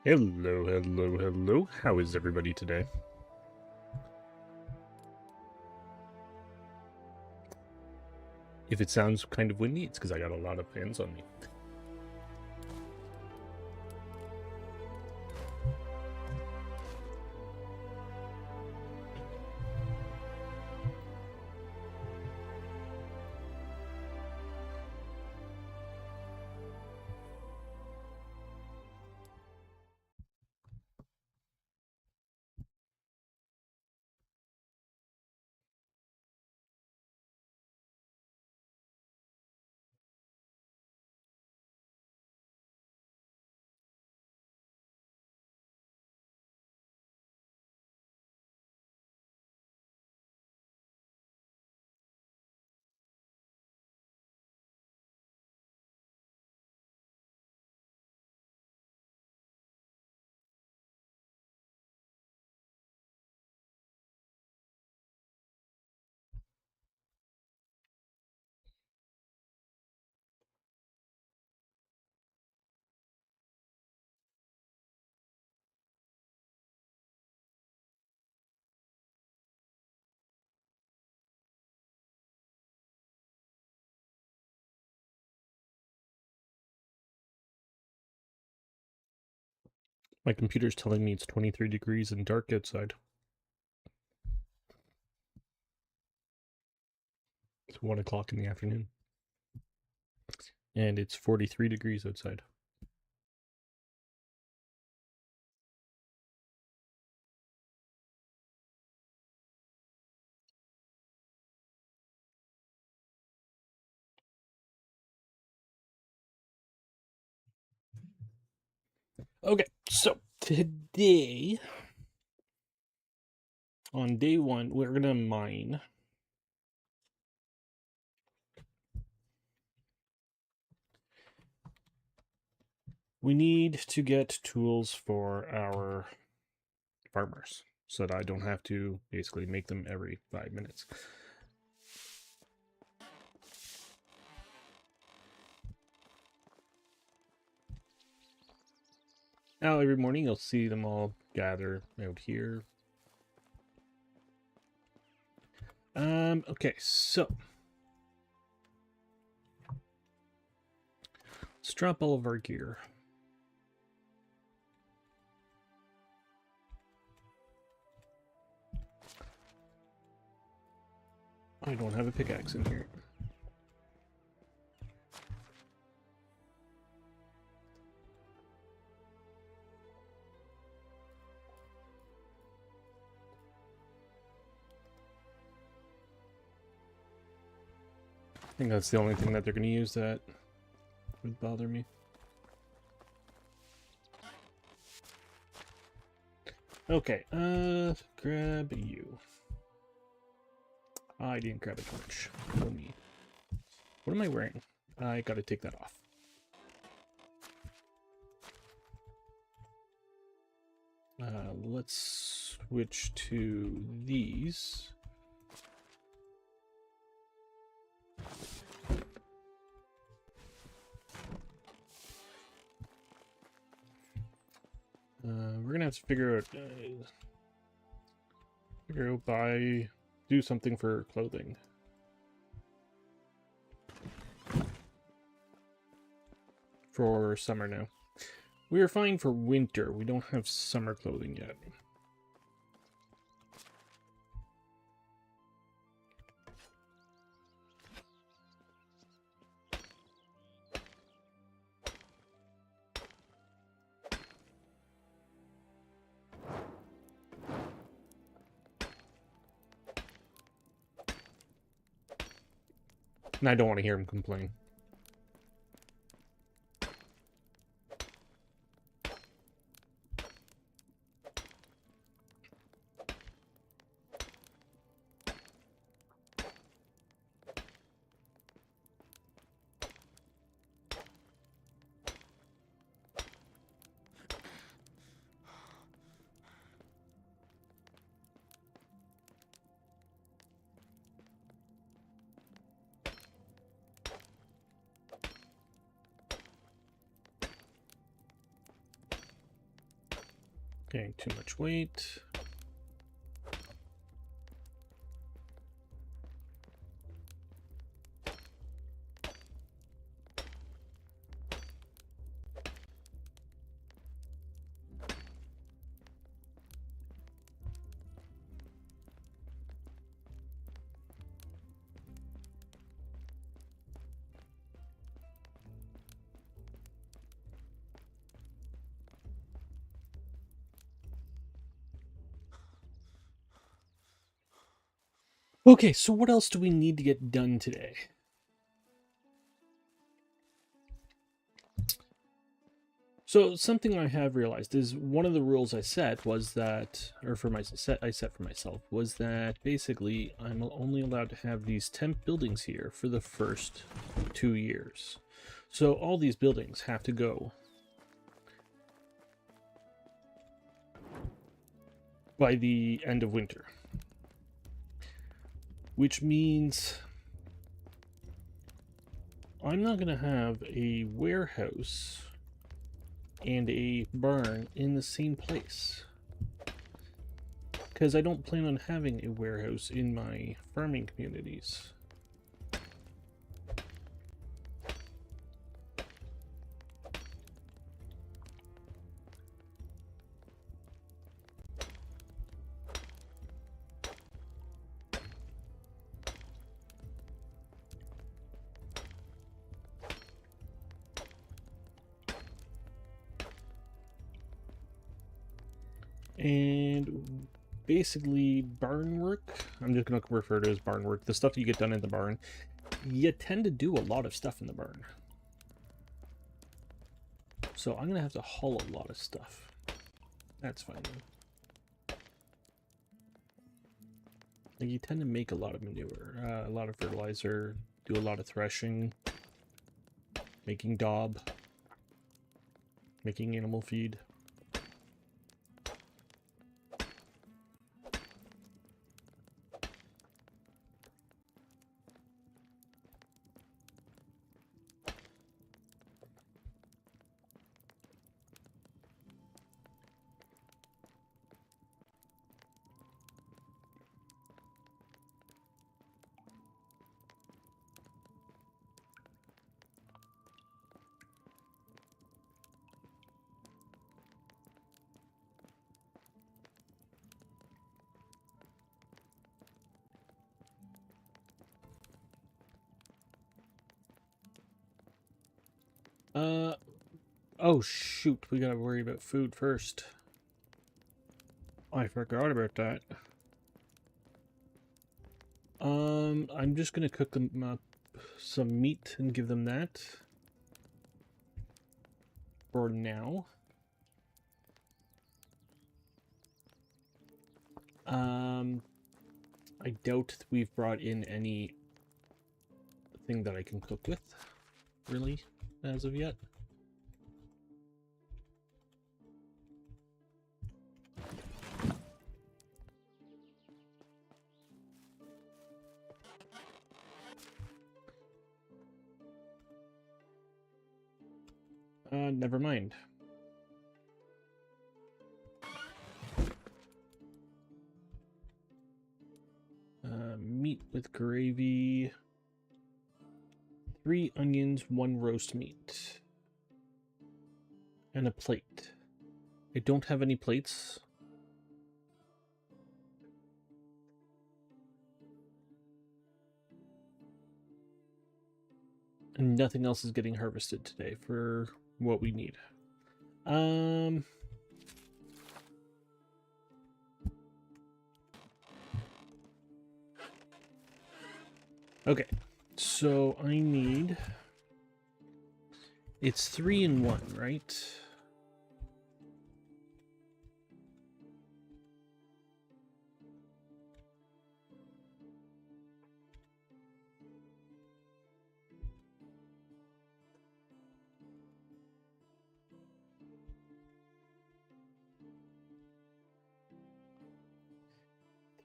Hello, hello, hello. How is everybody today? If it sounds kind of windy, it's because I got a lot of fans on me. My computer's telling me it's 23 degrees and dark outside. It's 1 o'clock in the afternoon. And it's 43 degrees outside. Okay, so today, on day one, we're going to mine. We need to get tools for our farmers so that I don't have to basically make them every 5 minutes. Now, every morning you'll see them all gather out here. Okay, so let's drop all of our gear. I don't have a pickaxe in here. I think that's the only thing that they're going to use that would bother me. Okay, grab you. I didn't grab a torch. For me. What am I wearing? I gotta take that off. Let's switch to these. We're gonna have to figure out do something for clothing. For summer now. We are fine for winter. We don't have summer clothing yet. And I don't want to hear him complain. Okay, too much weight. Okay, so what else do we need to get done today? So something I have realized is one of the rules I set was that, or for my set I set for myself, was that basically I'm only allowed to have these temp buildings here for the first 2 years. So all these buildings have to go by the end of winter. Which means I'm not going to have a warehouse and a barn in the same place. Because I don't plan on having a warehouse in my farming communities. And basically barn work, I'm just going to refer to it as barn work, the stuff you get done in the barn, you tend to do a lot of stuff in the barn. So I'm going to have to haul a lot of stuff. That's fine though. Like you tend to make a lot of manure, a lot of fertilizer, do a lot of threshing, making daub, making animal feed. Oh shoot, we gotta worry about food first. I forgot about that. I'm just gonna cook them up some meat and give them that for now. I doubt we've brought in any thing that I can cook with, really, as of yet. Never mind. Meat with gravy. 3 onions, 1 roast meat. And a plate. I don't have any plates. And nothing else is getting harvested today for what we need. Okay, so I need... It's 3 in 1, right?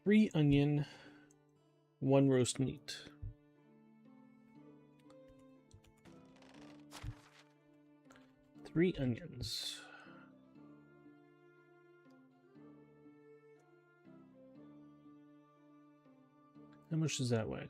Three onion, 1 roast meat. Three onions. How much does that weigh?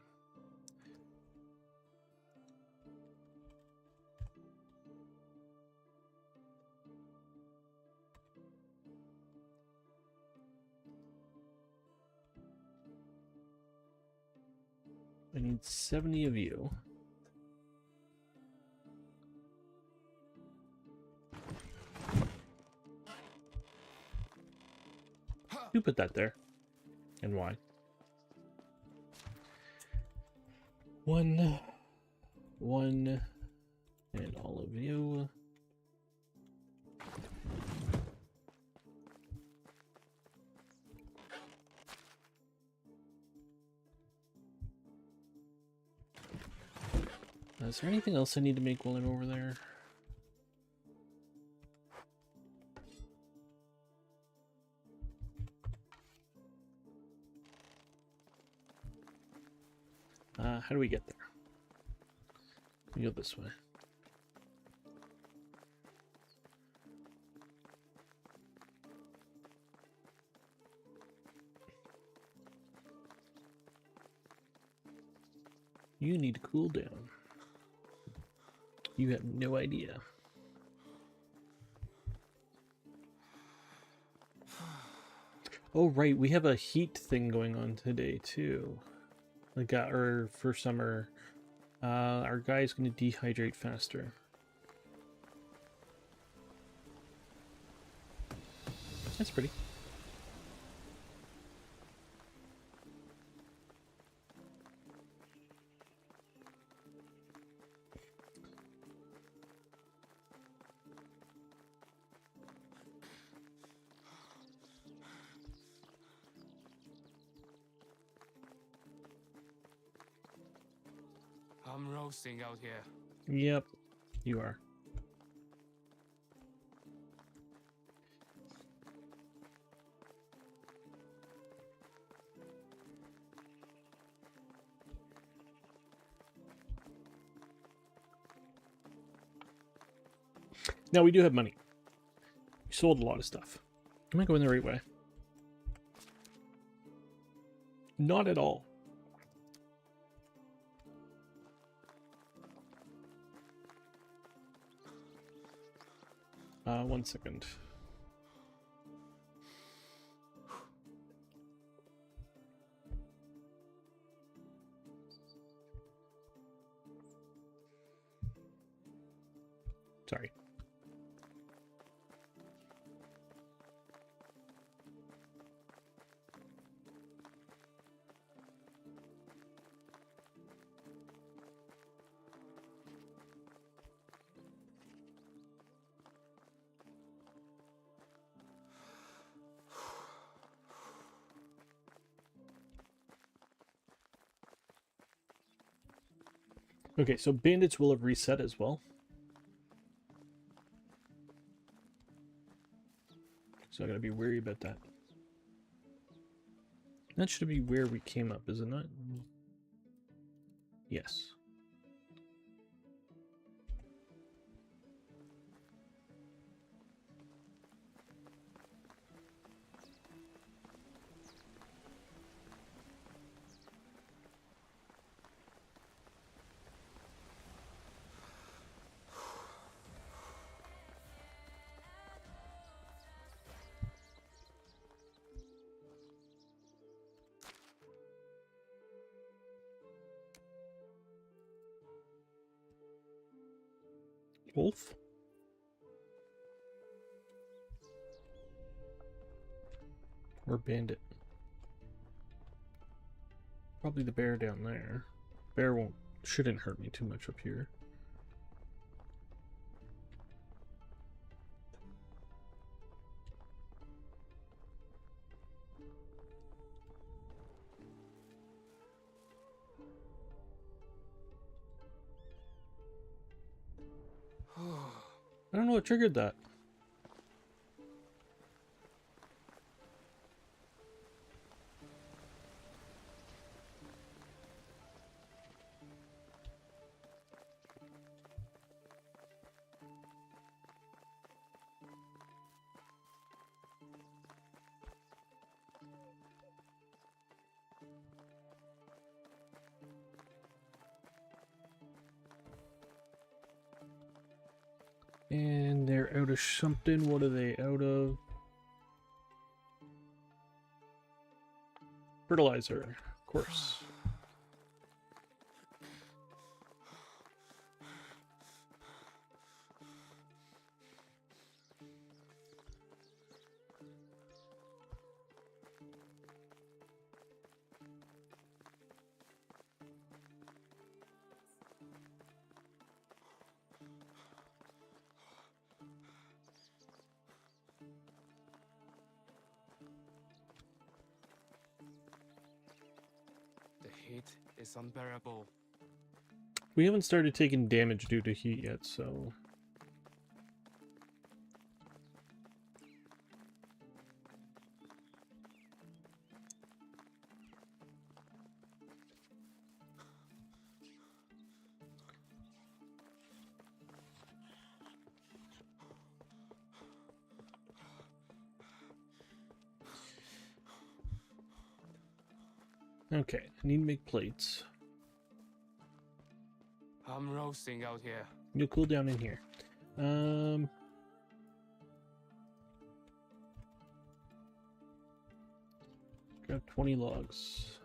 I need 70 of you. You put that there. And why? One, and all of you. Is there anything else I need to make while I'm over there? How do we get there? We go this way. You need to cool down. You have no idea. Oh, right. We have a heat thing going on today, too. Like, or for summer, our guy's going to dehydrate faster. That's pretty. I'm roasting out here. Yep, you are. Now we do have money. We sold a lot of stuff. Am I going the right way? Not at all. 1 second. Sorry. Okay, so bandits will have reset as well. So I gotta be wary about that. That should be where we came up, is it not? Yes. Wolf? Or bandit? Probably the bear down there. Bear shouldn't hurt me too much up here. I don't know what triggered that. And they're out of something. What are they out of? Fertilizer, of course. Heat is unbearable. We haven't started taking damage due to heat yet, so... Okay, I need to make plates. I'm roasting out here. You'll cool down in here. Grab 20 logs.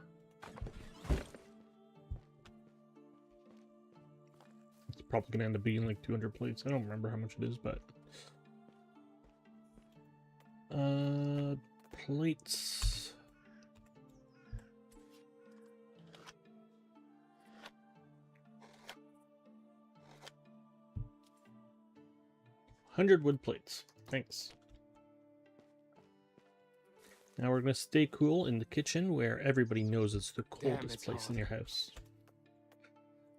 It's probably gonna end up being like 200 plates. I don't remember how much it is, but... plates... 100 wood plates. Thanks. Now we're going to stay cool in the kitchen where everybody knows it's the coldest place in your house.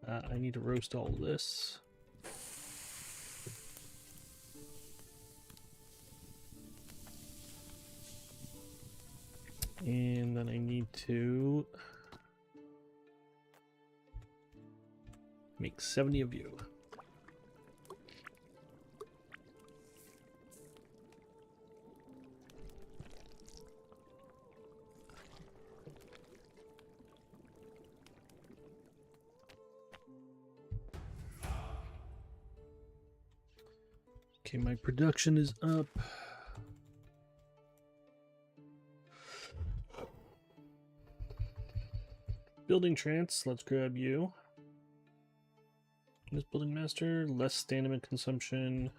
I need to roast all of this. And then I need to make 70 of you. Okay, my production is up. Building trance, let's grab you. This building master, less stamina consumption.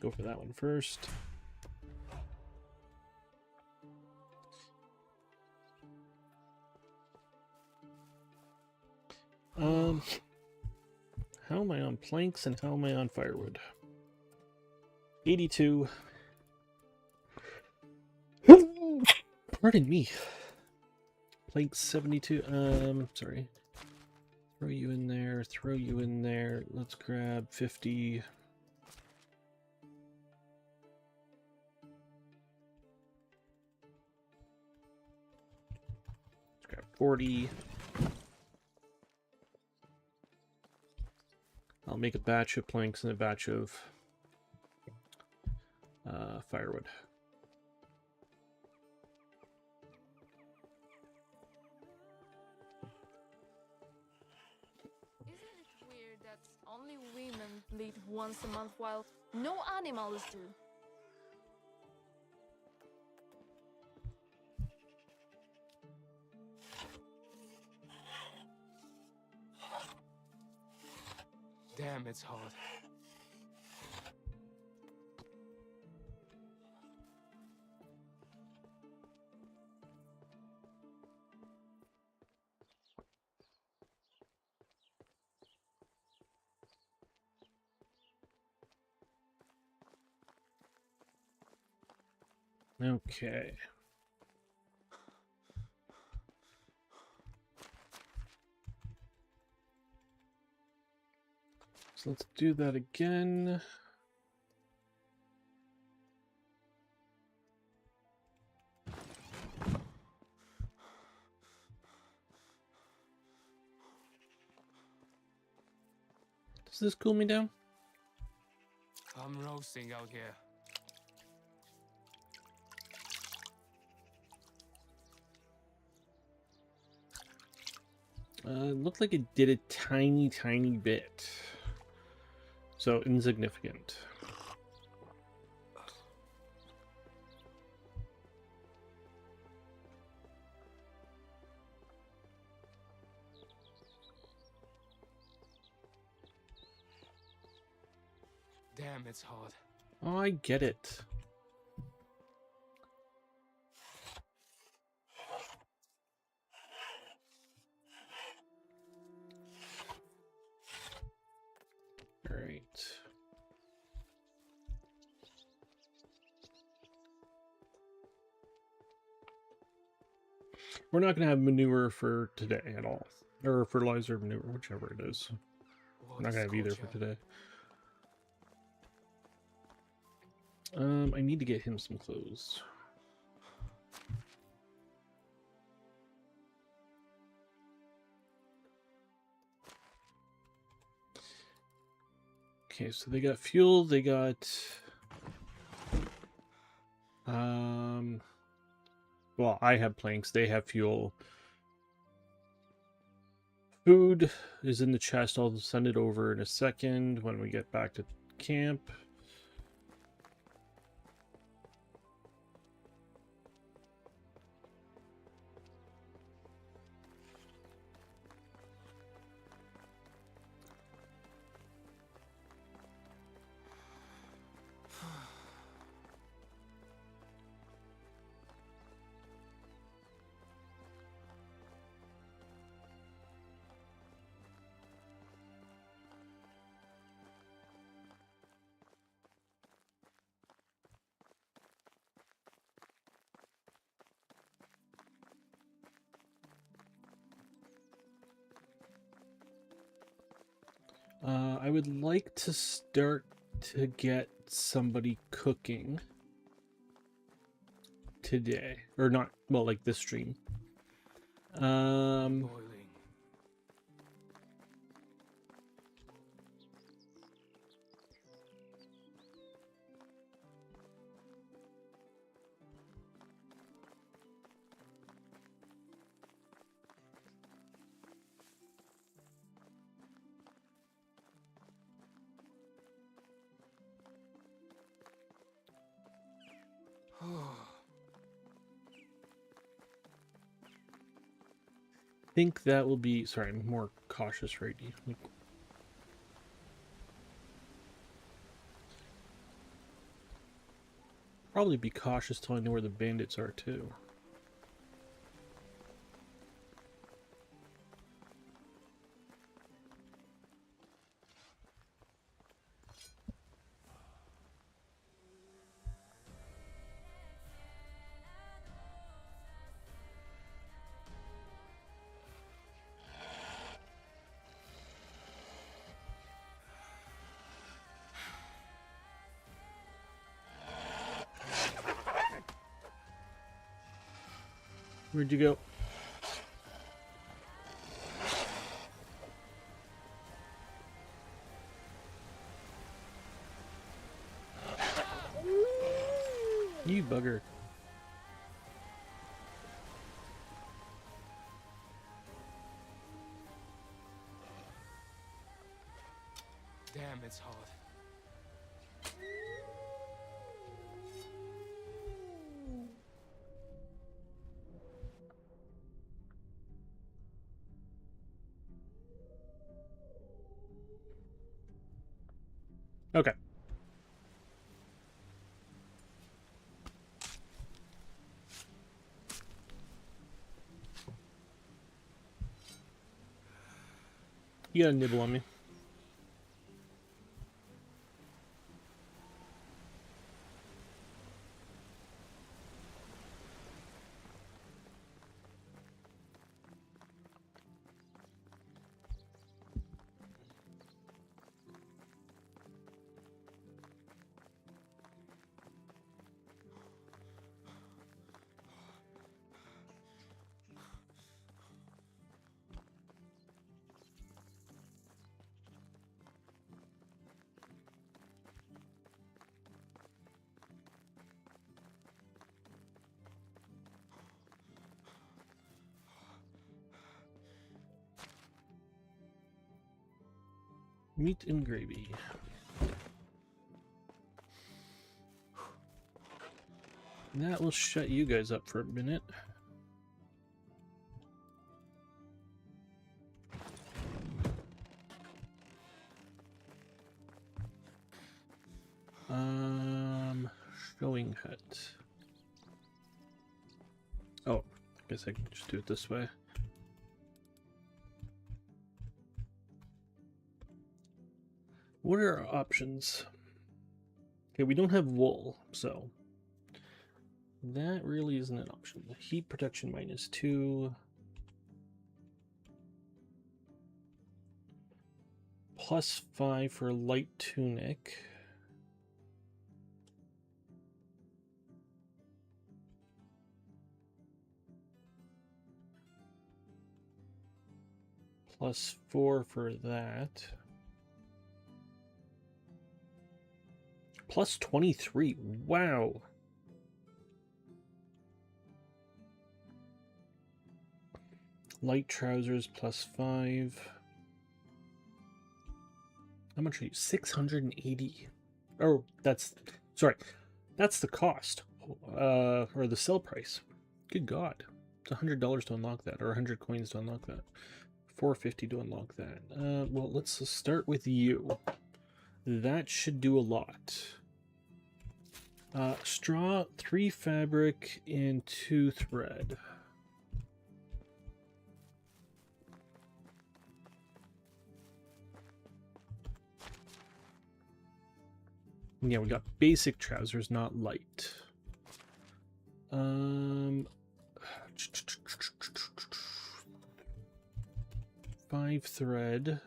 Go for that one first. How am I on planks and how am I on firewood? 82. Pardon me. Planks 72. Sorry. Throw you in there. Throw you in there. Let's grab 50. Let's grab 40. I'll make a batch of planks and a batch of firewood. Isn't it weird that only women bleed once a month while no animals do? Damn, it's hot. Okay. So let's do that again. Does this cool me down? I'm roasting out here. It looked like it did a tiny bit. So insignificant. Damn, it's hot. Oh, I get it. All right. We're not going to have manure for today at all. Or fertilizer, manure, whichever it is. We're not going to have either for today. I need to get him some clothes. Okay, so they got fuel, they got... Well, I have planks, they have fuel. Food is in the chest, I'll send it over in a second when we get back to camp. I would like to start to get somebody cooking today. Or not, well, like this stream. Boiling. I think that will be, sorry, I'm more cautious right now. Probably be cautious till I know where the bandits are too. Where'd you go? You bugger. Damn, it's hot. Okay. You got a nibble on me. Meat and gravy. That will shut you guys up for a minute. Showing hut. Oh, I guess I can just do it this way. What are our options? Okay, we don't have wool, so that really isn't an option. Heat protection -2. +5 for light tunic. +4 for that. +23. Wow. Light trousers +5. How much are you? 680. Oh, that's sorry. That's the cost. Or the sell price. Good God. It's $100 to unlock that, or 100 coins to unlock that. 450 to unlock that. Well, let's start with you. That should do a lot. Straw, 3 fabric, and 2 thread. Yeah, we got basic trousers, not light. 5 thread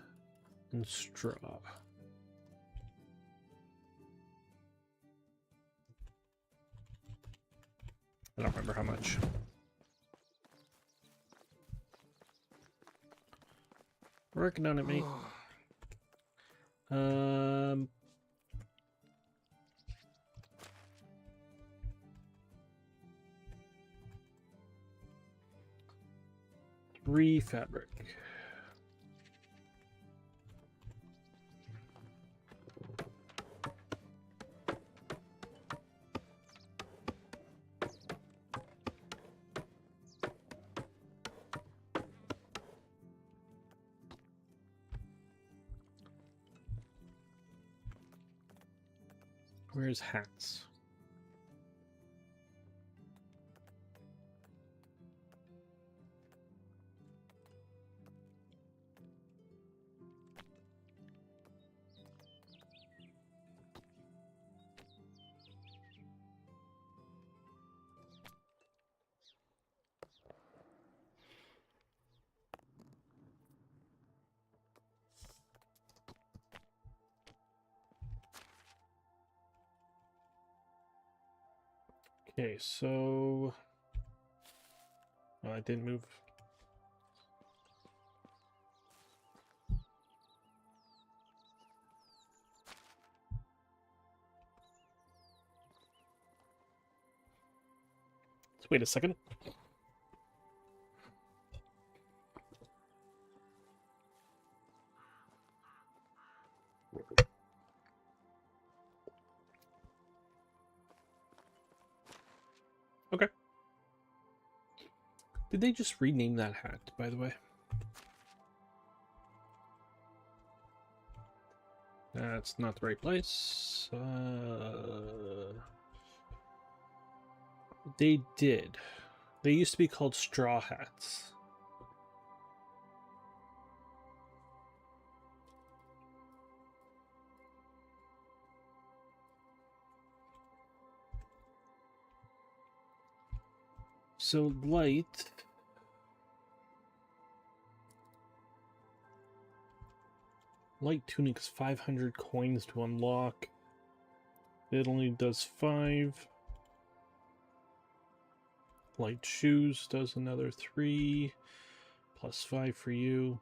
and straw. I don't remember how much. Working on it, mate. Three fabric. Where's hats? Okay, so I didn't move. Let's wait a second. Okay. Did they just rename that hat, by the way? That's not the right place. They did. They used to be called straw hats. So light tunic is 500 coins to unlock. It only does 5. Light shoes does another 3. +5 for you.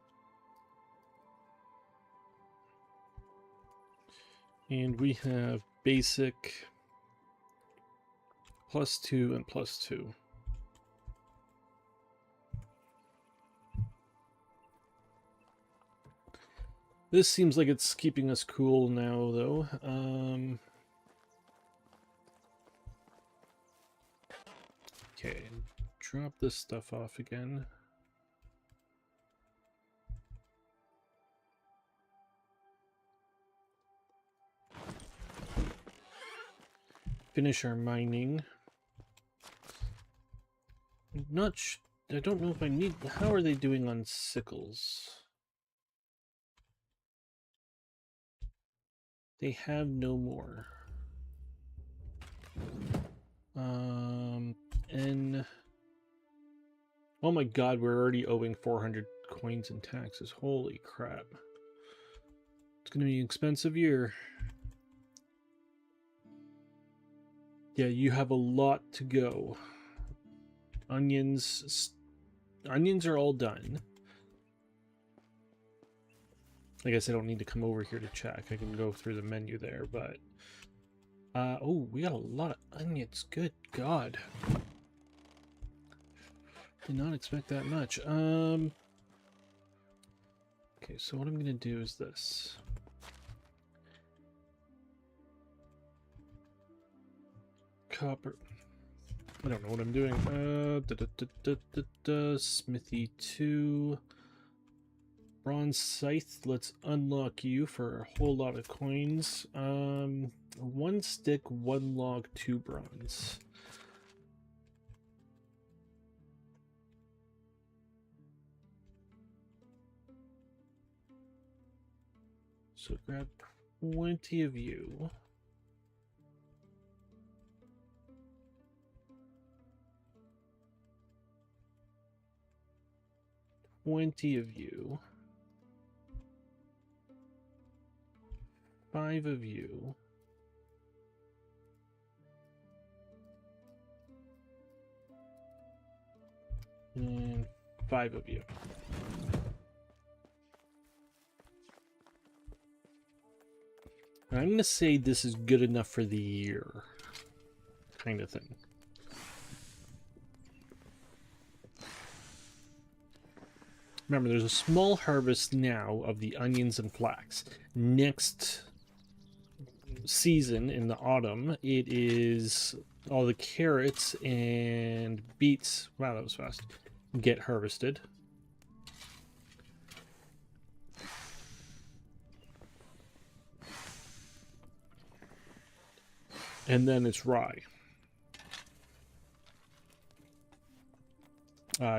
And we have basic +2 and +2. This seems like it's keeping us cool now, though. Okay, drop this stuff off again. Finish our mining. I don't know if I need... How are they doing on sickles? They have no more. And... Oh my god, we're already owing 400 coins in taxes. Holy crap. It's gonna be an expensive year. Yeah, you have a lot to go. Onions are all done. I guess I don't need to come over here to check. I can go through the menu there, but... oh, we got a lot of onions. Good God. Did not expect that much. Okay, so what I'm going to do is this. Copper... I don't know what I'm doing. Smithy 2. Bronze Scythe. Let's unlock you for a whole lot of coins. 1 stick, 1 log, 2 bronze. So grab 20 of you. Of you. 5 of you. And 5 of you. I'm going to say this is good enough for the year. Kind of thing. Remember, there's a small harvest now of the onions and flax. Next season, in the autumn, it is all the carrots and beets. Wow, that was fast. Get harvested. And then it's rye.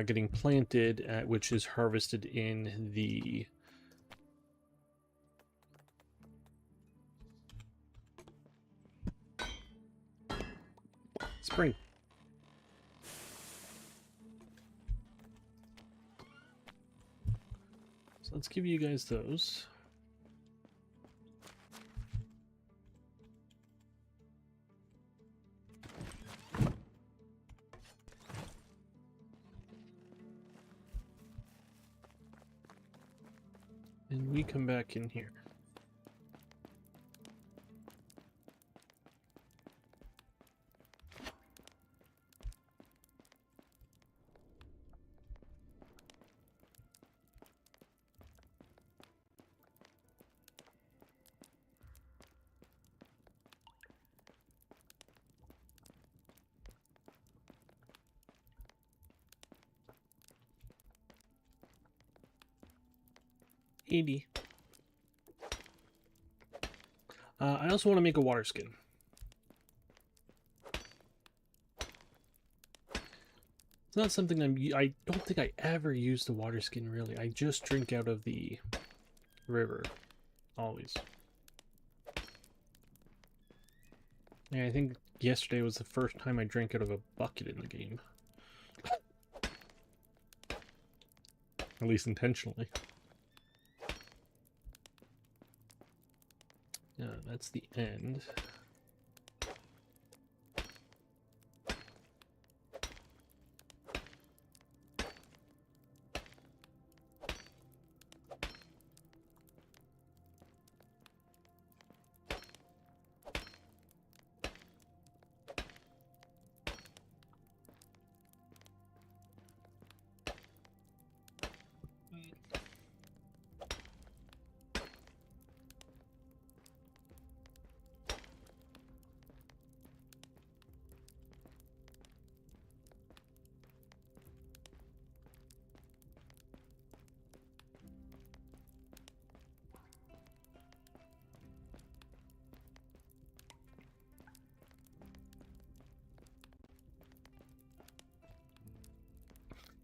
Getting planted, which is harvested in the spring. So let's give you guys those. And we come back in here. I also want to make a water skin. It's not something I don't think I ever use the water skin, really. I just drink out of the river. Always. Yeah, I think yesterday was the first time I drank out of a bucket in the game. At least intentionally. Yeah, that's the end.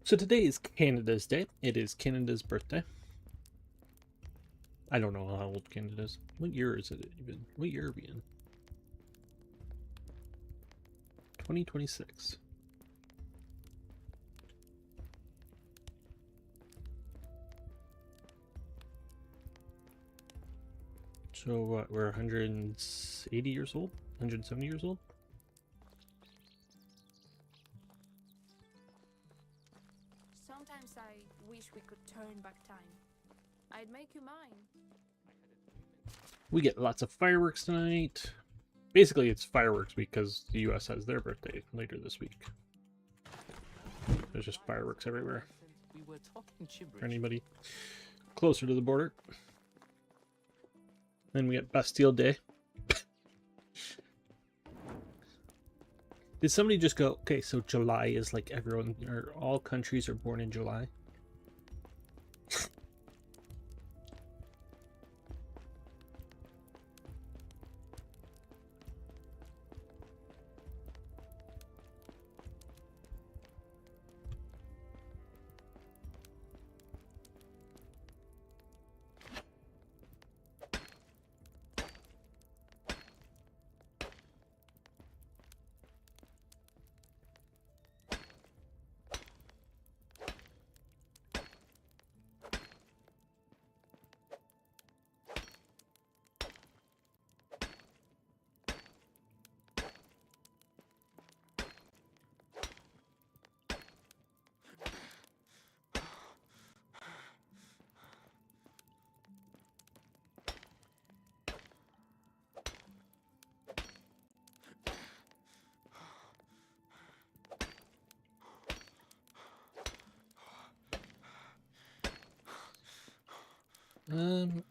So today is Canada's Day. It is Canada's birthday. I don't know how old Canada is. What year is it even? What year are we in? 2026. So what, we're 180 years old? 170 years old? Sometimes I wish we could turn back time. I'd make you mine. We get lots of fireworks tonight. Basically, it's fireworks because the US has their birthday later this week. There's just fireworks everywhere. We were talking For gibberish. anybody closer to the border. Then we get Bastille Day. Did somebody just go, okay, so July is like everyone, or all countries are born in July?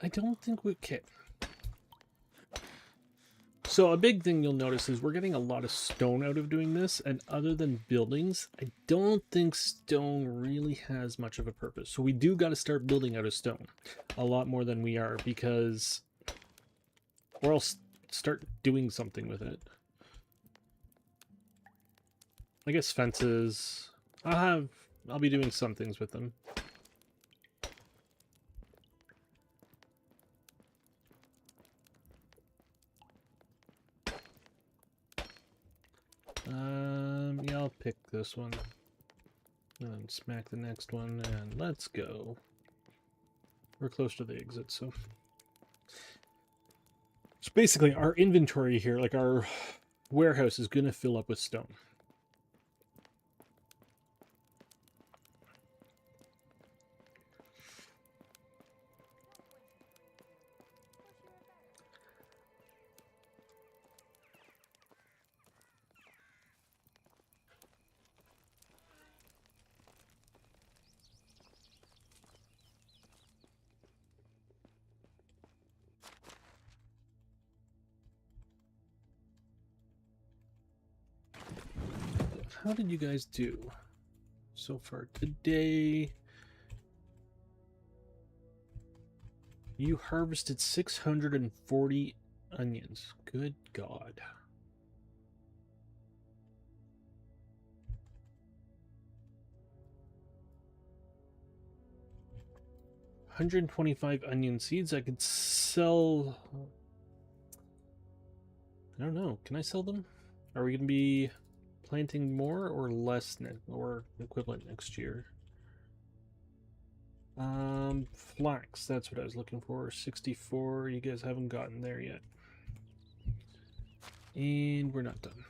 I don't think we can. So a big thing you'll notice is we're getting a lot of stone out of doing this, and other than buildings, I don't think stone really has much of a purpose. So we do got to start building out of stone a lot more than we are, because or else start doing something with it. I guess fences. I'll be doing some things with them. Yeah, I'll pick this one. And then smack the next one, and let's go. We're close to the exit, so... So basically, our inventory here, like our warehouse, is going to fill up with stone. How did you guys do so far today? You harvested 640 onions. Good God. $125 onion seeds. I could sell. I don't know. Can I sell them? Are we going to be planting more or less or equivalent next year? Flax, that's what I was looking for. 64. You guys haven't gotten there yet. And we're not done.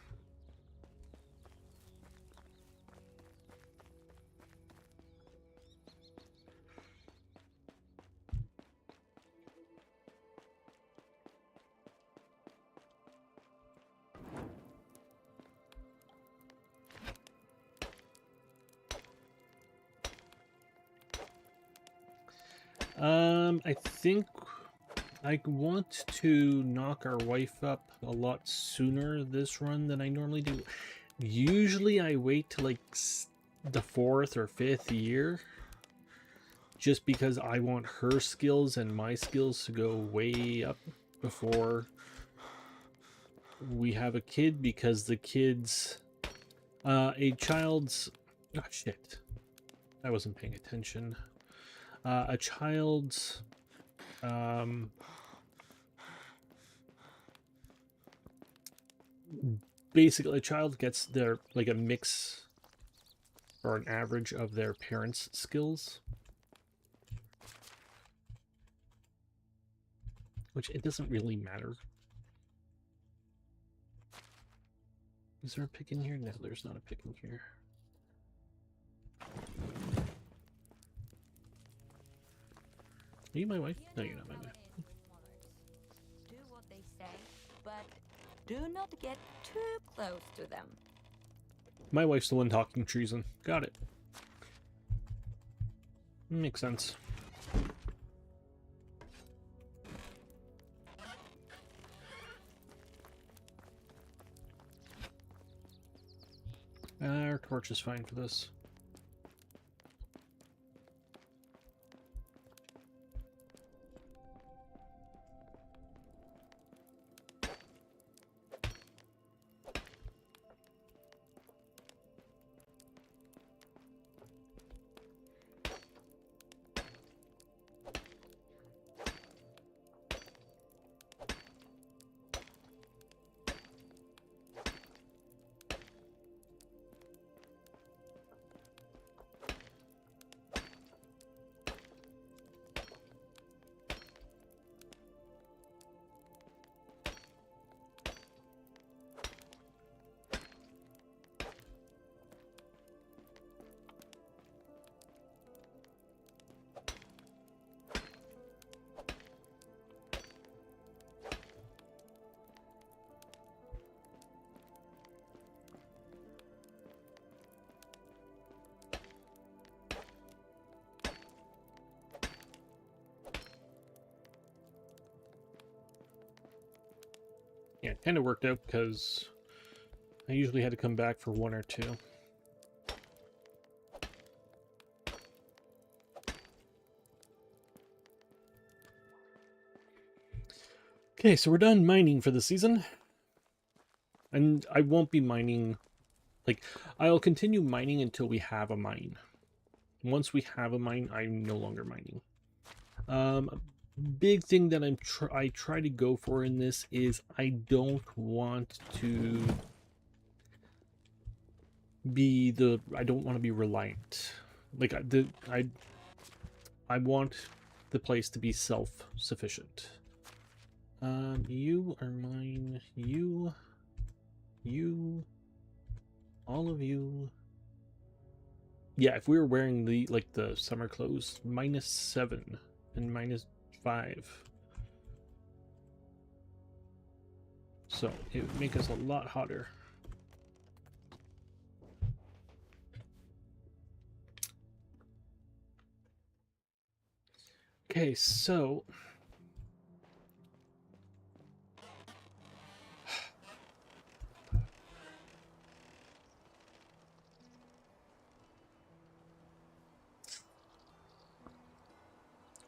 I think I want to knock our wife up a lot sooner this run than I normally do. Usually I wait till like the 4th or 5th year, just because I want her skills and my skills to go way up before we have a kid, because the kids, a child's, oh shit. I wasn't paying attention. A child's basically a child gets their like a mix or an average of their parents' skills, which it doesn't really matter. Is there a pick in here? No, there's not a pick in here. Are you my wife? No, you're not my wife. Do what they say, but do not get too close to them. My wife's the one talking treason. Got it. Makes sense. Our torch is fine for this. Yeah, it kind of worked out because I usually had to come back for 1 or 2. Okay, so we're done mining for the season. And I won't be mining, like, I'll continue mining until we have a mine. Once we have a mine, I'm no longer mining. Big thing that I try to go for in this is I don't want to be I don't want to be reliant. Like I want the place to be self-sufficient. You are mine. You, all of you. Yeah, if we were wearing the summer clothes, -7 and -5. So it would make us a lot hotter. Okay, so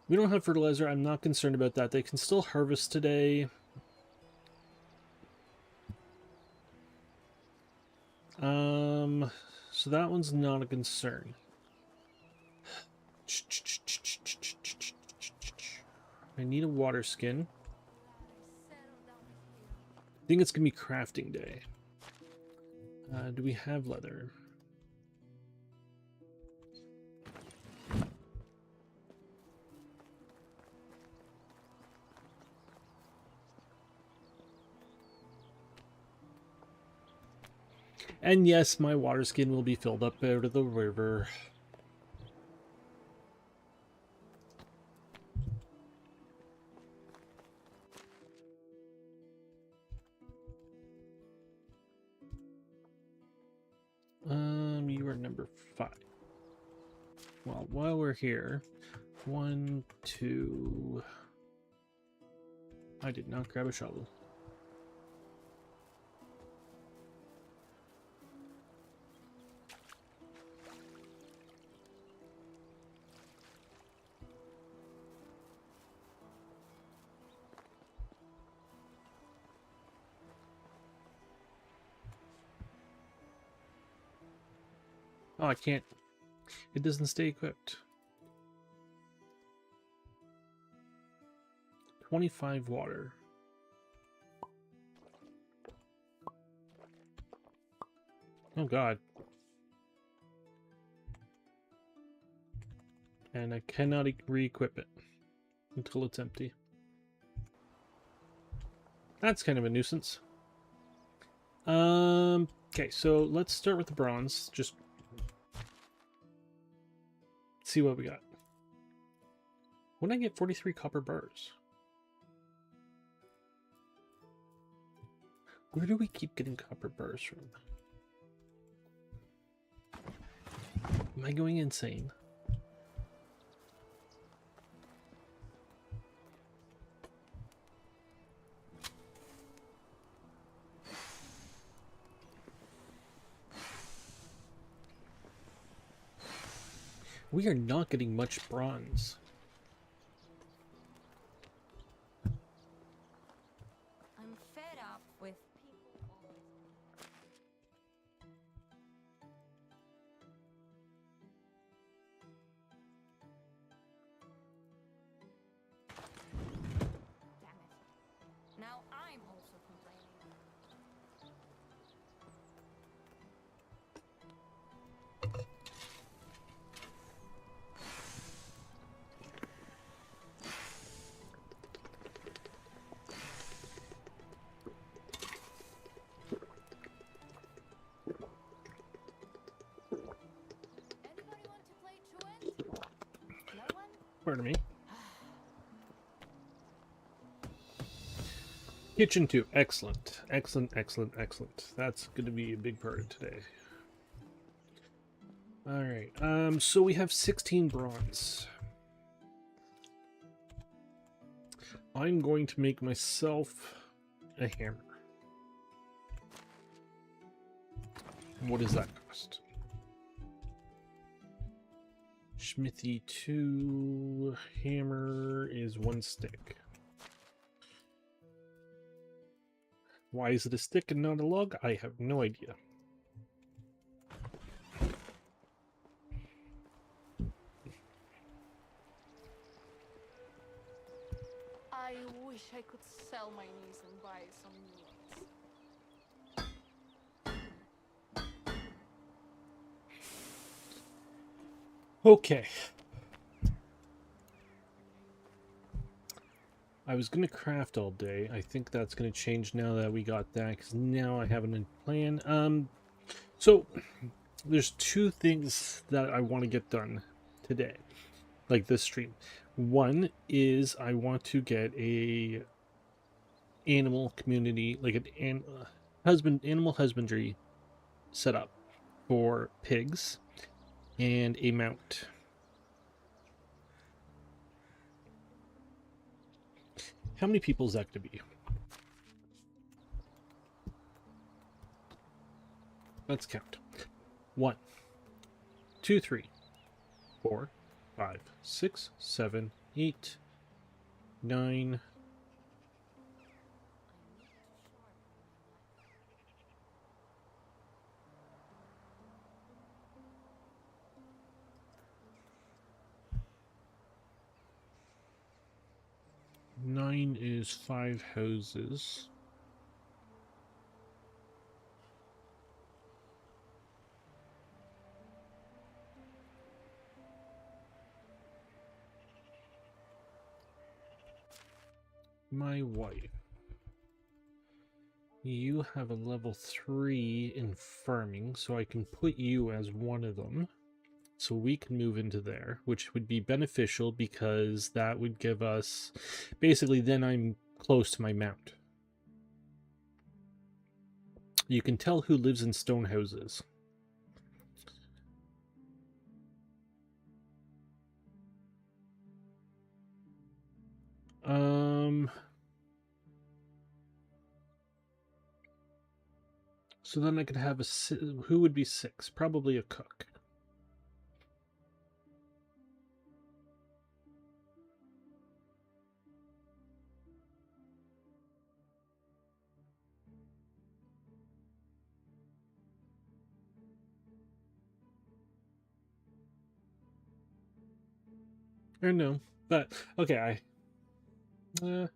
we don't have fertilizer. I'm not concerned about that. They can still harvest today. So that one's not a concern. I need a water skin. I think it's gonna be crafting day. Do we have leather? And yes, my water skin will be filled up out of the river. You are number 5. Well, while we're here, 1, 2. I did not grab a shovel. Oh, I can't. It doesn't stay equipped. 25 water. Oh god. And I cannot re-equip it until it's empty. That's kind of a nuisance. Okay, so let's start with the bronze. Just see what we got. When did I get 43 copper bars? Where do we keep getting copper bars from? Am I going insane? We are not getting much bronze. I'm fed up with people always. Damn it. Now I'm also complaining. Anybody want to play truant? No one? Pardon me. Kitchen 2. Excellent. Excellent, excellent, excellent. That's going to be a big part of today. Alright, so we have 16 bronze. I'm going to make myself a hammer. What does that cost? Smithy 2, hammer is 1 stick. Why is it a stick and not a log? I have no idea. I wish I could sell my knees and buy some new ones. Okay. I was going to craft all day. I think that's going to change now that we got that, because now I have a plan. So there's 2 things that I want to get done today, like this stream. One is I want to get a animal community, like an animal husbandry set up for pigs and a mount. How many people is that going to be? Let's count. 1, 2, 3, 4, 5, 6, 7, 8, 9. Nine is 5 houses. My wife. You have a level 3 in farming, so I can put you as one of them. So we can move into there, which would be beneficial because that would give us... Basically, then I'm close to my mount. You can tell who lives in stone houses. So then I could have a... Who would be 6? Probably a cook. Or no. But, okay, I'll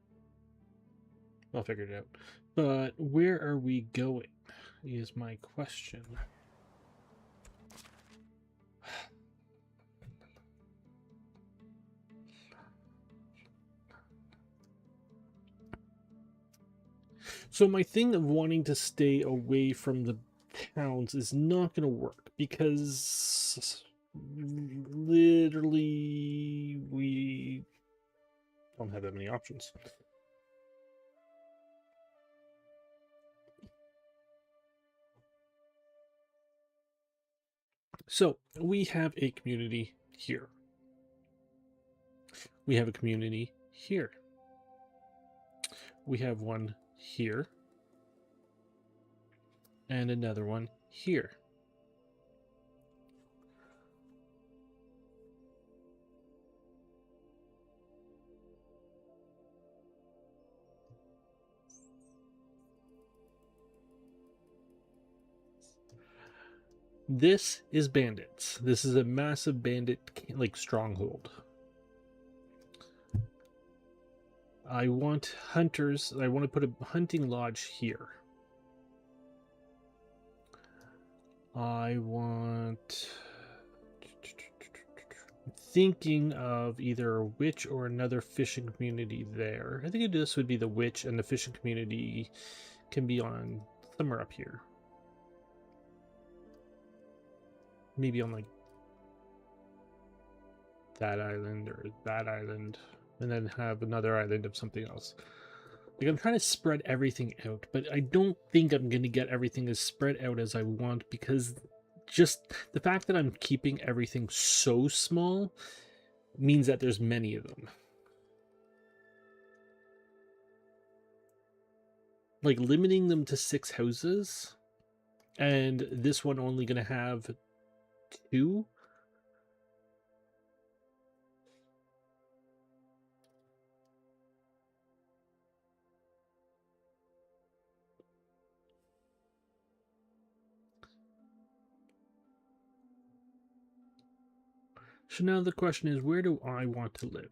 figure it out. But where are we going is my question. So my thing of wanting to stay away from the towns is not going to work because literally we don't have that many options. So we have a community here. We have a community here. We have one here. And another one here. This is bandits. This is a massive bandit like stronghold. I want hunters. I want to put a hunting lodge here. I want... thinking of either a witch or another fishing community there. I think this would be the witch, and the fishing community can be on somewhere up here. Maybe on like that island or that island, and then have another island of something else. Like, I'm trying to spread everything out, but I don't think I'm going to get everything as spread out as I want, because just the fact that I'm keeping everything so small means that there's many of them. Like, limiting them to 6 houses, and this one only going to have 2. So now the question is, where do I want to live?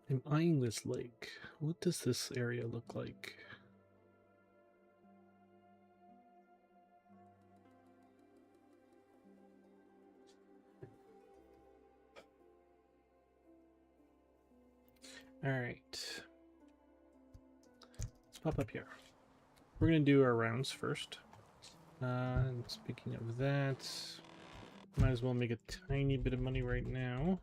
I'm eyeing this lake. What does this area look like? All right. Let's pop up here. We're going to do our rounds first. And speaking of that, might as well make a tiny bit of money right now.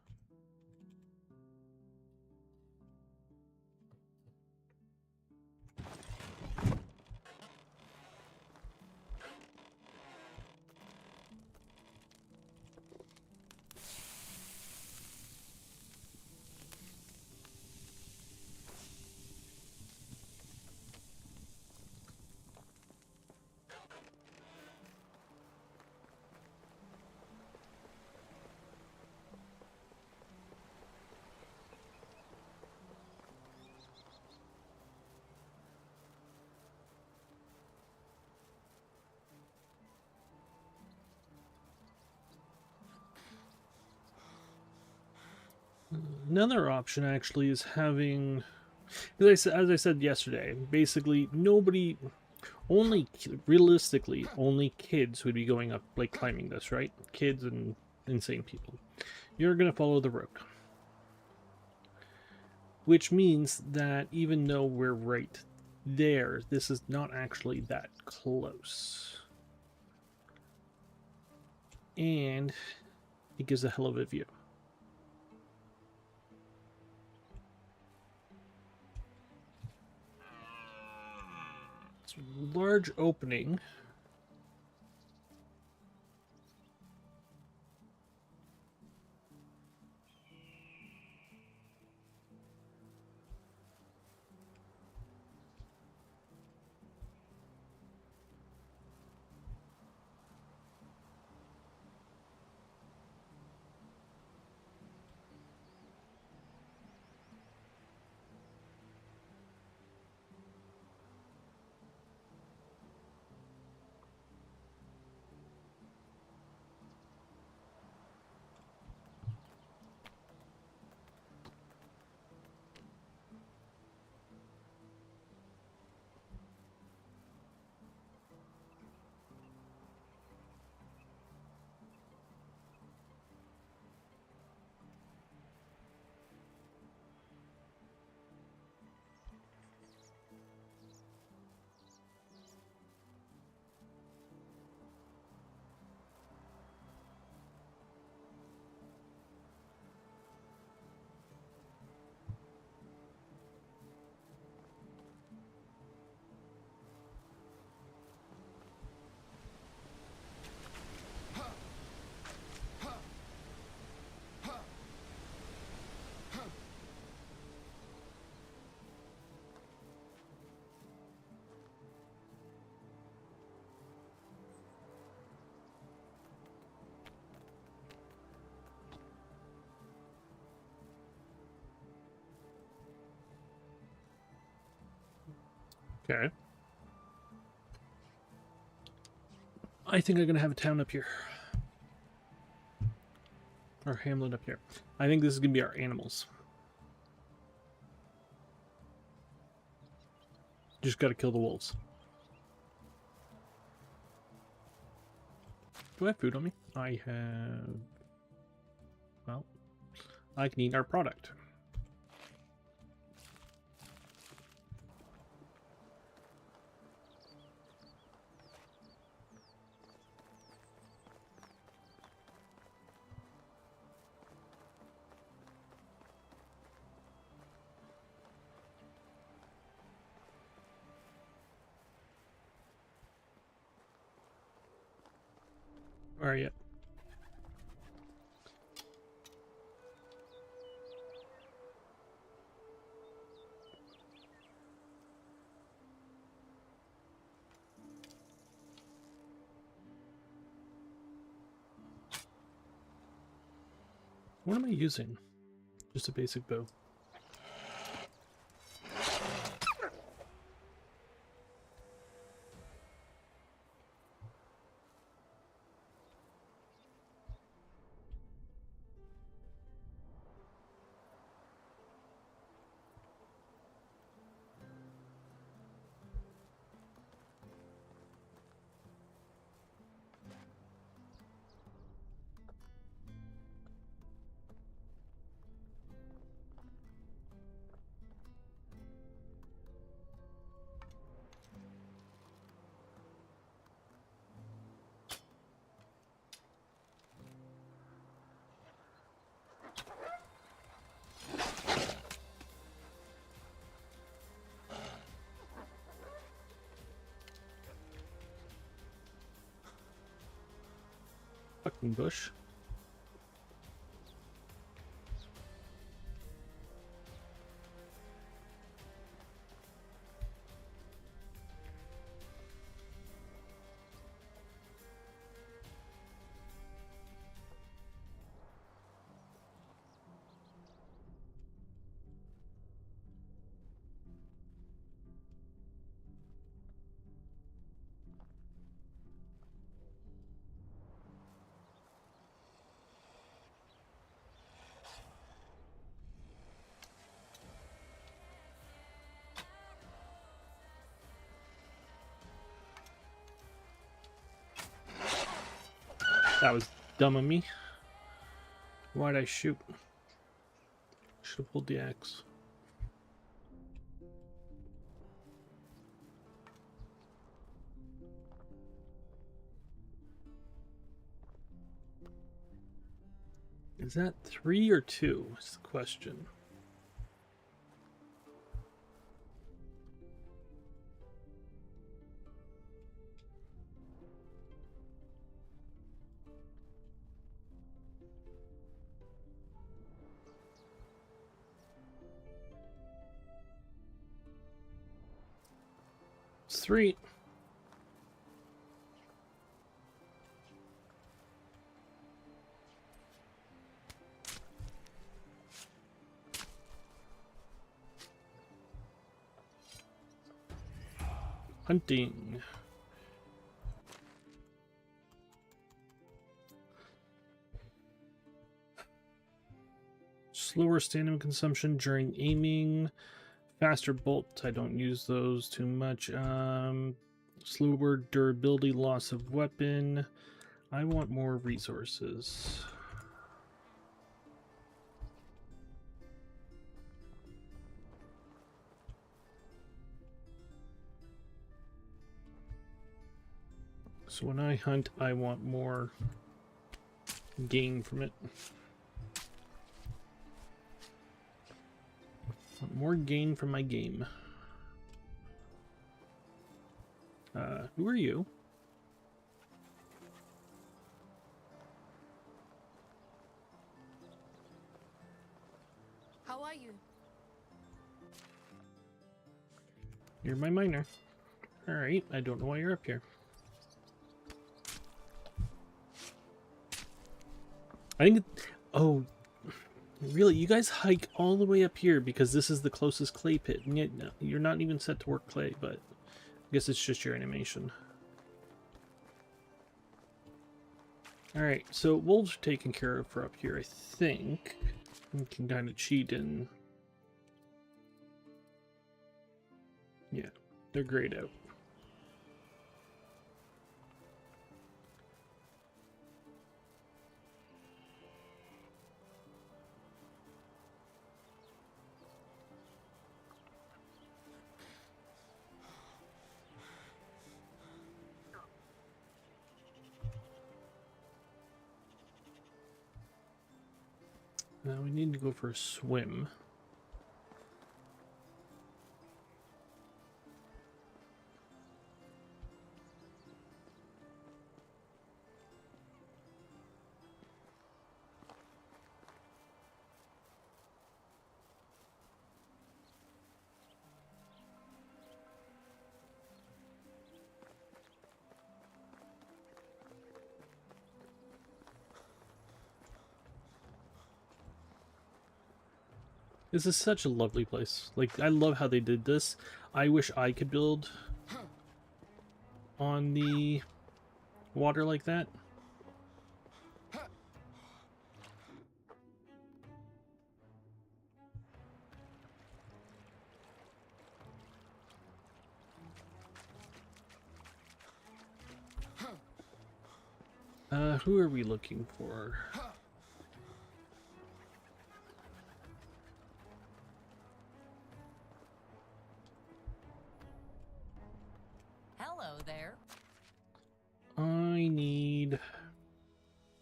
Another option actually is having, as I said yesterday, basically nobody, only realistically only kids would be going up, like climbing this, right? Kids and insane people. You're gonna follow the road, which means that even though we're right there, this is not actually that close, and it gives a hell of a view. Large opening. Okay. I think I'm gonna have a town up here. Or hamlet up here. I think this is gonna be our animals. Just gotta kill the wolves. Do I have food on me? I have... Well, I can eat our product. Where are you? What am I using? Just a basic bow. Fucking bush. That was dumb of me. Why'd I shoot? Should have pulled the axe. Is that 3 or 2? Is the question. It's 3. Hunting. Slower stamina consumption during aiming. Faster bolt. I don't use those too much. Slower durability, loss of weapon. I want more resources. So when I hunt, I want more gain from it. Want more gain from my game. Who are you? How are you? You're my miner. Alright, I don't know why you're up here. I think... Oh, really? You guys hike all the way up here because this is the closest clay pit, and yet no, you're not even set to work clay, but Guess it's just your animation. Alright, so wolves are taken care of for up here, I think. We can kind of cheat and... yeah, they're grayed out. Now we need to go for a swim. This is such a lovely place. Like, I love how they did this. I wish I could build on the water like that. Who are we looking for? Hello there. I need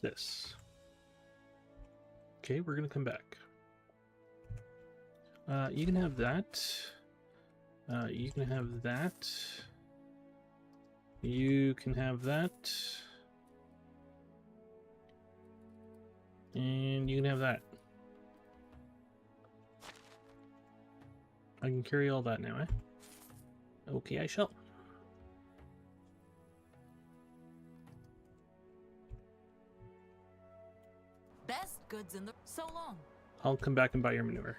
this. Okay, we're gonna come back. You can have that. You can have that. You can have that. And you can have that. I can carry all that now, eh? Okay, I shall. Best goods in the... So long. I'll come back and buy your manure.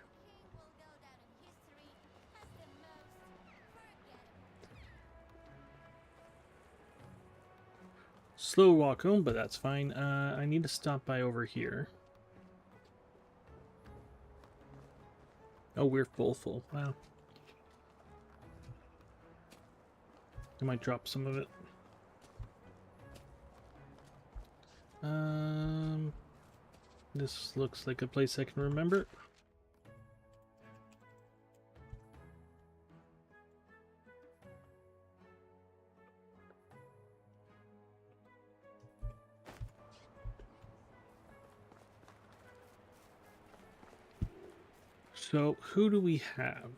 Slow walk home, but that's fine. I need to stop by over here. Oh, we're full. Wow. I might drop some of it. This looks like a place I can remember. So, who do we have?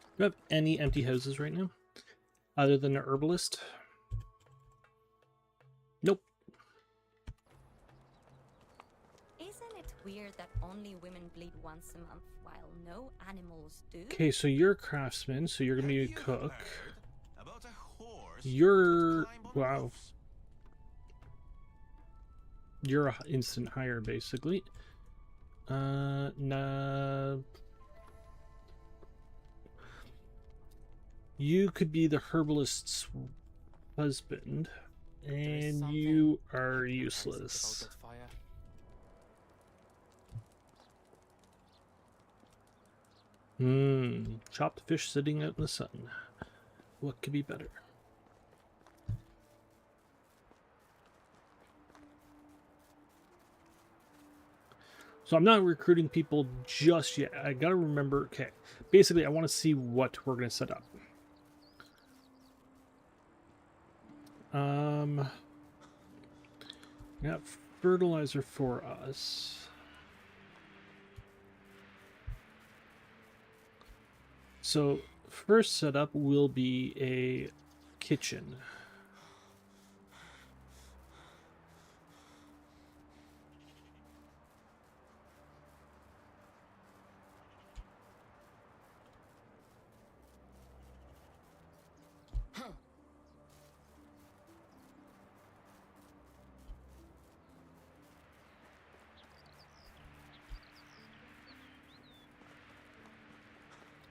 Do we have any empty houses right now? Other than the herbalist? Nope. Isn't it weird that only women bleed once a month while no animals do? Okay, so you're a craftsman, so you're gonna be a cook. About a horse You're... climb on wow. roofs? You're a instant hire, basically. Nah. You could be the herbalist's husband, and you are useless. Chopped fish sitting out in the sun. What could be better? So I'm not recruiting people just yet. I gotta remember, okay, basically I want to see what we're gonna set up. Got fertilizer for us. So first setup will be a kitchen.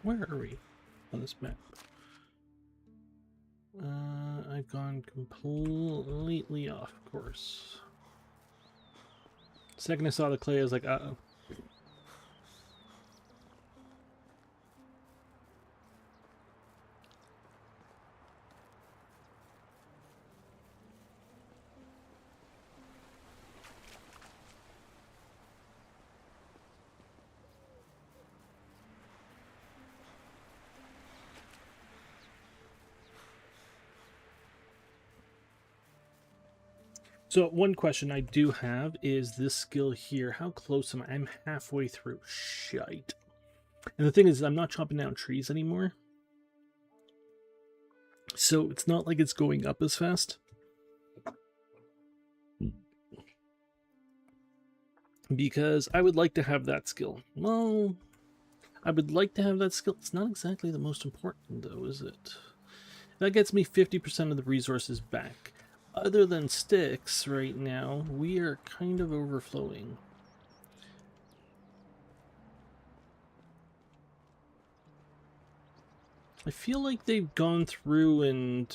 Where are we on this map? I've gone completely off course. Second I saw the clay, I was like, uh-oh. So one question I do have is this skill here. How close am I? I'm halfway through. Shite. And the thing is, I'm not chopping down trees anymore. So it's not like it's going up as fast. Because I would like to have that skill. Well, I would like to have that skill. It's not exactly the most important though, is it? That gets me 50% of the resources back. Other than sticks right now, we are kind of overflowing. I feel like they've gone through and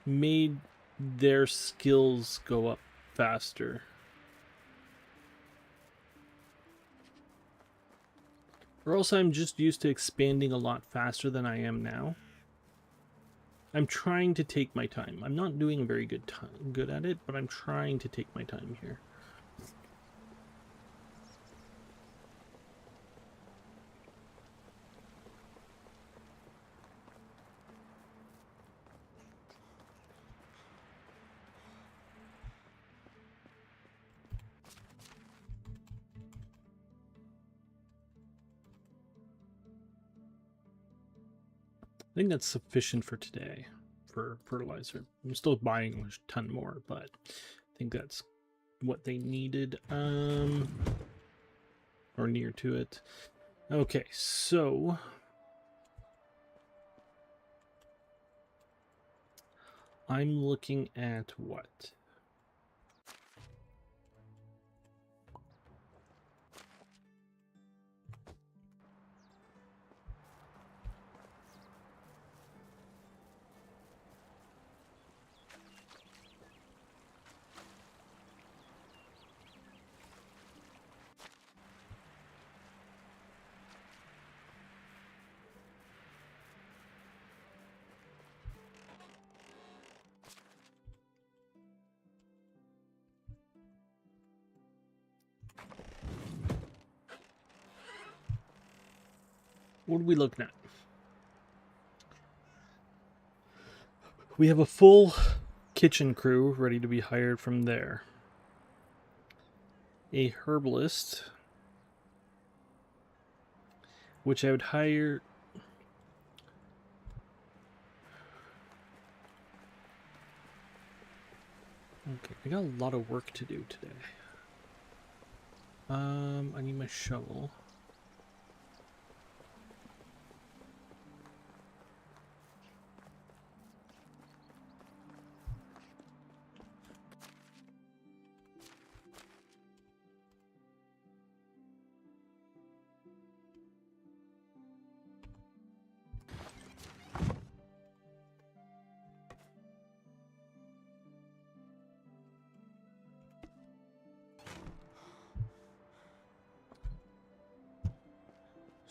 made their skills go up faster. Or else I'm just used to expanding a lot faster than I am now. I'm trying to take my time. I'm not doing very good at it, but I'm trying to take my time here. I think that's sufficient for today for fertilizer. I'm still buying a ton more, but I think that's what they needed, or near to it. Okay, so I'm looking at what? What are we looking at? We have a full kitchen crew ready to be hired from there. A herbalist, which I would hire. Okay, I got a lot of work to do today. I need my shovel.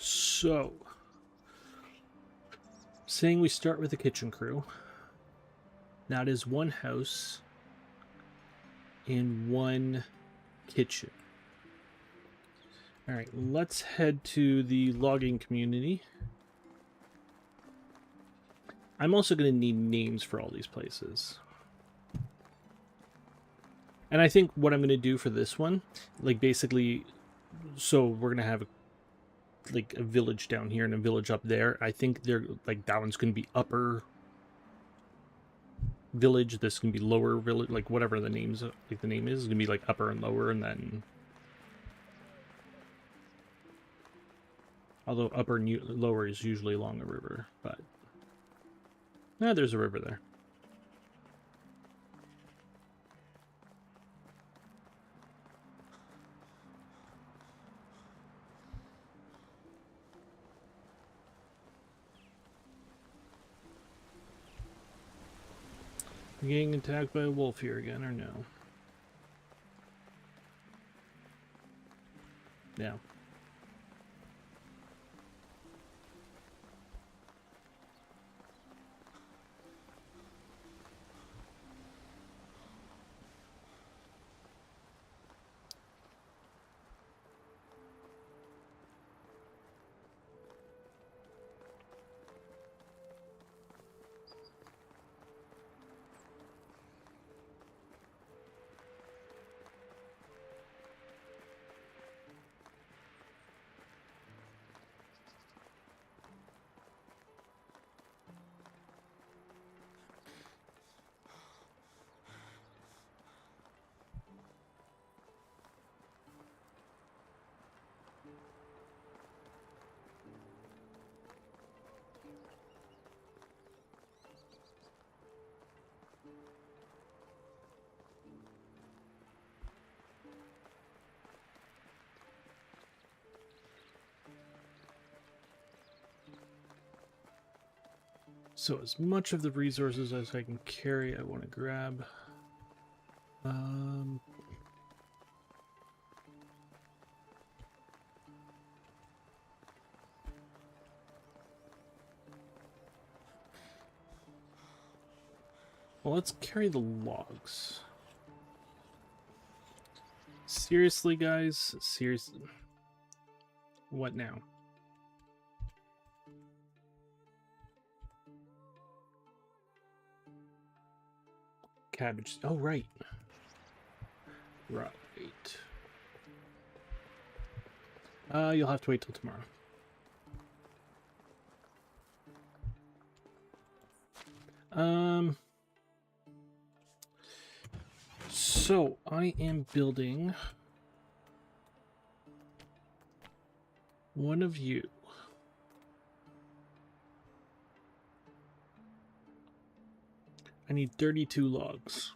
So, saying we start with the kitchen crew. That is one house and one kitchen. All right, let's head to the logging community. I'm also going to need names for all these places. And I think what I'm going to do for this one, like basically, so we're going to have like a village down here and a village up there. I think they're like that one's going to be upper village. This can be lower village, like whatever the names like the name is going to be like upper and lower, and then although upper and lower is usually along a river, but there's a river there. Getting attacked by a wolf here again, or no? Yeah. So as much of the resources as I can carry, I want to grab. Well, let's carry the logs. Seriously, guys? Seriously? What now? Cabbage. Oh, right. Right. You'll have to wait till tomorrow. So I am building one of you. I need 32 logs.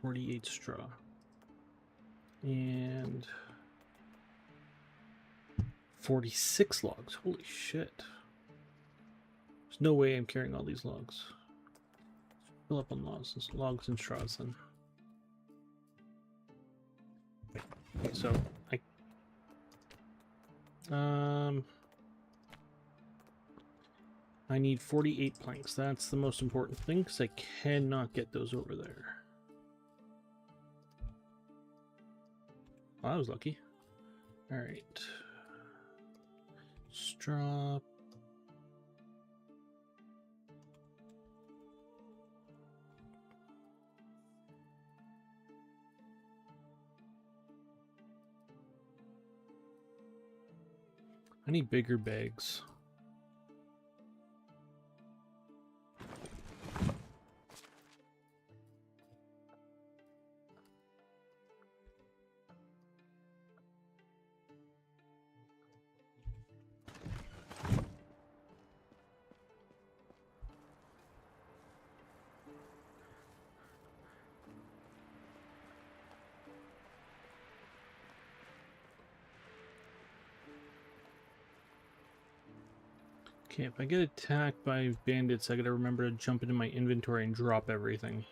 48 straw. And 46 logs. Holy shit. There's no way I'm carrying all these logs. Fill up on logs and straws then. Okay, so I need 48 planks. That's the most important thing because I cannot get those over there. Well, I was lucky. All right. Straw. I need bigger bags. Okay, if I get attacked by bandits, I gotta remember to jump into my inventory and drop everything.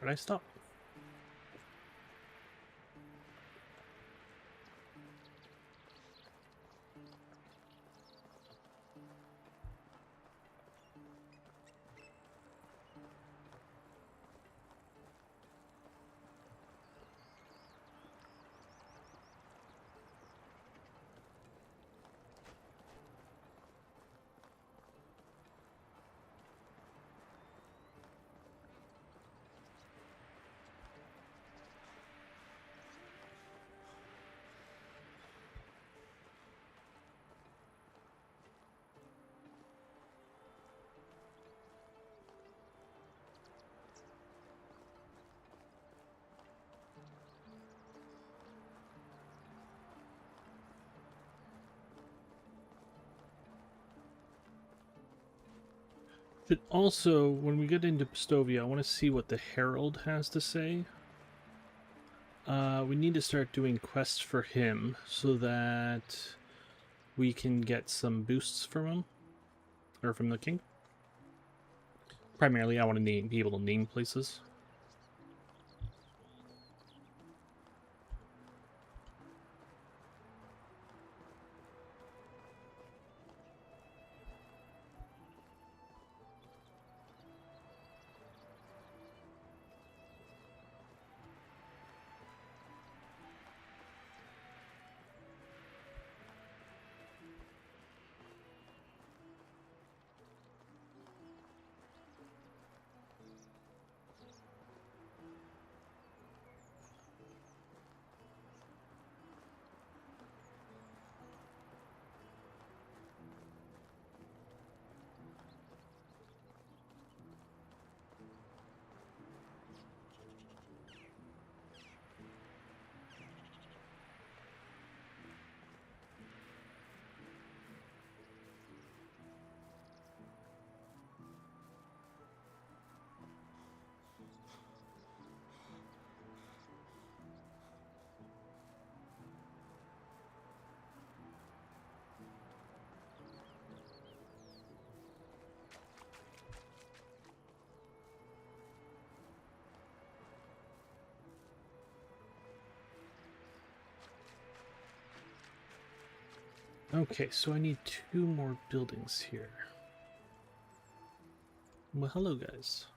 Where'd I stop? But also, when we get into Pistovia, I want to see what the Herald has to say. We need to start doing quests for him so that we can get some boosts from him, or from the king. Primarily, I want to be able to name places. Okay, so I need 2 more buildings here. Well, hello, guys.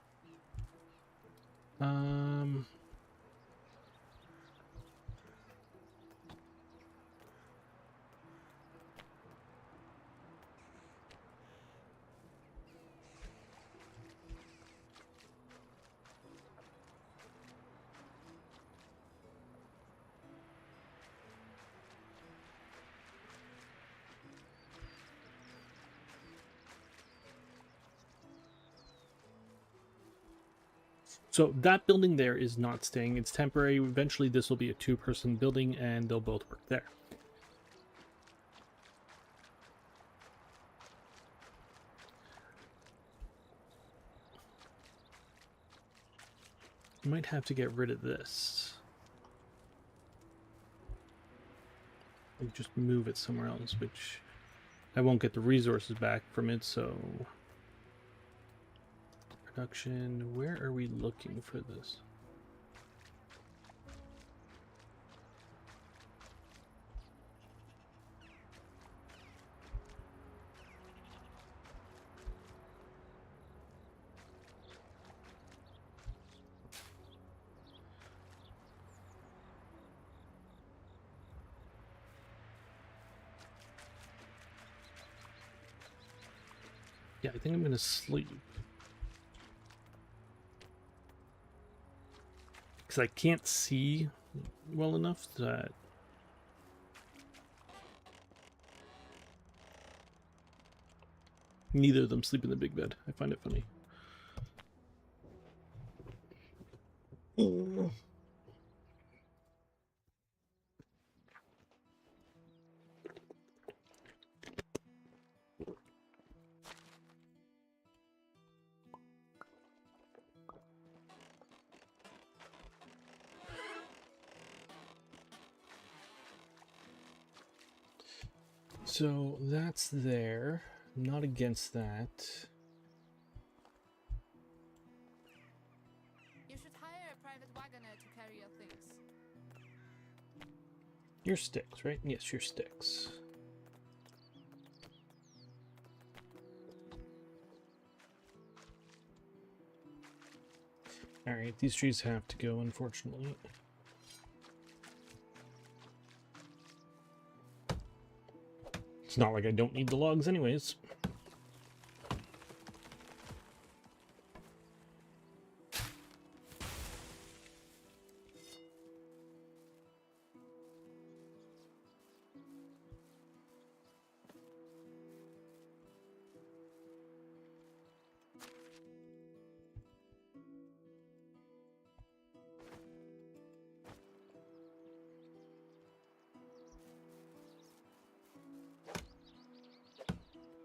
So that building there is not staying. It's temporary. Eventually, this will be a 2-person building, and they'll both work there. I might have to get rid of this. And just move it somewhere else, which I won't get the resources back from it, so... Production, where are we looking for this? Yeah, I think I'm gonna sleep. Because I can't see well enough that... Neither of them sleep in the big bed. I find it funny. So that's there. I'm not against that. You should hire a private wagoner to carry your things. Your sticks, right? Yes, your sticks. Alright, these trees have to go, unfortunately. It's not like I don't need the logs anyways.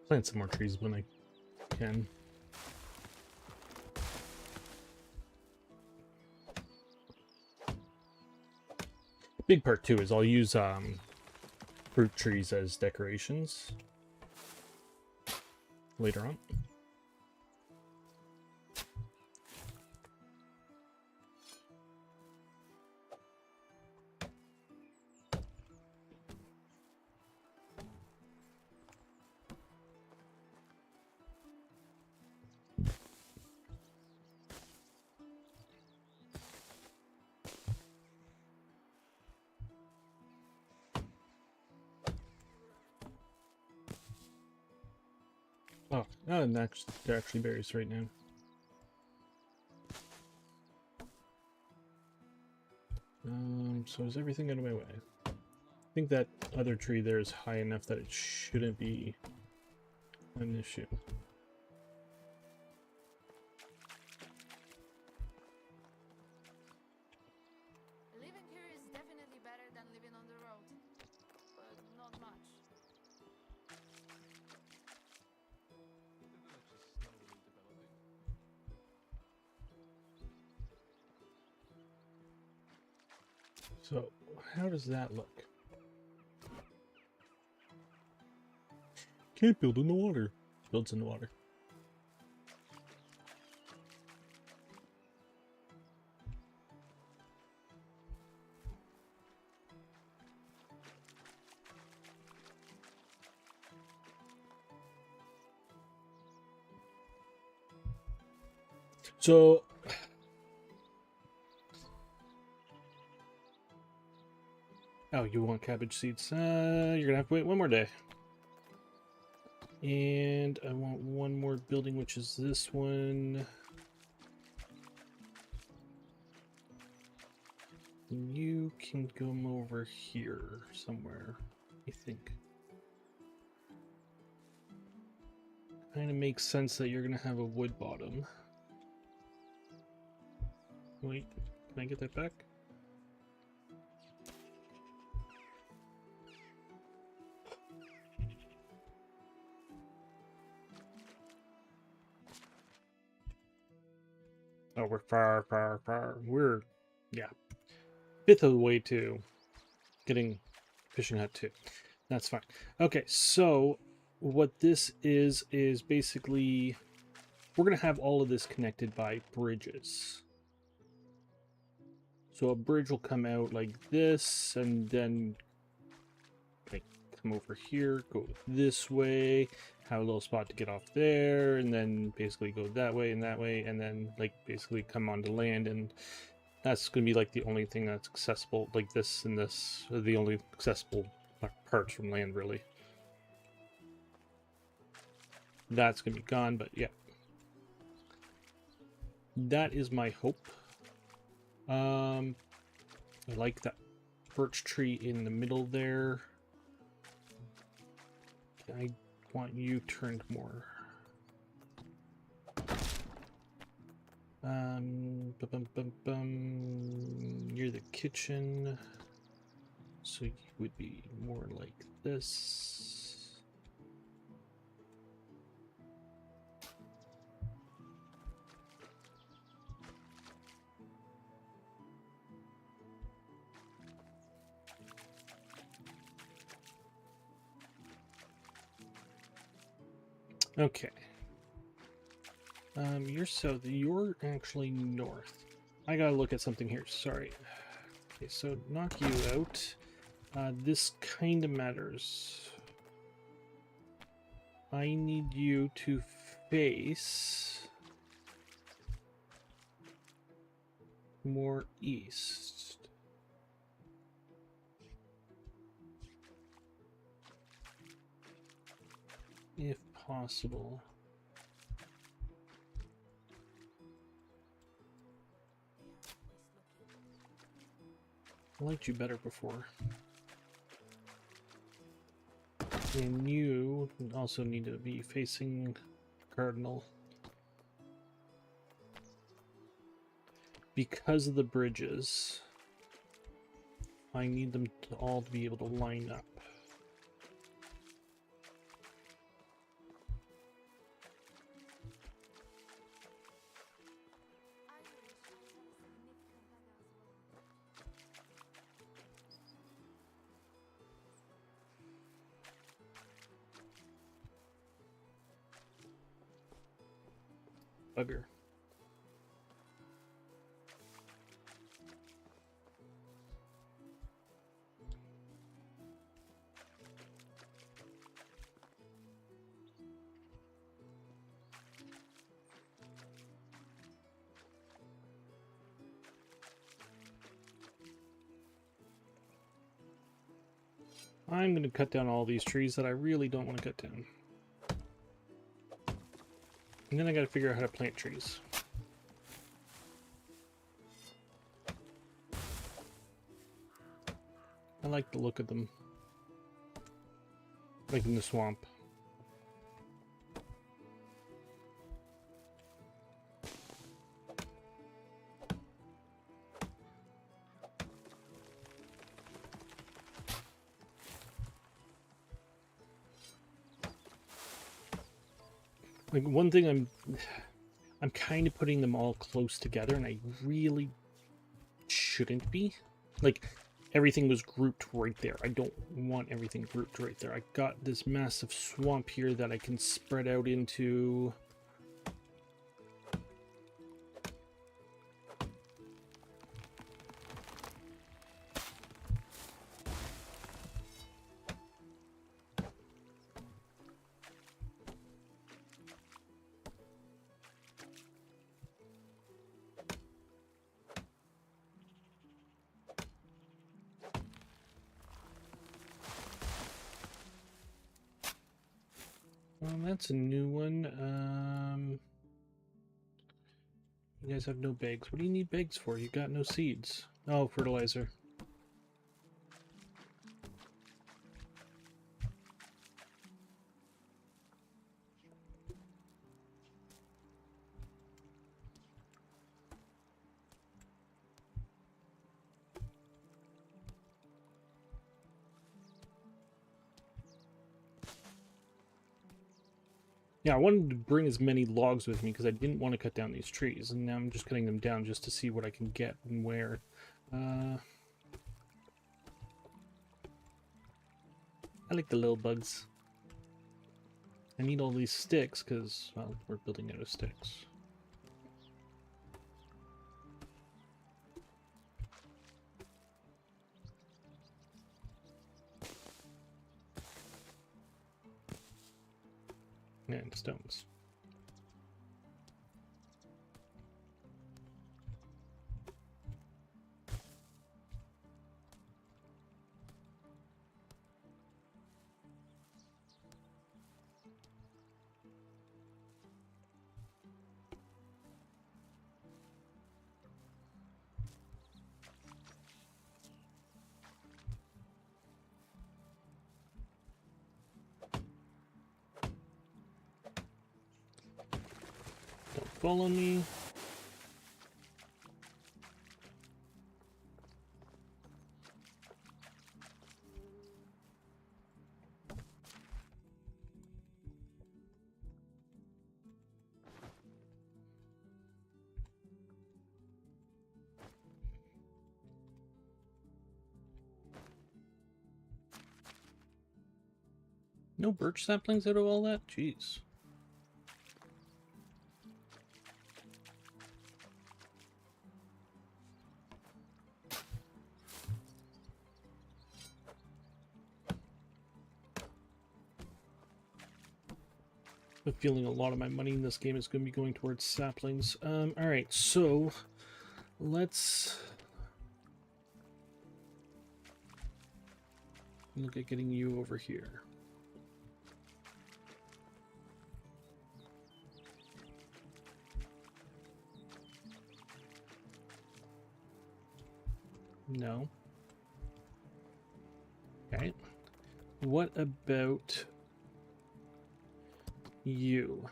Plant some more trees when I can. Big part too is I'll use fruit trees as decorations later on. Oh, and they're actually berries right now. So is everything out of my way? I think that other tree there is high enough that it shouldn't be an issue. Living here is definitely better than living on the road, but not much. The village is slowly developing. So, how does that look? Can't build in the water. Builds in the water. So, oh, you want cabbage seeds? You're gonna have to wait one more day. And I want one more building, which is this one. You can come over here somewhere, I think. Kind of makes sense that you're gonna have a wood bottom. Wait, can I get that back? Oh, we're far. We're, yeah, fifth of the way to getting fishing hut 2. That's fine. Okay, so what this is basically we're gonna have all of this connected by bridges. So a bridge will come out like this, and then like come over here, go this way, have a little spot to get off there, and then basically go that way, and then like basically come onto land, and that's gonna be like the only thing that's accessible. Like this and this are the only accessible parts from land, really. That's gonna be gone, but yeah. That is my hope. I like that birch tree in the middle there. I want you turned more. Near the kitchen. So you would be more like this. Okay. You're south. You're actually north. I gotta look at something here. Sorry. Okay, so knock you out. This kind of matters. I need you to face more east. If possible. I liked you better before. And you also need to be facing Cardinal. Because of the bridges, I need them to all to be able to line up. bugger. I'm going to cut down all these trees that I really don't want to cut down. And then I got to figure out how to plant trees. I like the look of them. Like in the swamp. Like one thing I'm kind of putting them all close together, and I really shouldn't be. Like everything was grouped right there. I don't want everything grouped right there. I got this massive swamp here that I can spread out into. That's a new one. You guys have no bags. What do you need bags for? You got no seeds. Oh, fertilizer. Yeah, I wanted to bring as many logs with me because I didn't want to cut down these trees, and now I'm just cutting them down just to see what I can get and where. I like the little bugs. I need all these sticks because, well, we're building out of sticks. And stones. Don't follow me. No birch saplings out of all that? Jeez. I'm feeling a lot of my money in this game is going to be going towards saplings. Alright, so let's look at getting you over here. No. Okay. What about you?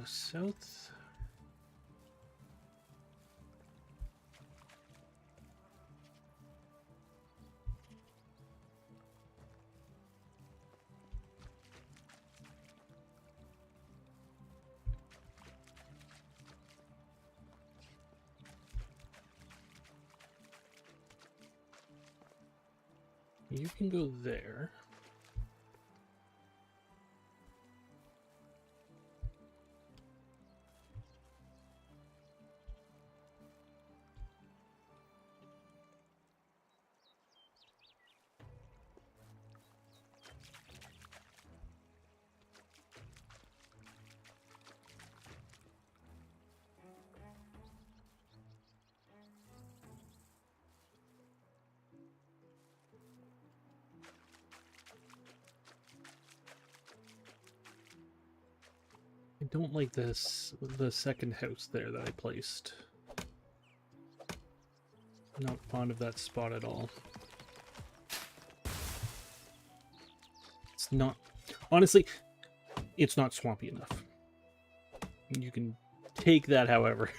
South. You can go there. I don't like this, the second house there that I placed. I'm not fond of that spot at all. It's not, honestly, it's not swampy enough. You can take that however.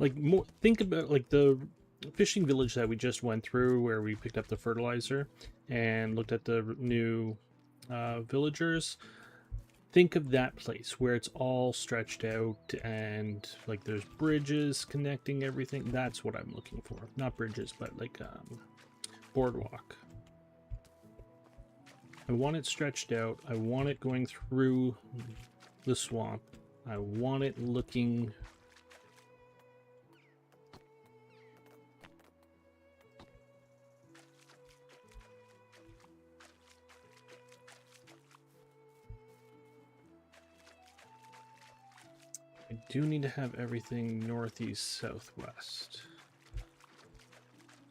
Like, more, think about like the fishing village that we just went through where we picked up the fertilizer and looked at the new villagers. Think of that place where it's all stretched out and like there's bridges connecting everything. That's what I'm looking for. Not bridges, but like boardwalk. I want it stretched out. I want it going through the swamp. I want it looking I do need to have everything northeast, southwest.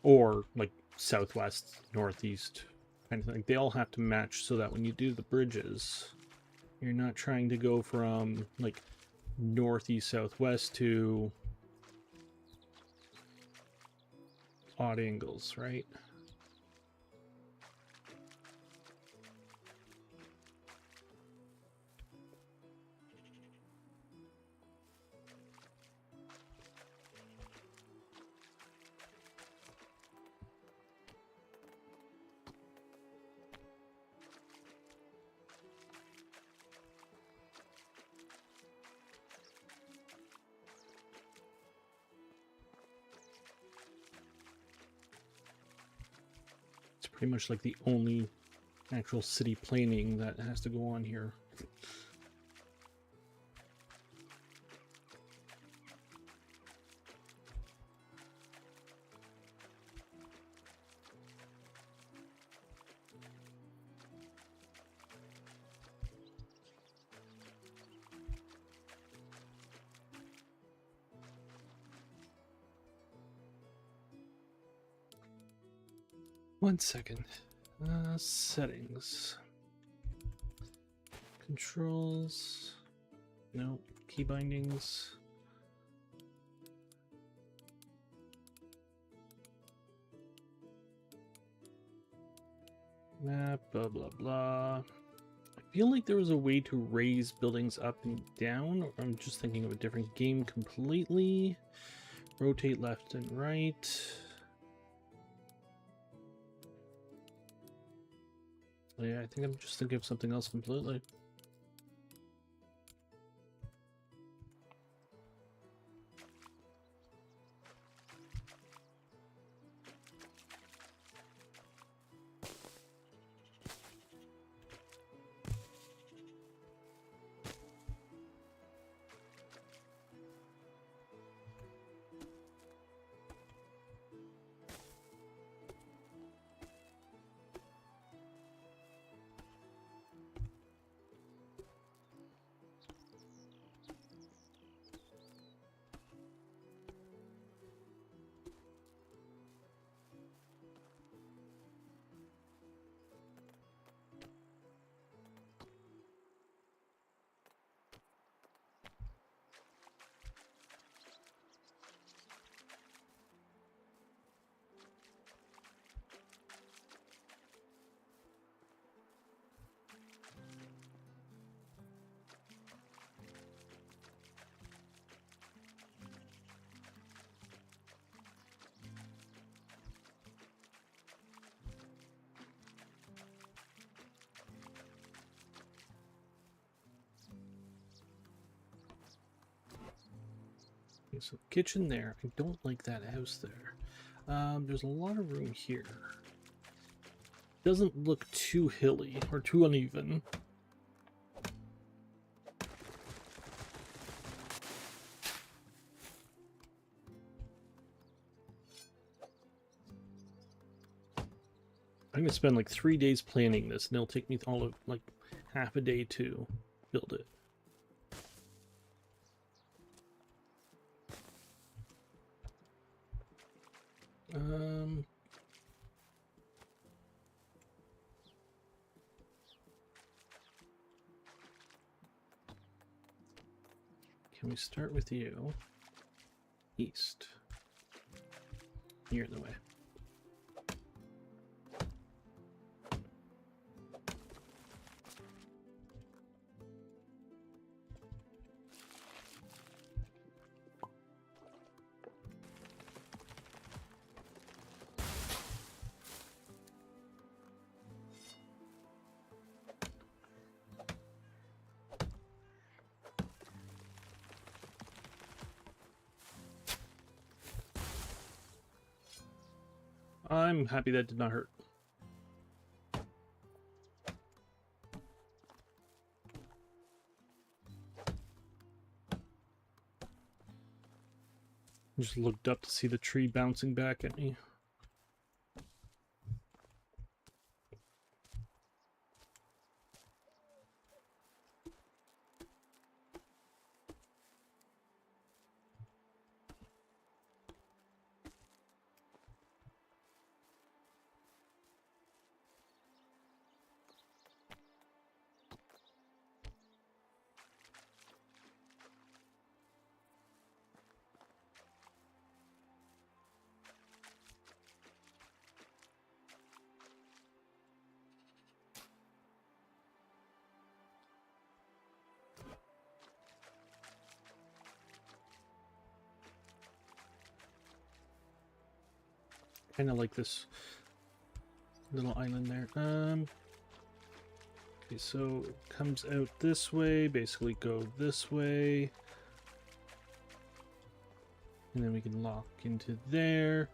Or like southwest, northeast, kind of thing. They all have to match so that when you do the bridges, you're not trying to go from like northeast, southwest to odd angles, right? Pretty much like the only actual city planing that has to go on here. One second. Settings. Controls. No. Key bindings. Map, blah, blah, blah. I feel like there was a way to raise buildings up and down, or I'm just thinking of a different game completely. Rotate left and right. Yeah, I think I'm just thinking of something else completely. Okay, so kitchen there. I don't like that house there. There's a lot of room here. Doesn't look too hilly or too uneven. I'm gonna spend like 3 days planning this, and it'll take me all of like half a day to build it. Can we start with you? East. You're in the way. I'm happy that did not hurt. Just looked up to see the tree bouncing back at me. Kind of like this little island there. Okay, so it comes out this way, basically go this way. And then we can lock into there.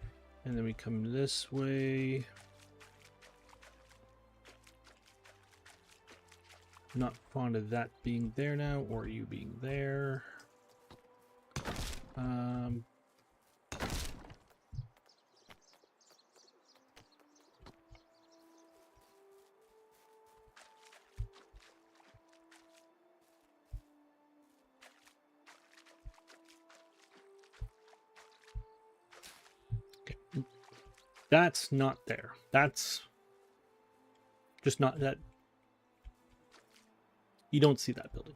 And then we come this way. Not fond of that being there now, or you being there. That's not there. That's just not that. You don't see that building.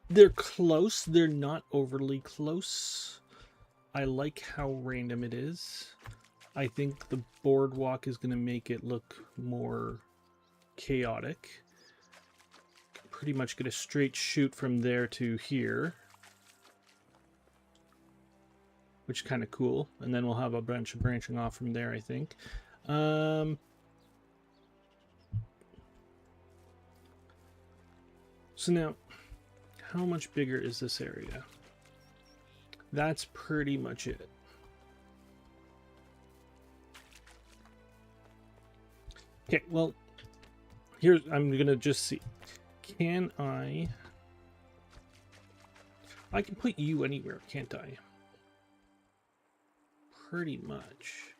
They're close. They're not overly close. I like how random it is. I think the boardwalk is going to make it look more chaotic. Pretty much get a straight shoot from there to here, which is kind of cool. And then we'll have a bunch of branching off from there, I think. So now, how much bigger is this area? That's pretty much it. Okay, well, here's, I'm gonna just see. Can I can put you anywhere, can't I? Pretty much.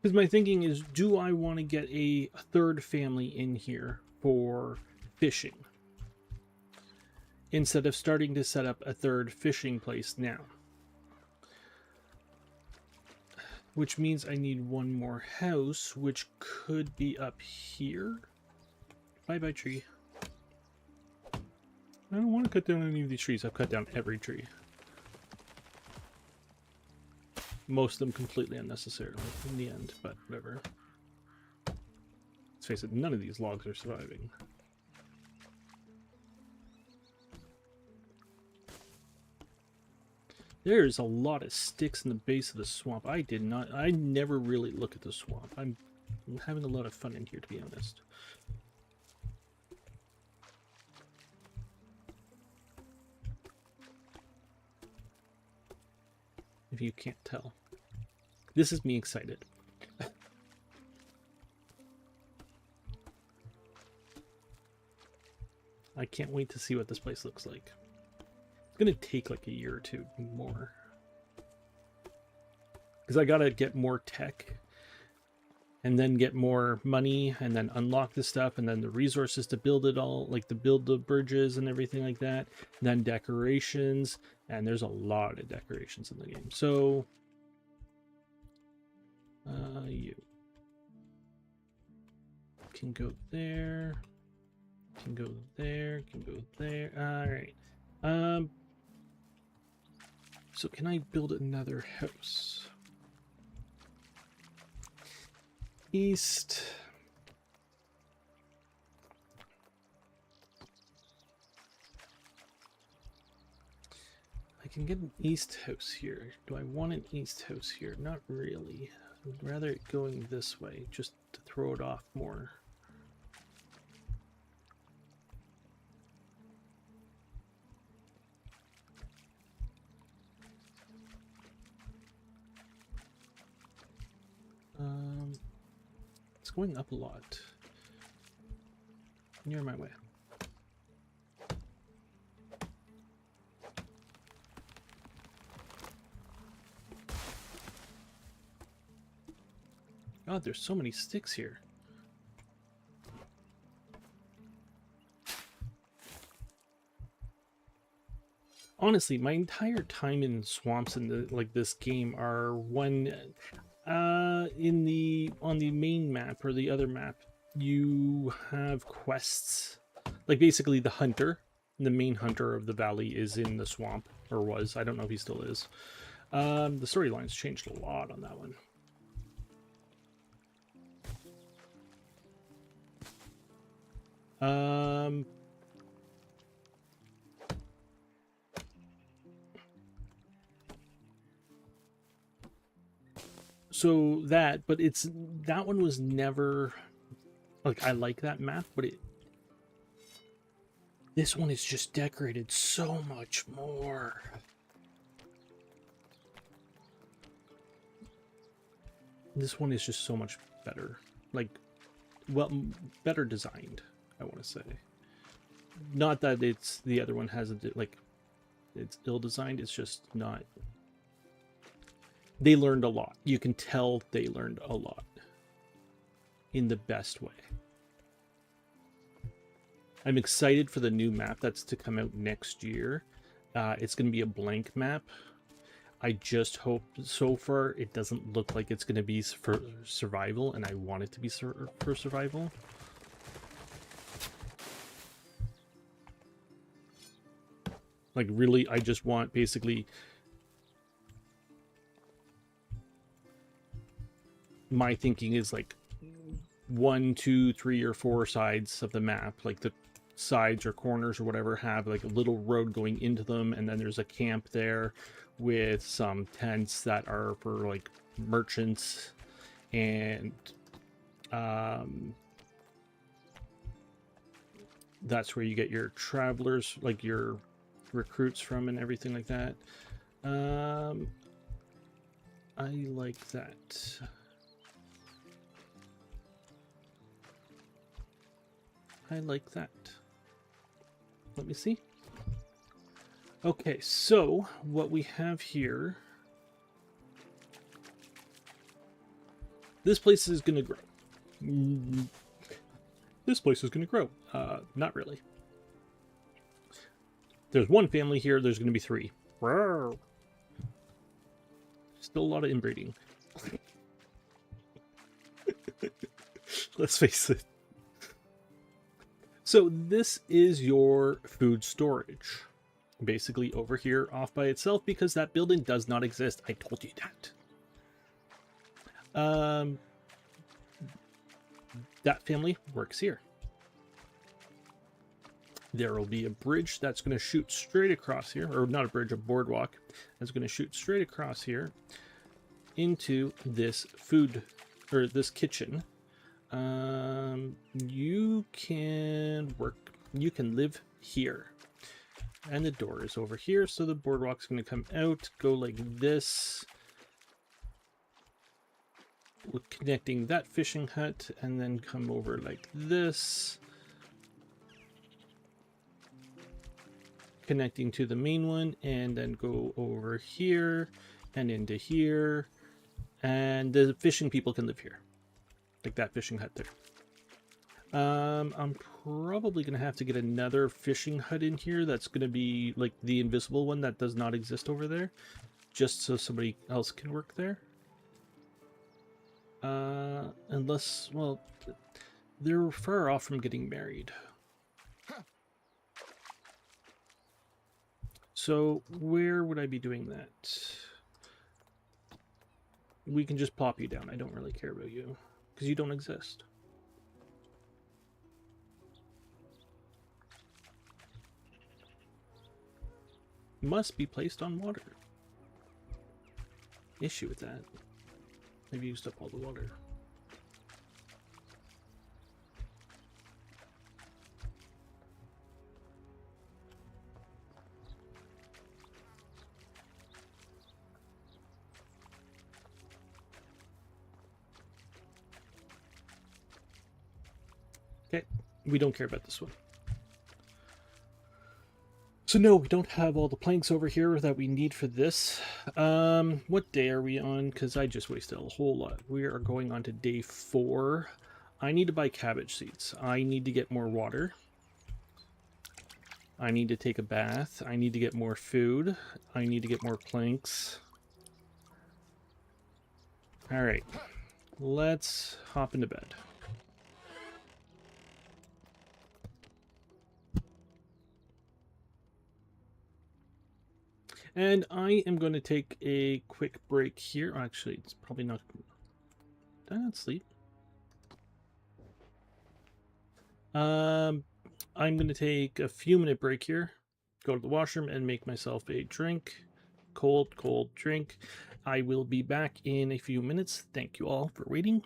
Because my thinking is, do I want to get a third family in here for fishing? Instead of starting to set up a third fishing place now. Which means I need one more house, which could be up here. Bye-bye, tree. I don't want to cut down any of these trees. I've cut down every tree. Most of them completely unnecessarily in the end, but whatever. Let's face it, none of these logs are surviving. There's a lot of sticks in the base of the swamp. I never really look at the swamp. I'm having a lot of fun in here, to be honest. If you can't tell. This is me excited. I can't wait to see what this place looks like. It's gonna take like a year or two more. Because I gotta get more tech, and then get more money, and then unlock the stuff, and then the resources to build it all, like to build the bridges and everything like that. And then decorations, and there's a lot of decorations in the game. So, you can go there, can go there, can go there. All right. So can I build another house? East. I can get an east house here. Do I want an east house here? Not really. I'd rather it going this way, just to throw it off more. It's going up a lot. Near my way. God, there's so many sticks here. Honestly, my entire time in swamps in this game are when on the main map or the other map, you have quests. Like basically the hunter, the main hunter of the valley is in the swamp, or was. I don't know if he still is. The storyline's changed a lot on that one. So that, but that one was never, like, I like that map, but this one is just decorated so much more. This one is just so much better. Like, well, better designed, I want to say. Not that the other one hasn't, like, it's ill-designed, it's just not. They learned a lot. You can tell they learned a lot. In the best way. I'm excited for the new map that's to come out next year. It's going to be a blank map. I just hope, so far, it doesn't look like it's going to be for survival, and I want it to be for survival. Like, really, I just want, basically, my thinking is, like, 1, 2, 3, or 4 sides of the map, like the sides or corners or whatever, have like a little road going into them, and then there's a camp there with some tents that are for like merchants, and that's where you get your travelers, like your recruits from, and everything like that. I like that. I like that. Let me see. Okay, so what we have here, this place is going to grow. This place is going to grow. Not really. There's one family here, there's going to be 3. Still a lot of inbreeding. Let's face it. So this is your food storage. Basically over here off by itself, because that building does not exist. I told you that. Um, that family works here. There will be a bridge that's going to shoot straight across here, or not a bridge, a boardwalk that's going to shoot straight across here into this food, or this kitchen. You can live here. And the door is over here, so the boardwalk's going to come out, go like this, connecting that fishing hut, and then come over like this, connecting to the main one, and then go over here and into here, and the fishing people can live here, like that fishing hut there. I'm probably gonna have to get another fishing hut in here that's gonna be like the invisible one that does not exist over there, just so somebody else can work there. Unless, well, they're far off from getting married. So where would I be doing that? We can just plop you down. I don't really care about you because you don't exist. Must be placed on water. Issue with that. I've used up all the water. Okay, we don't care about this one. So no, we don't have all the planks over here that we need for this. What day are we on? Because I just wasted a whole lot. We are going on to day 4. I need to buy cabbage seeds. I need to get more water. I need to take a bath. I need to get more food. I need to get more planks. Alright, let's hop into bed. And I am going to take a quick break here. Actually, it's probably not... Did I not sleep? I'm going to take a few minute break here. Go to the washroom and make myself a drink. Cold drink. I will be back in a few minutes. Thank you all for waiting.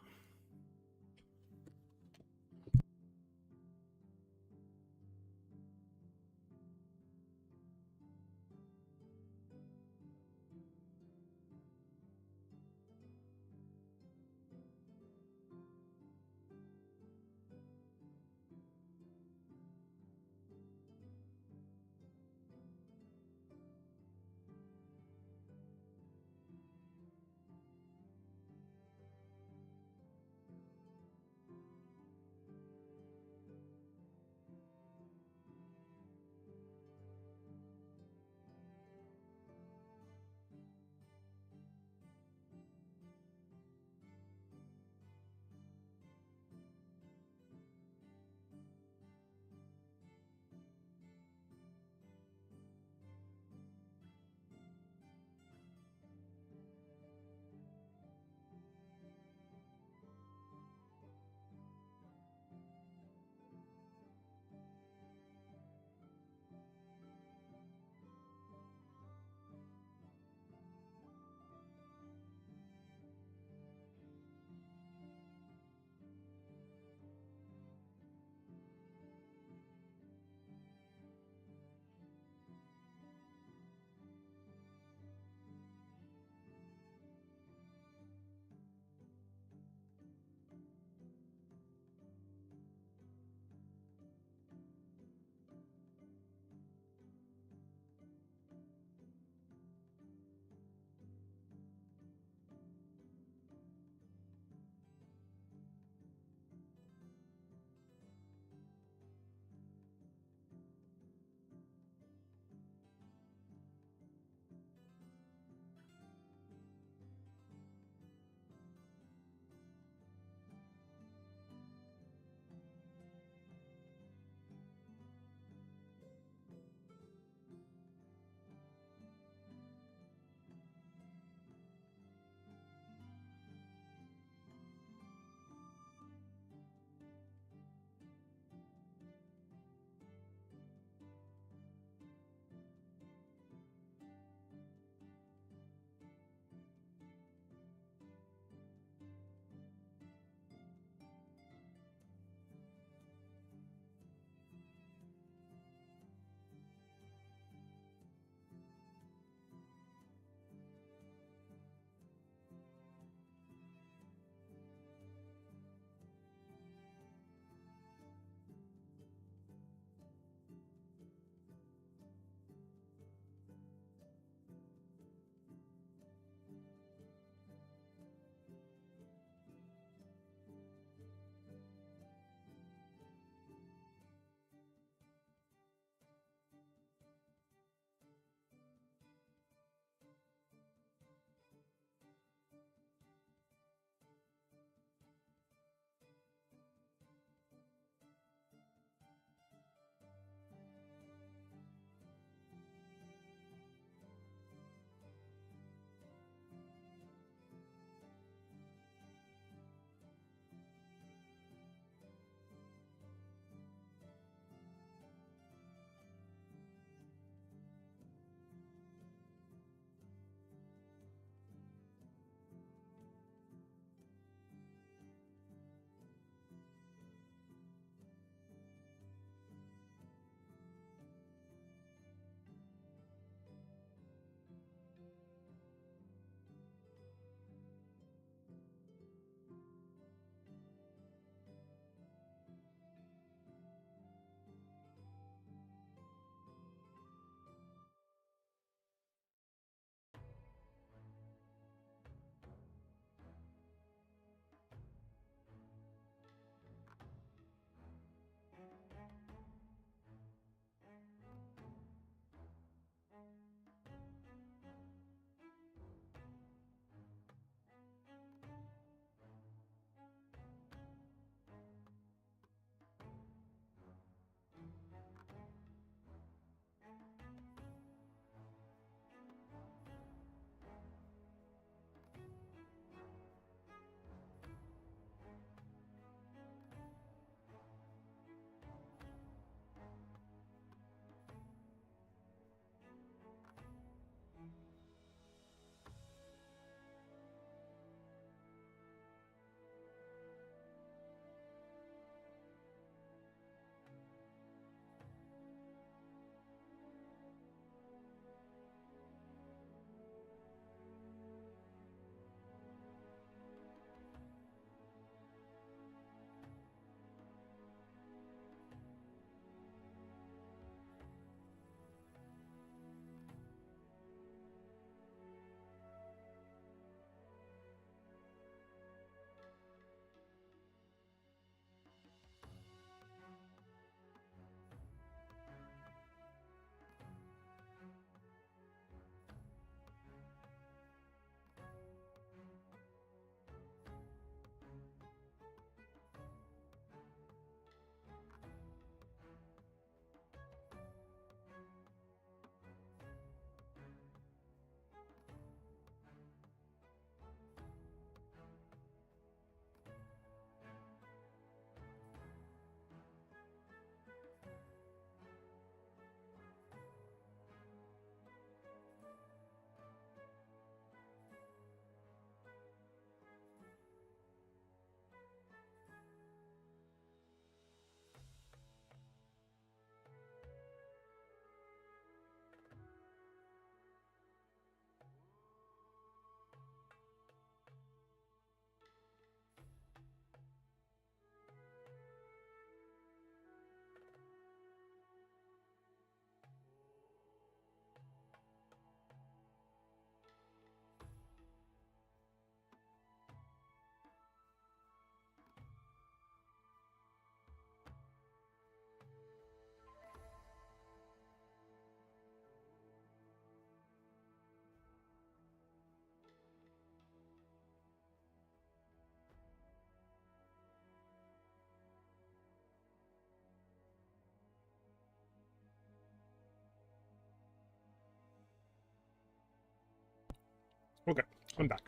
Okay, I'm back.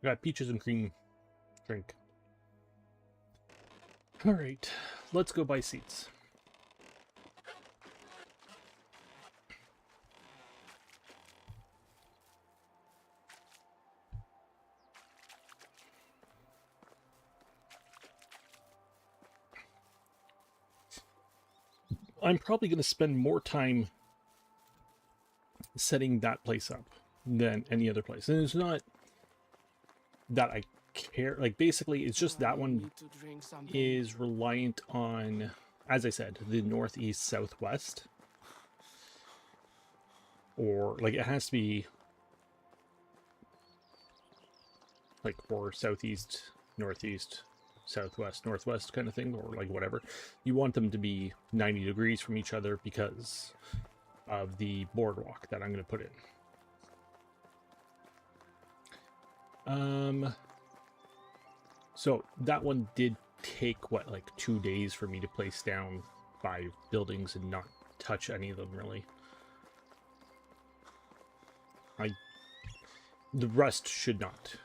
I got peaches and cream drink. Alright, let's go buy seats. I'm probably going to spend more time setting that place up than any other place. And it's not that I care. Like, basically, it's just that one Need to drink something. is reliant on, as I said, the northeast, southwest. Or, like, it has to be, like, for southeast, northeast, southwest, northwest kind of thing, or like whatever. You want them to be 90 degrees from each other because of the boardwalk that I'm going to put in. So that one did take, what, like 2 days for me to place down 5 buildings and not touch any of them, really. The rest should not.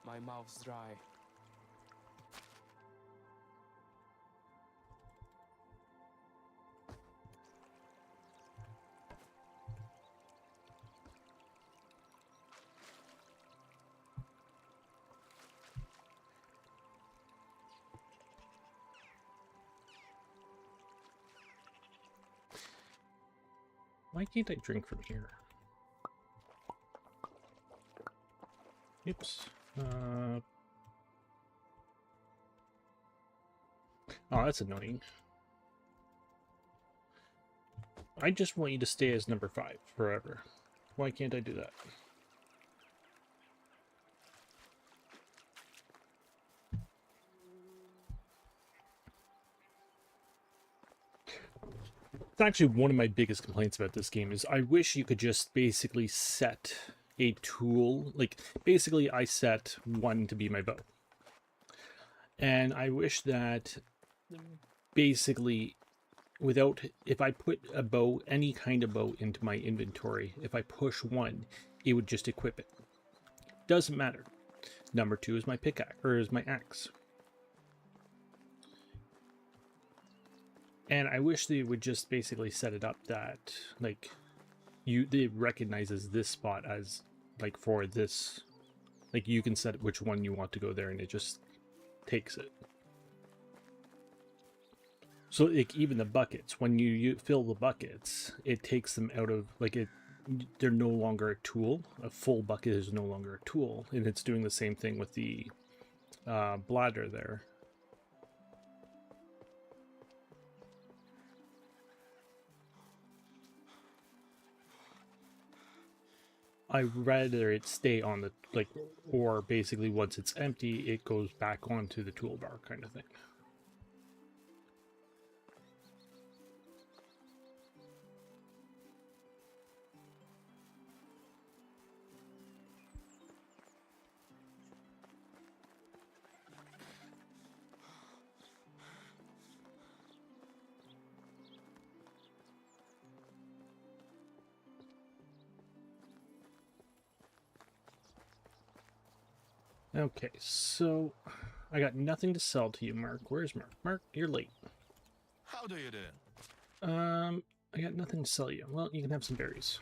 My mouth's dry. Why can't I drink from here? Oops. Oh, that's annoying. I just want you to stay as number 5 forever. Why can't I do that? It's actually one of my biggest complaints about this game is I wish you could just basically set a tool. Like, basically I set 1 to be my bow. And I wish that basically without, if I put a bow, any kind of bow into my inventory, if I push 1, it would just equip it. Doesn't matter. Number 2 is my pickaxe, or is my axe. And I wish they would just basically set it up that, like, it recognizes this spot as, like, for this, like, you can set which one you want to go there and it just takes it. So, like, even the buckets, when you fill the buckets, it takes them out of, like, they're no longer a tool. A full bucket is no longer a tool, and it's doing the same thing with the bladder there. I'd rather it stay on the, like, or basically once it's empty, it goes back onto the toolbar kind of thing. Okay, so I got nothing to sell to you, Mark. Where's Mark? Mark, you're late. How do you do? I got nothing to sell you. Well, you can have some berries.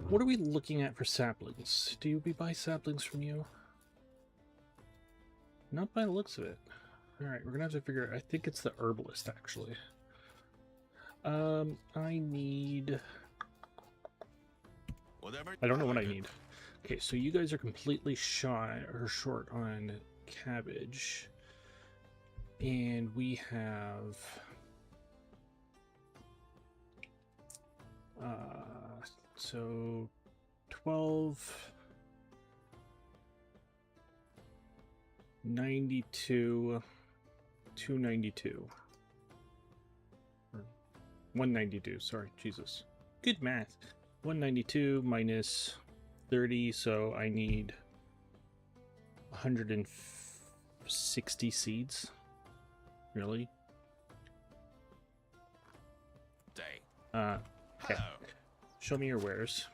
What are we looking at for saplings? Do we buy saplings from you? Not by the looks of it. Alright, we're gonna have to figure out. I think it's the herbalist, actually. I need... Whatever. I don't know what I like it. need. Okay, so you guys are completely shy or short on cabbage. And we have... so 12... 92... 292. 192, sorry, Jesus. Good math. 192 minus 30, so I need 160 seeds. Really? Day. Okay. Hello. Show me your wares.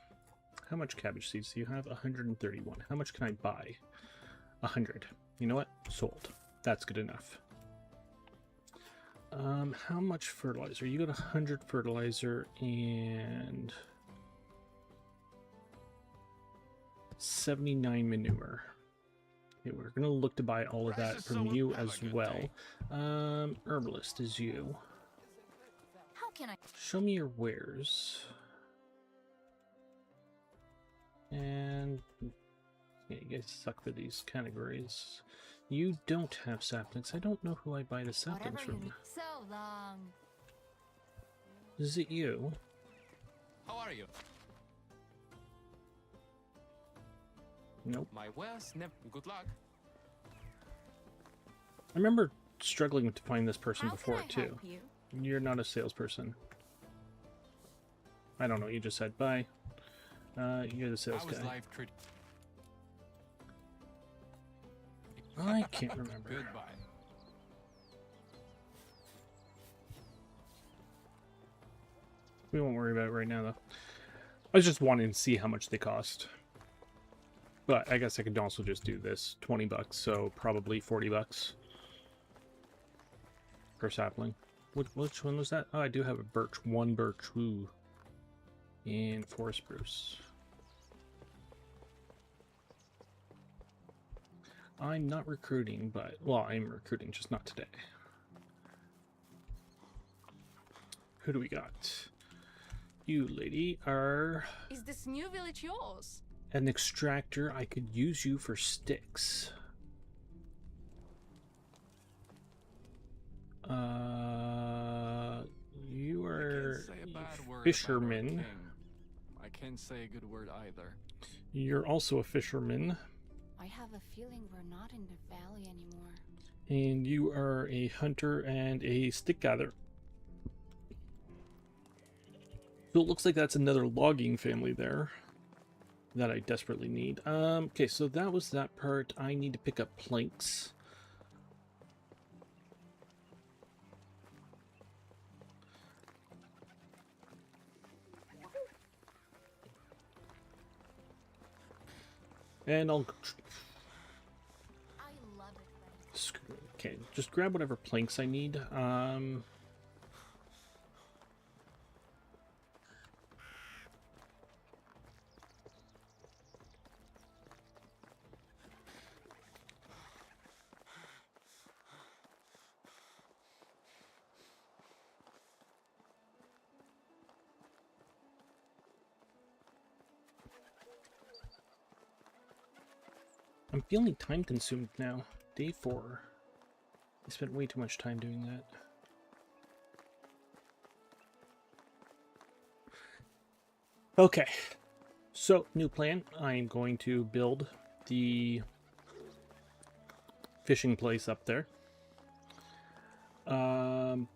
How much cabbage seeds do you have? 131. How much can I buy? 100. You know what? Sold. That's good enough. How much fertilizer? You got 100 fertilizer and 79 manure. Okay, we're gonna look to buy all of that Prices from so you have a as good well. day. Herbalist is you. How can I? Show me your wares. And yeah, you guys suck for these categories. You don't have saplings. I don't know who I buy the saplings Whatever you from. need. So long. Is it you? How are you? Nope. My wares never. Good luck. I remember struggling to find this person How before can I too. help you? You're not a salesperson. I don't know. You just said bye. You're the sales How is guy. life treating? I can't remember. Goodbye. We won't worry about it right now, though. I was just wanting to see how much they cost. But I guess I could also just do this. 20 bucks, so probably 40 bucks. Per sapling. Which one was that? Oh, I do have a birch. One birch. Ooh. And 4 spruce. I'm not recruiting, but... Well, I'm recruiting, just not today. Who do we got? You, lady, are Is this new village yours? an extractor. I could use you for sticks. You are Say a bad word about our fisherman. king. I can't say a good word either. You're also a fisherman. I have a feeling we're not in the valley anymore. And you are a hunter and a stick gatherer. So it looks like that's another logging family there that I desperately need. Okay, so that was that part. I need to pick up planks. And I'll... I love it when Okay, just grab whatever planks I need. I'm feeling time consumed now. Day 4. I spent way too much time doing that. Okay. So, new plan. I'm going to build the fishing place up there. And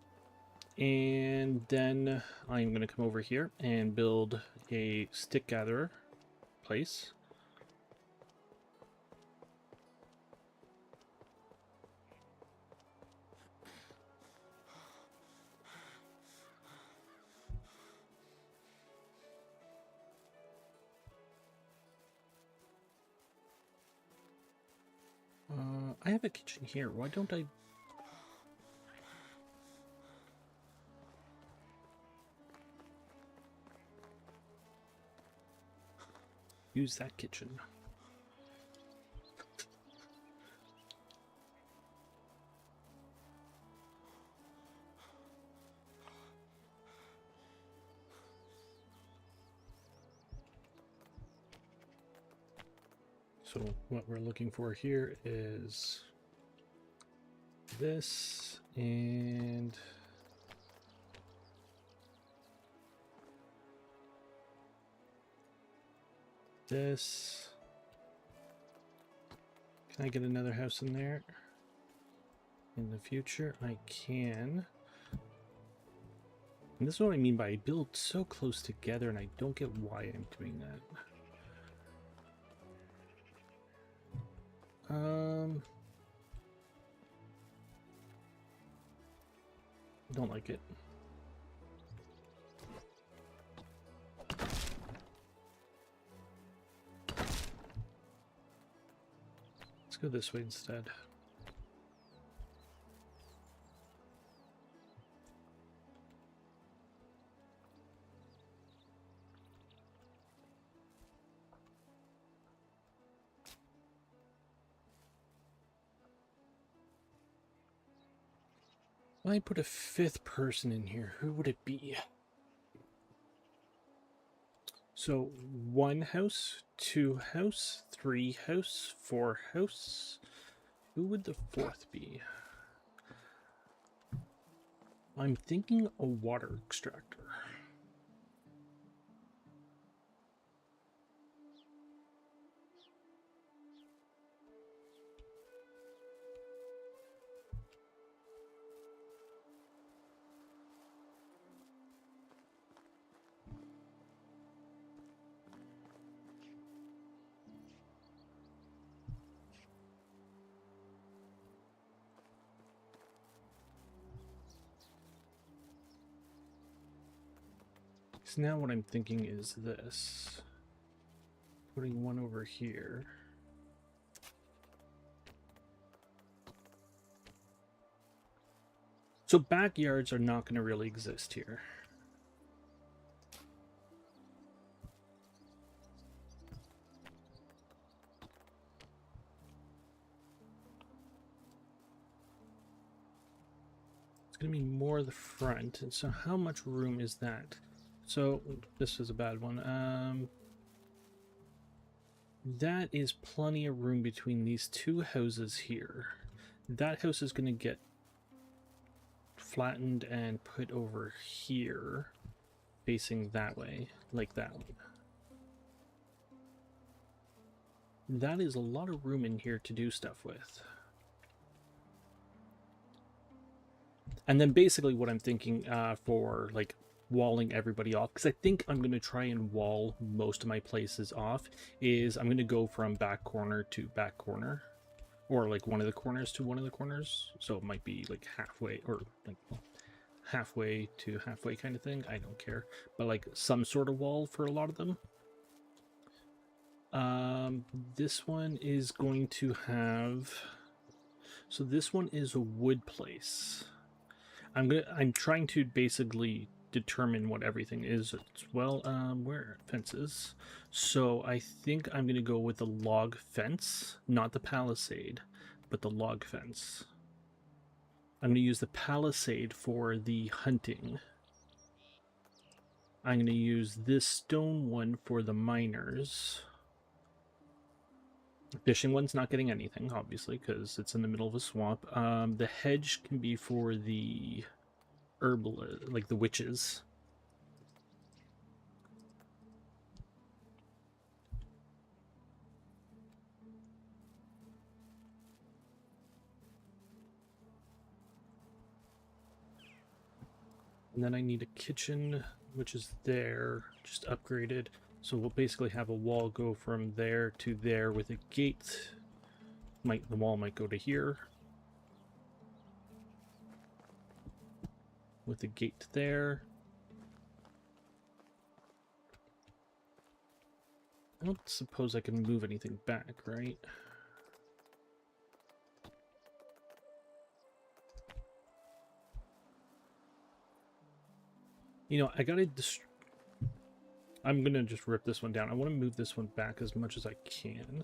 then I'm going to come over here and build a stick gatherer place. I have a kitchen here. Why don't I... use that kitchen? So what we're looking for here is this and this. Can I get another house in there? In the future, I can. And this is what I mean by I build so close together and I don't get why I'm doing that. Don't like it. go this way instead. I put a fifth person in here. Who would it be? So 1 house, 2 house, 3 house, 4 house. Who would the fourth be? I'm thinking a water extractor. So now what I'm thinking is this. Putting one over here. So backyards are not going to really exist here. It's going to be more the front. And so how much room is that? So this is a bad one. That is plenty of room between these two houses here. That house is going to get flattened and put over here, facing that way, like that one. That is a lot of room in here to do stuff with. And then basically what I'm thinking for like walling everybody off, because I think I'm going to try and wall most of my places off, is I'm going to go from back corner to back corner, or like one of the corners to one of the corners. So it might be like halfway, or like halfway to halfway kind of thing. I don't care, but like some sort of wall for a lot of them. This one is going to have, so this one is a wood place. I'm trying to basically determine what everything is as well. Where fences? So I think I'm gonna go with the log fence, not the palisade, but the log fence. I'm gonna use the palisade for the hunting. I'm gonna use this stone one for the miners. The fishing one's not getting anything, obviously, because it's in the middle of a swamp. The hedge can be for the herbal, like the witches. And then I need a kitchen, which is there, just upgraded. So we'll basically have a wall go from there to there with a gate. The wall might go to here, with a gate there. I don't suppose I can move anything back, right? You know, I'm gonna just rip this one down. I want to move this one back as much as I can.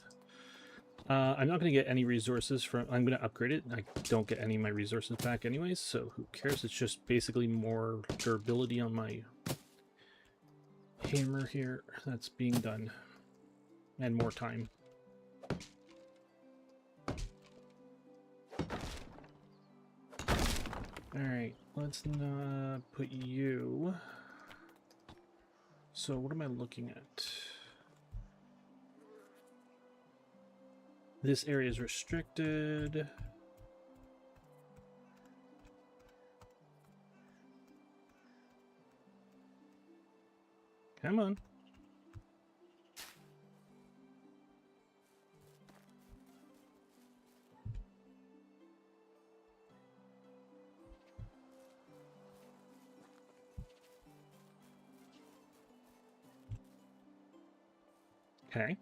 I'm not going to get any resources from... I'm going to upgrade it. I don't get any of my resources back anyways, so who cares? It's just basically more durability on my hammer here that's being done. And more time. Alright, let's not put you... So what am I looking at? This area is restricted. Come on. Okay.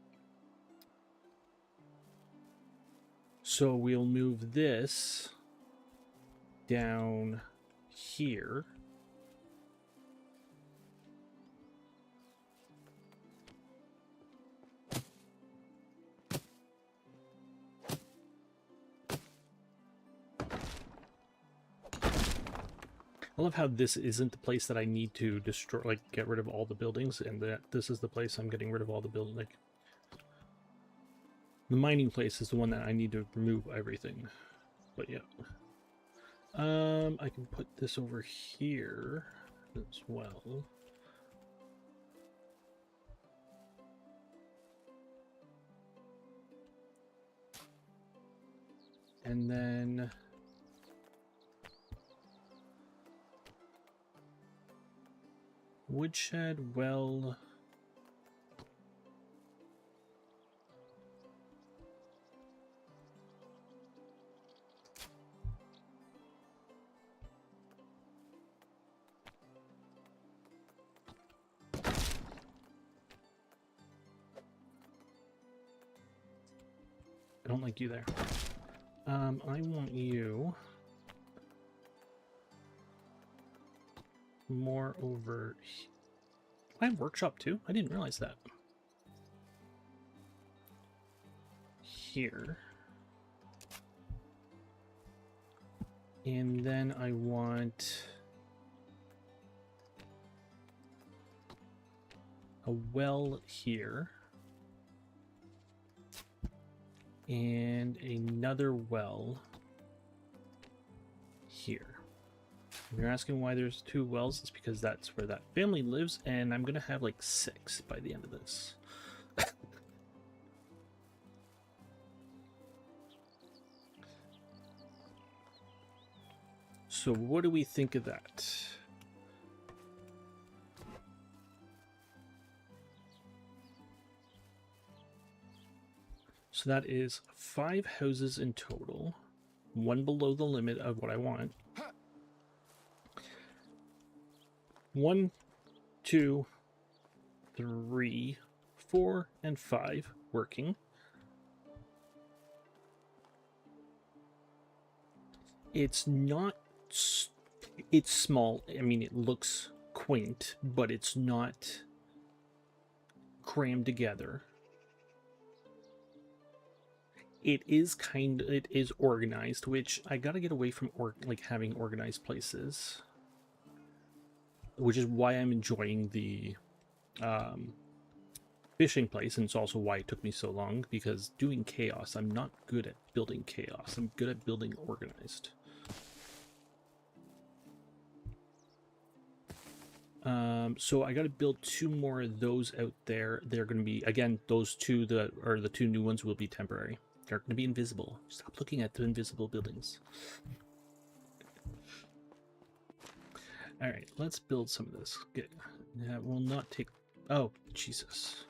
So we'll move this down here. I love how this isn't the place that I need to destroy, like, get rid of all the buildings, and that this is the place I'm getting rid of all the buildings. Like, the mining place is the one that I need to remove everything. But yeah. I can put this over here as well. And then woodshed, well, I don't like you there. I want you more over here. I have workshop too? I didn't realize that. Here. And then I want a well here. And another well here. If you're asking why there's 2 wells, it's because that's where that family lives, and I'm gonna have like 6 by the end of this. So what do we think of that? So that is 5 houses in total, 1 below the limit of what I want. 1, 2, 3, 4, and 5 working. It's not, it's small. I mean, it looks quaint, but it's not crammed together. It is organized, which I gotta get away from like having organized places, which is why I'm enjoying the fishing place, and it's also why it took me so long, because doing chaos, I'm not good at building chaos. I'm good at building organized. So I got to build 2 more of those out there. They're going to be, again, those 2 that are the 2 new ones will be temporary. They're going to be invisible. Stop looking at the invisible buildings. All right, let's build some of this. That will not take... Oh, Jesus.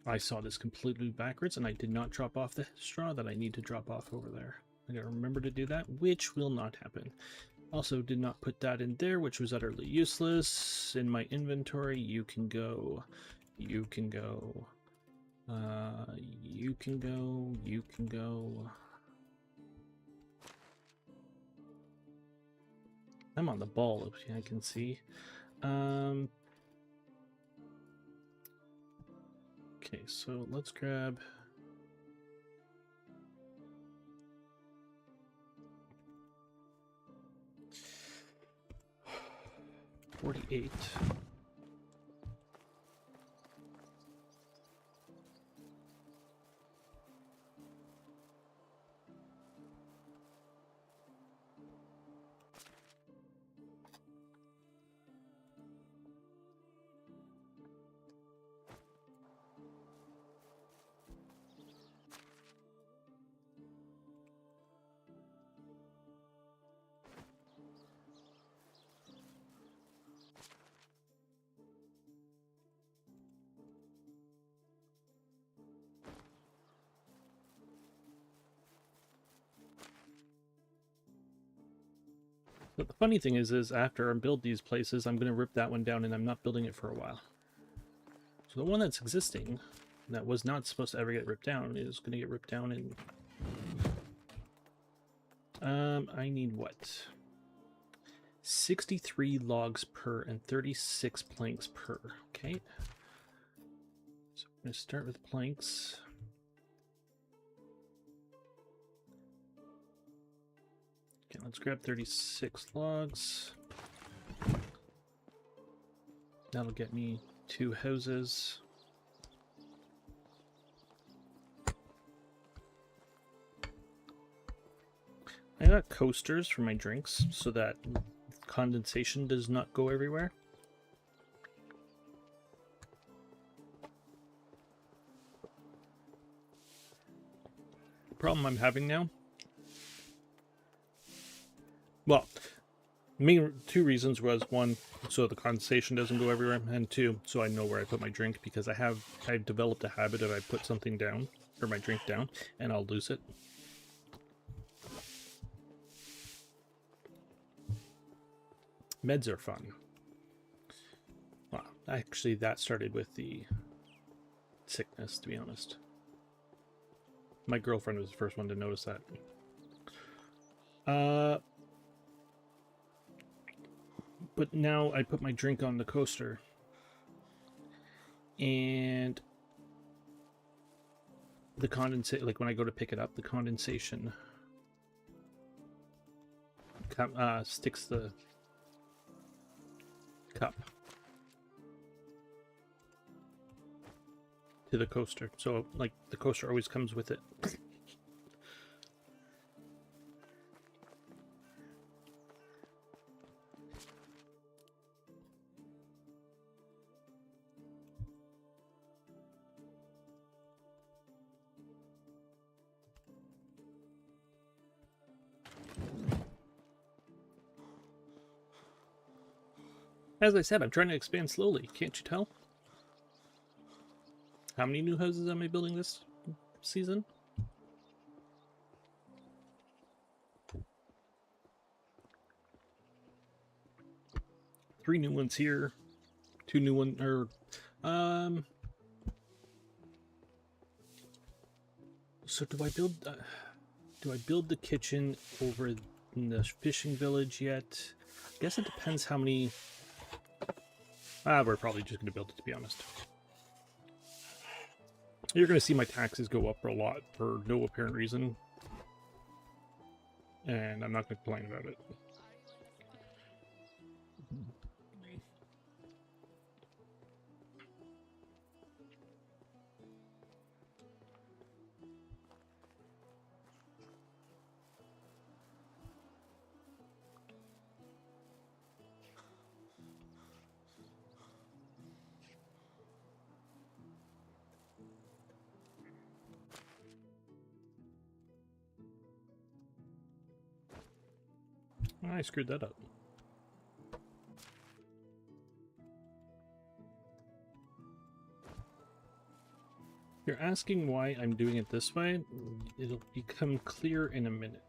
I saw this completely backwards, and I did not drop off the straw that I need to drop off over there. I gotta remember to do that, which will not happen. Also did not put that in there, which was utterly useless. In my inventory, you can go, you can go, you can go, you can go. I'm on the ball, I can see. Okay, so let's grab... 48. But the funny thing is after I build these places, I'm going to rip that one down, and I'm not building it for a while. So the one that's existing, that was not supposed to ever get ripped down, is going to get ripped down in I need what? 63 logs per and 36 planks per. Okay. So I'm going to start with planks. Okay, let's grab 36 logs. That'll get me 2 houses. I got coasters for my drinks so that condensation does not go everywhere. The problem I'm having now, well, main 2 reasons was 1, so the condensation doesn't go everywhere, and 2, so I know where I put my drink, because I've developed a habit of I put something down, or my drink down, and I'll lose it. Meds are fun. Well, actually, that started with the sickness, to be honest. My girlfriend was the first one to notice that. But now I put my drink on the coaster. And the condensate, like when I go to pick it up, the condensation sticks the cup to the coaster, so like the coaster always comes with it. As I said, I'm trying to expand slowly. Can't you tell? How many new houses am I building this season? Three new ones here. 2 new ones, or so do I build the kitchen over in the fishing village yet? I guess it depends how many. We're probably just going to build it, to be honest. You're going to see my taxes go up a lot for no apparent reason. And I'm not going to complain about it. I screwed that up. You're asking why I'm doing it this way? It'll become clear in a minute.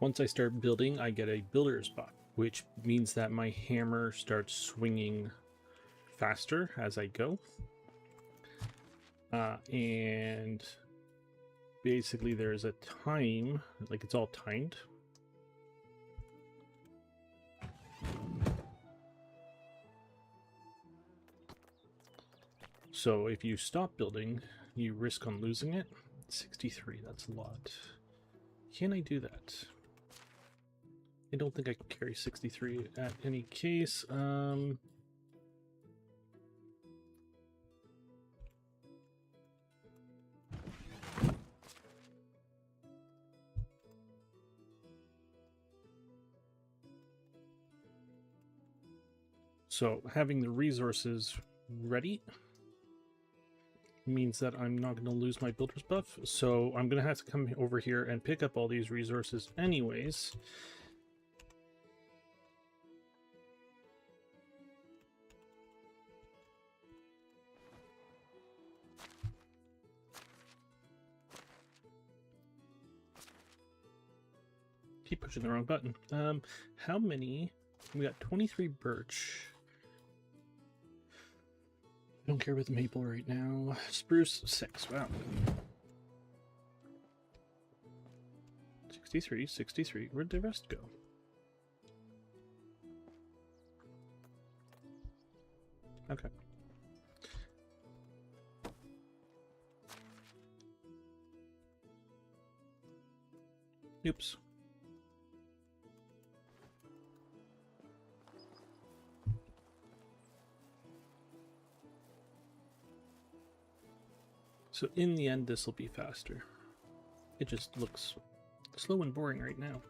Once I start building, I get a builder's buff, which means that my hammer starts swinging faster as I go. And basically there's a time, like it's all timed. So if you stop building, you risk on losing it. 63, that's a lot. Can I do that? I don't think I can carry 63 at any case. So having the resources ready means that I'm not going to lose my builder's buff. So I'm going to have to come over here and pick up all these resources anyways. Keep pushing the wrong button. How many? We got 23 birch. I don't care about the maple right now. Spruce 6. Wow. 63, 63. Where'd the rest go? Okay. Oops. So in the end, this will be faster. It just looks slow and boring right now.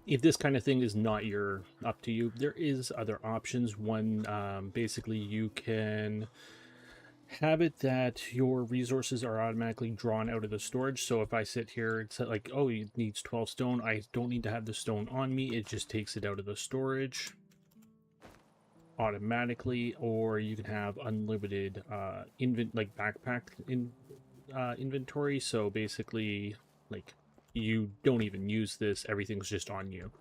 If this kind of thing is not up to you, there is other options. One, basically you can have it that your resources are automatically drawn out of the storage. So if I sit here, it's like, oh, it needs 12 stone. I don't need to have the stone on me. It just takes it out of the storage automatically. Or you can have unlimited backpack inventory. So basically, like, you don't even use this, everything's just on you.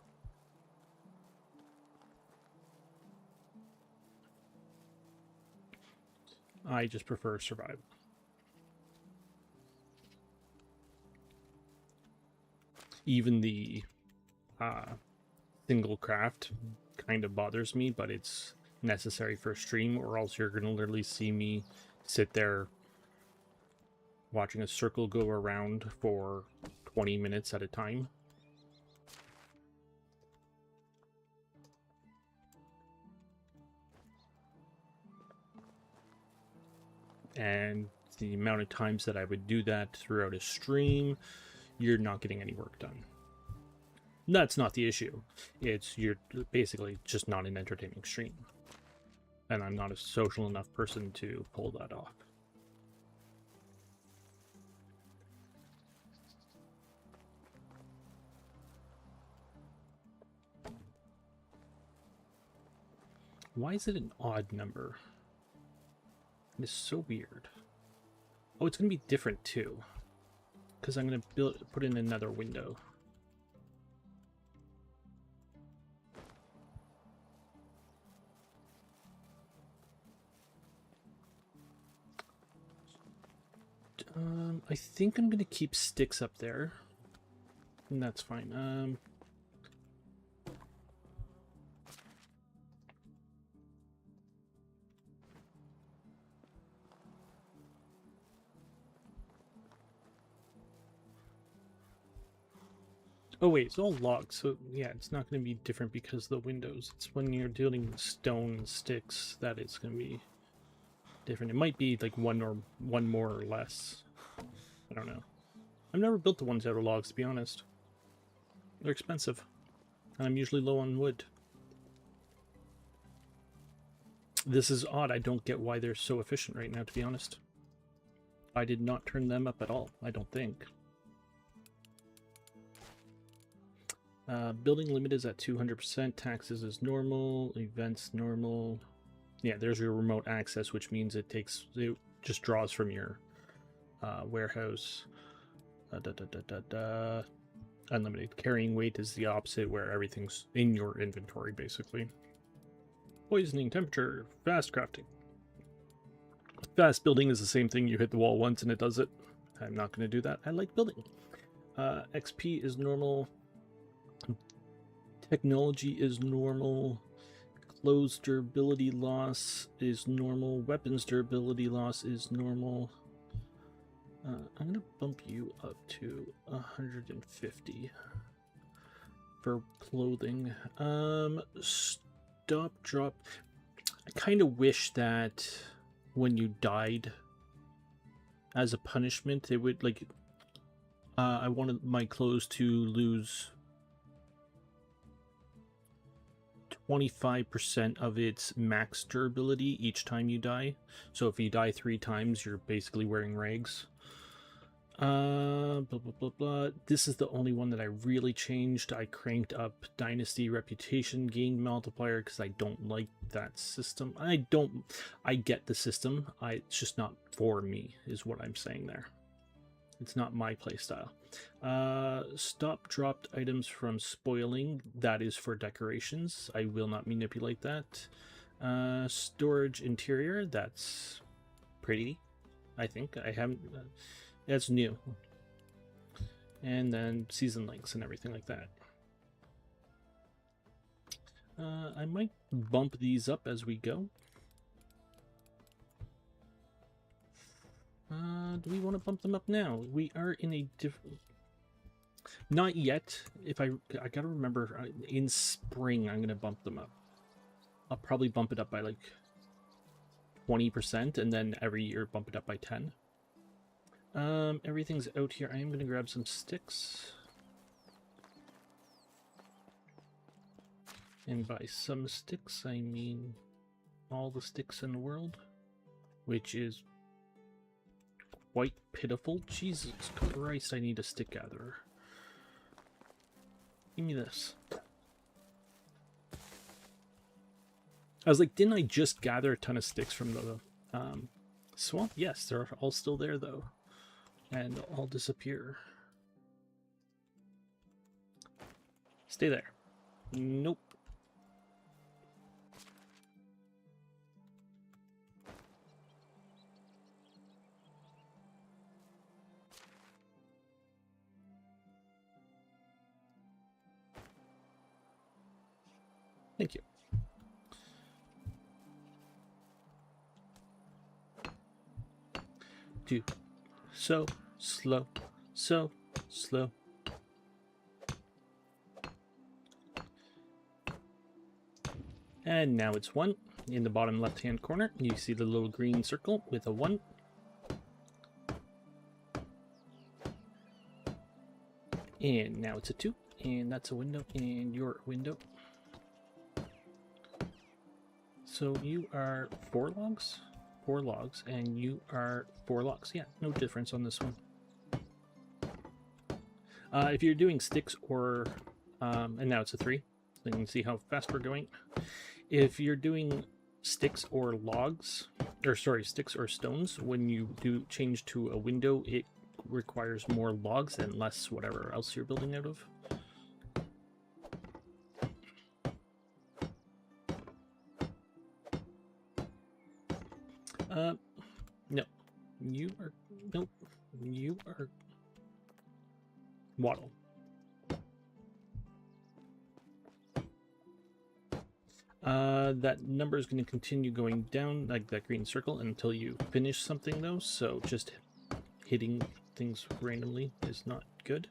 I just prefer survival. Even the single craft kind of bothers me, but it's necessary for stream, or else you're gonna literally see me sit there watching a circle go around for 20 minutes at a time. And the amount of times that I would do that throughout a stream, you're not getting any work done. That's not the issue. It's you're basically just not an entertaining stream. And I'm not a social enough person to pull that off. Why is it an odd number? It's so weird. Oh, it's going to be different too. Because I'm going to put in another window. I think I'm going to keep sticks up there. And that's fine. Oh wait, it's all logs, so yeah, it's not going to be different because of the windows. It's when you're dealing with stone and sticks that it's going to be different. It might be like one more or less. I don't know. I've never built the ones out of logs, to be honest. They're expensive, and I'm usually low on wood. This is odd. I don't get why they're so efficient right now, to be honest. I did not turn them up at all, I don't think. Building limit is at 200%. Taxes is normal. Events normal. Yeah, there's your remote access, which means it just draws from your warehouse. Unlimited carrying weight is the opposite, where everything's in your inventory, basically. Poisoning, temperature, fast crafting. Fast building is the same thing. You hit the wall once and it does it. I'm not going to do that. I like building. XP is normal. Technology is normal. Clothes durability loss is normal. Weapons durability loss is normal. I'm going to bump you up to 150 for clothing. Stop, drop. I kind of wish that when you died, as a punishment, it would like I wanted my clothes to lose 25% of its max durability each time you die. So if you die 3 times, you're basically wearing rags. Blah, blah, blah, blah. This is the only one that I really changed. I cranked up Dynasty reputation gain multiplier because I don't like that system. I get the system. It's just not for me, is what I'm saying there. It's not my playstyle. Stop dropped items from spoiling. That is for decorations. I will not manipulate that. Storage interior. That's pretty, I think. I haven't... that's new. And then season links and everything like that. I might bump these up as we go. Do we want to bump them up now? We are in a different... Not yet. If I gotta remember, in spring I'm gonna bump them up. I'll probably bump it up by like 20%, and then every year bump it up by 10. Everything's out here. I am gonna grab some sticks. And by some sticks, I mean all the sticks in the world, which is quite pitiful. Jesus Christ, I need a stick gatherer. Give me this. I was like, didn't I just gather a ton of sticks from the swamp? Yes, they're all still there though. And all disappear. Stay there. Nope. Thank you. Do so slow, so slow. And now it's 1. In the bottom left-hand corner, you see the little green circle with a 1. And now it's a 2, and that's a window, and your window. So you are 4 logs? 4 logs, and you are 4 logs. Yeah, no difference on this one. If you're doing sticks or... and now it's a 3, so you can see how fast we're going. If you're doing sticks or logs, or sorry, sticks or stones, when you do change to a window, it requires more logs and less whatever else you're building out of. No. You are... Nope. You are... Waddle. That number is going to continue going down, like that green circle, until you finish something, though, so just hitting things randomly is not good.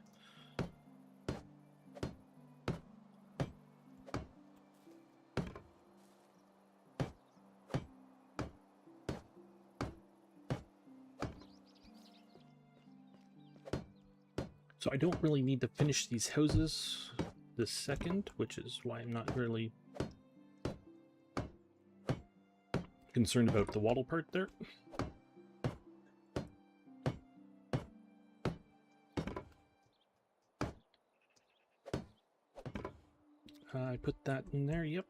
So I don't really need to finish these houses this second, which is why I'm not really concerned about the waddle part there. I put that in there, yep.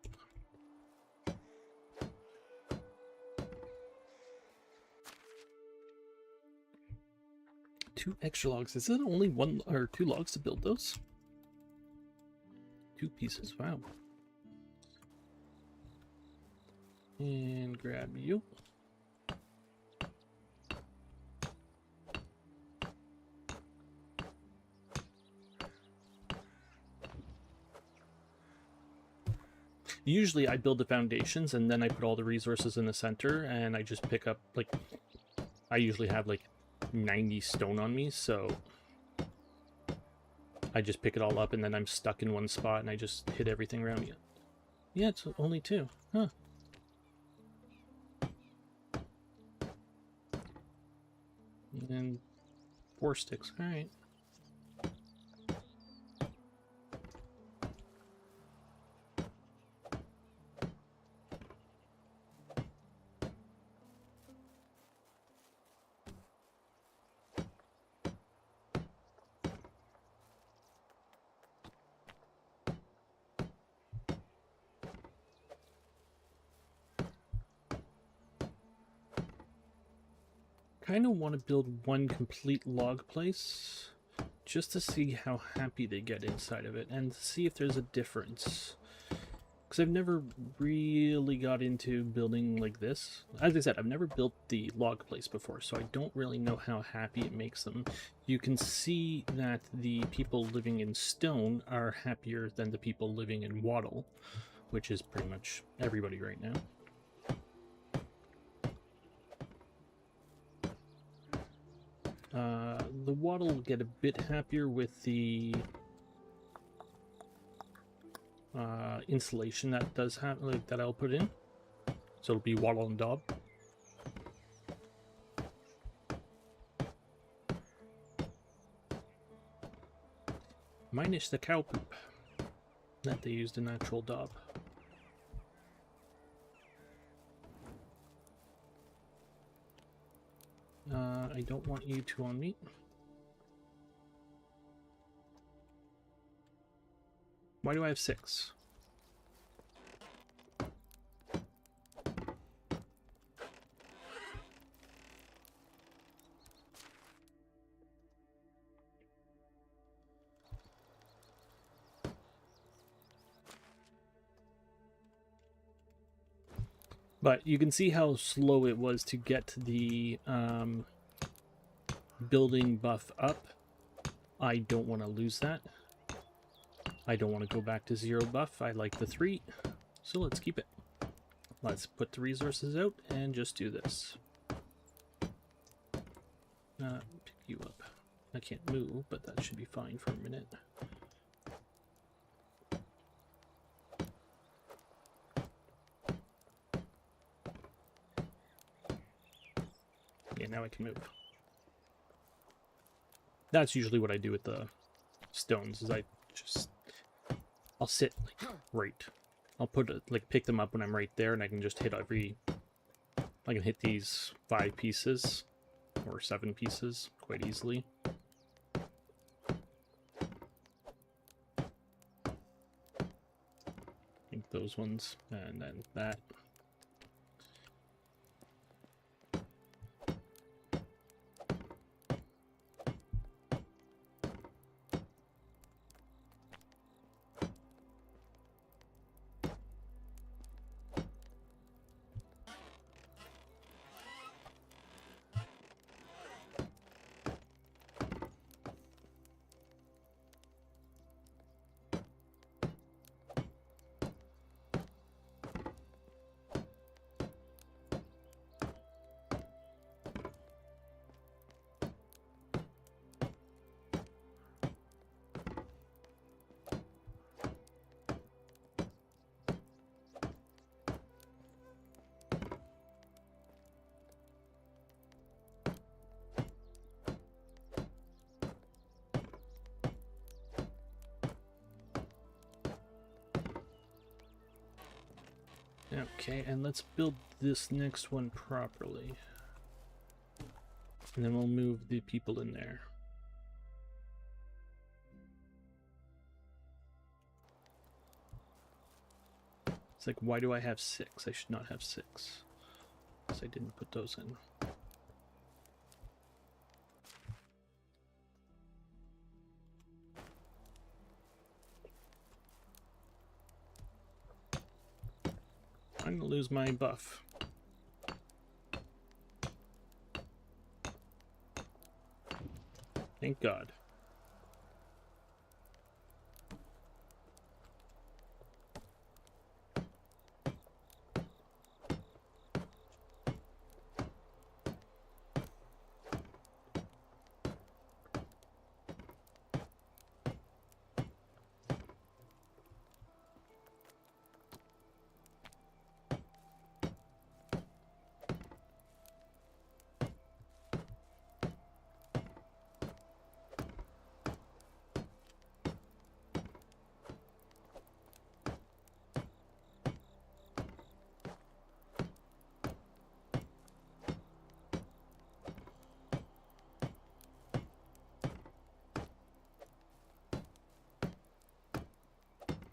Two extra logs. Is it only 1 or 2 logs to build those? 2 pieces, wow. And grab you. Usually I build the foundations and then I put all the resources in the center, and I just pick up, like, I usually have like 90 stone on me, so I just pick it all up and then I'm stuck in one spot and I just hit everything around me. Yeah, it's only 2. Huh. And 4 sticks. All right. Kind of want to build one complete log place just to see how happy they get inside of it and see if there's a difference. Because I've never really got into building like this. As I said, I've never built the log place before, so I don't really know how happy it makes them. You can see that the people living in stone are happier than the people living in wattle, which is pretty much everybody right now. The wattle will get a bit happier with the insulation that does have, like, that I'll put in. So it'll be wattle and daub. Minus the cow poop that they used in natural daub. I don't want you two on me. Why do I have 6? But you can see how slow it was to get the building buff up. I don't want to lose that. I don't want to go back to 0 buff. I like the 3, so let's keep it. Let's put the resources out and just do this. Pick you up. I can't move, but that should be fine for a minute. Yeah, now I can move. That's usually what I do with the stones, is I'll sit like right. I'll put it, like, pick them up when I'm right there, and I can just hit I can hit these 5 pieces or 7 pieces quite easily. I think those ones, and then that. Okay, and let's build this next one properly. And then we'll move the people in there. It's like, why do I have 6? I should not have 6. Because I didn't put those in. I'm gonna lose my buff. Thank God.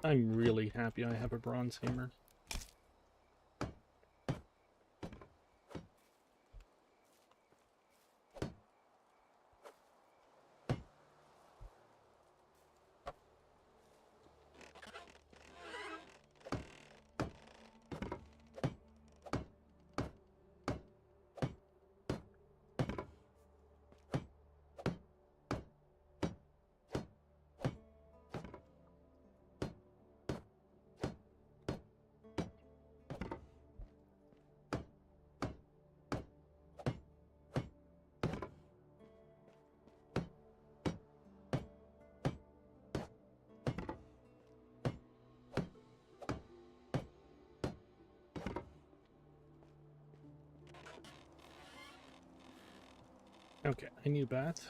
I'm really happy I have a bronze hammer. Okay, I need a bath.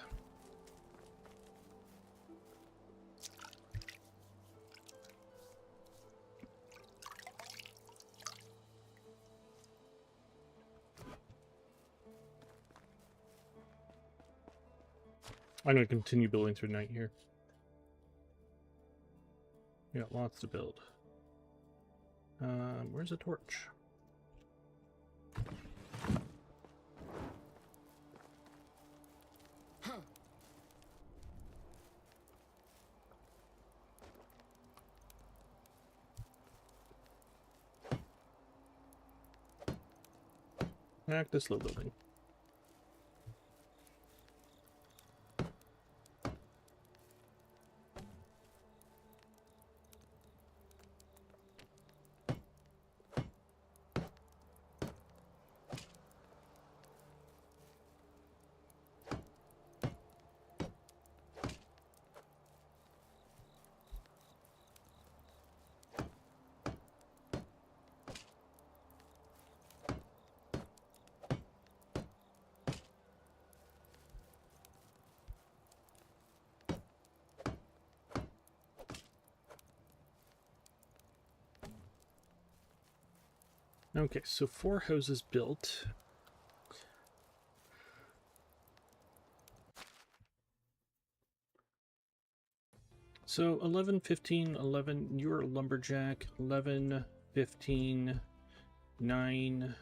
I'm going to continue building through night here. We got lots to build. Where's the torch? Back to slow building. Okay, so 4 houses built. So 11, 15, 11, you're a lumberjack, 11, 15, 9,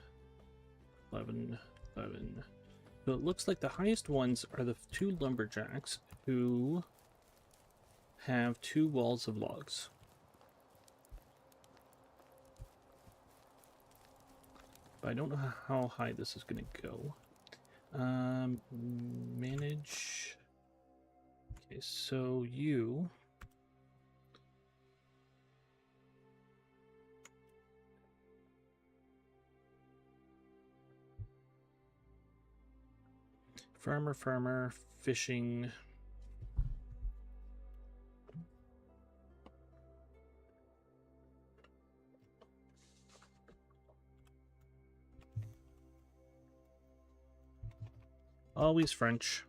11, 11. So it looks like the highest ones are the 2 lumberjacks who have 2 walls of logs. But I don't know how high this is going to go. Manage. Okay, so you. Farmer, fishing. Always French.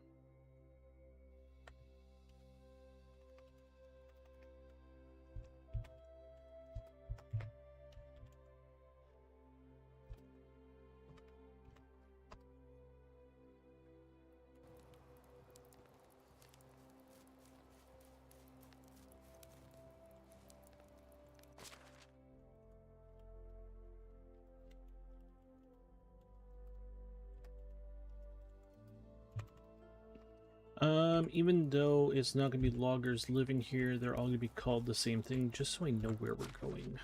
Even though it's not going to be loggers living here, they're all going to be called the same thing, just so I know where we're going.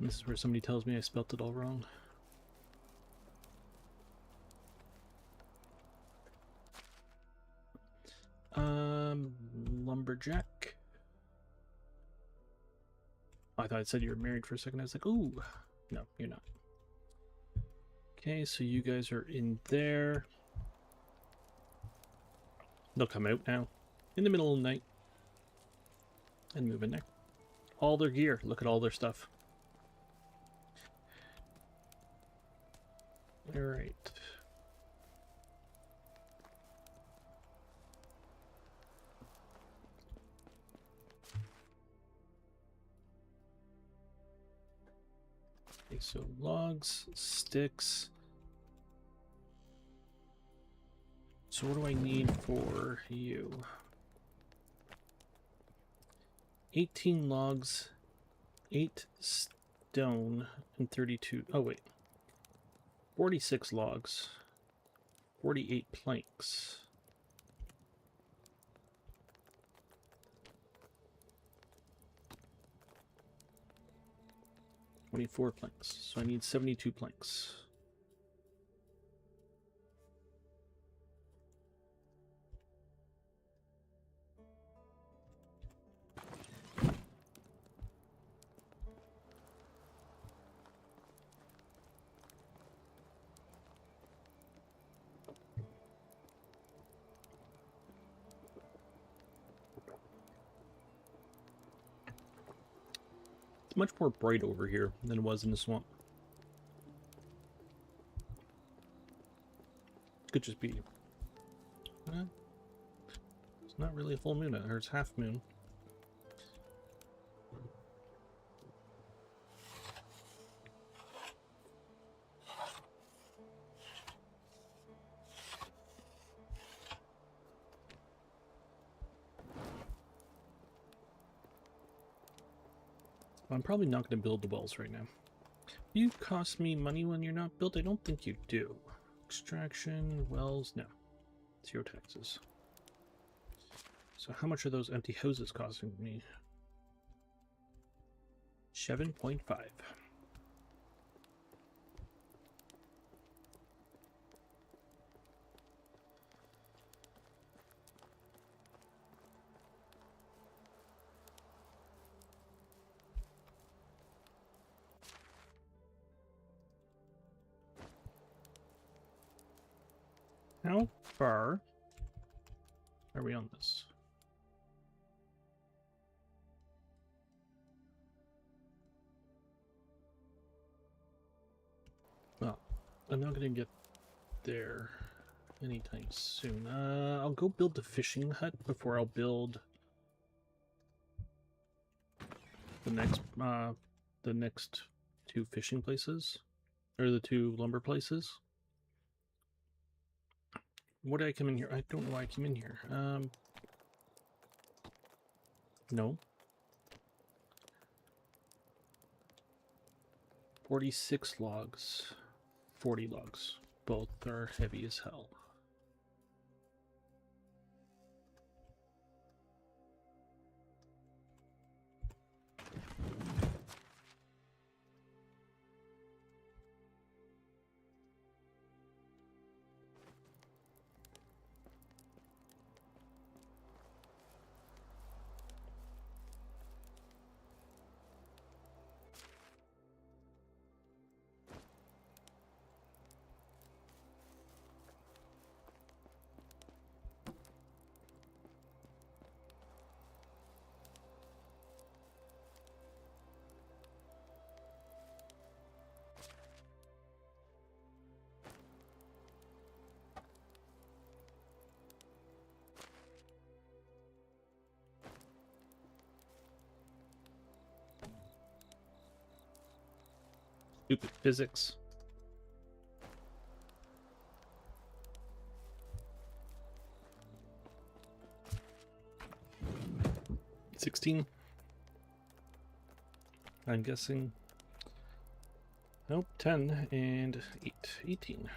This is where somebody tells me I spelt it all wrong. Lumberjack. Oh, I thought it said you were married for a second. I was like, ooh. No, you're not. Okay, so you guys are in there. They'll come out now. In the middle of the night. And move in there. All their gear. Look at all their stuff. All right. Okay, so logs, sticks. So what do I need for you? 18 logs, 8 stone, and 32. Oh, wait. 46 logs, 48 planks. $24 planks. So I need 72 planks. It's much more bright over here than it was in the swamp. Could just be... it's not really a full moon, or it's half moon. I'm probably not going to build the wells right now. You cost me money when you're not built? I don't think you do. Extraction, wells, no. 0 taxes. So how much are those empty houses costing me? 7.5. How far are we on this? Well, I'm not going to get there anytime soon. I'll go build the fishing hut before I'll build the next 2 fishing places, or the 2 lumber places. What did I come in here? I don't know why I came in here. No. 46 logs. 40 logs. Both are heavy as hell. Stupid physics. $16. I'm guessing. Nope, 10 and 8. 18.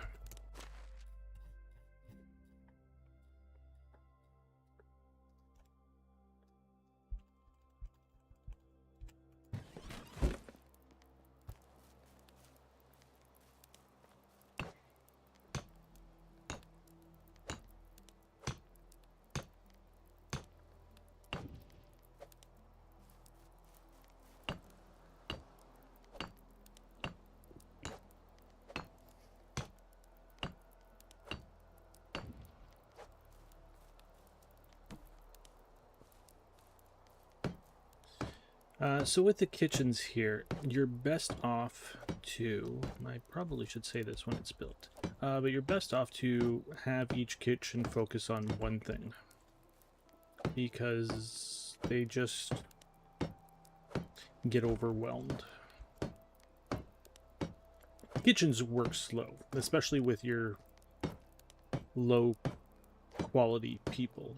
So with the kitchens here, you're best off to, I probably should say this when it's built, but you're best off to have each kitchen focus on one thing, because they just get overwhelmed. Kitchens work slow, especially with your low quality people.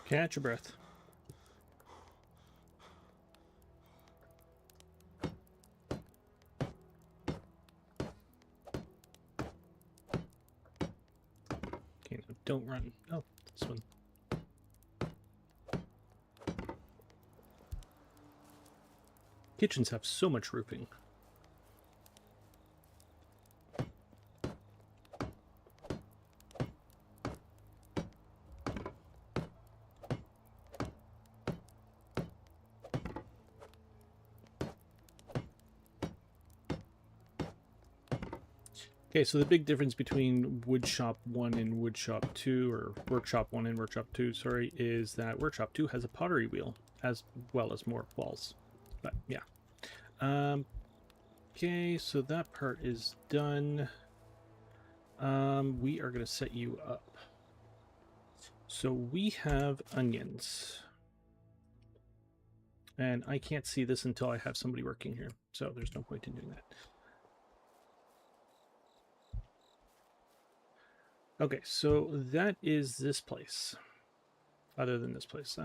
Catch your breath. Okay, now don't run. Oh, this one. Kitchens have so much roofing. Okay, so the big difference between Woodshop 1 and Woodshop 2, or Workshop 1 and Workshop 2, sorry, is that Workshop 2 has a pottery wheel, as well as more walls. But, yeah. Okay, so that part is done. We are going to set you up. So we have onions. And I can't see this until I have somebody working here, so there's no point in doing that. Okay, so that is this place. Other than this place.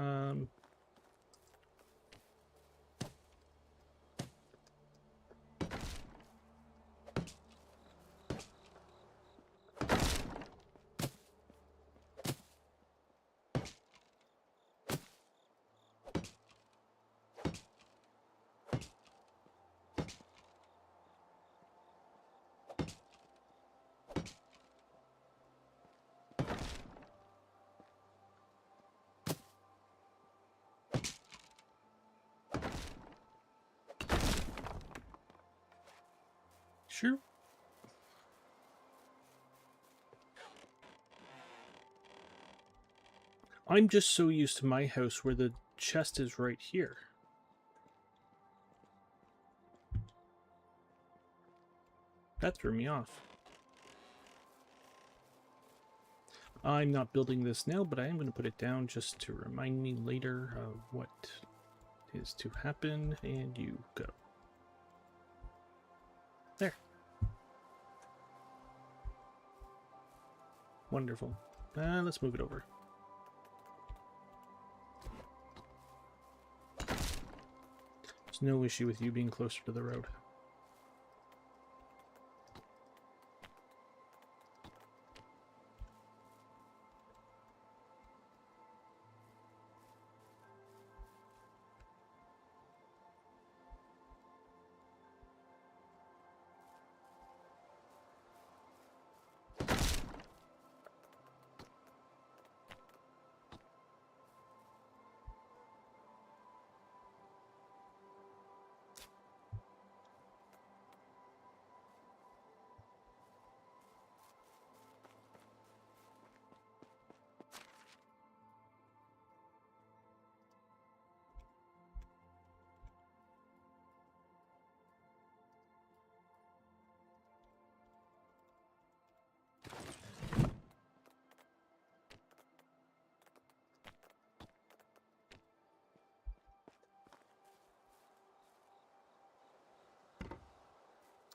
Sure. I'm just so used to my house where the chest is right here. That threw me off. I'm not building this now, but I am going to put it down just to remind me later of what is to happen, and you go. There. Wonderful. Let's move it over. There's no issue with you being closer to the road.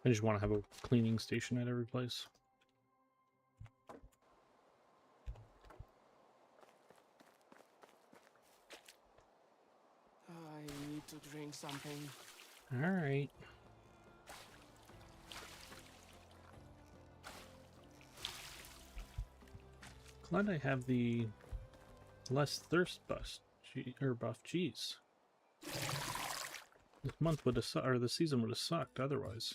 I just want to have a cleaning station at every place. I need to drink something. All right. Glad I have the less thirst buff. Jeez. This month would have or the season would have sucked otherwise.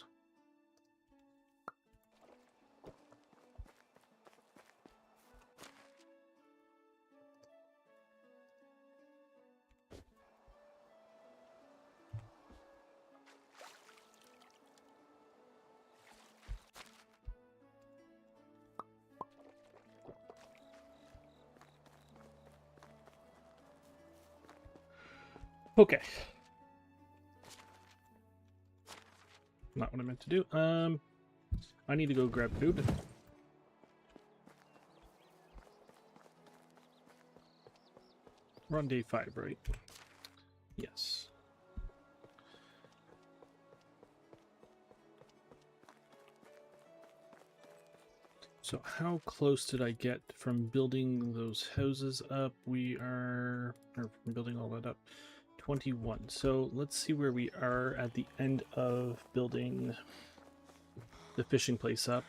Okay. Not what I meant to do. I need to go grab food. We're on day 5, right? Yes. So how close did I get from building those houses up? We are, or from building all that up, 21. So let's see where we are at the end of building the fishing place up.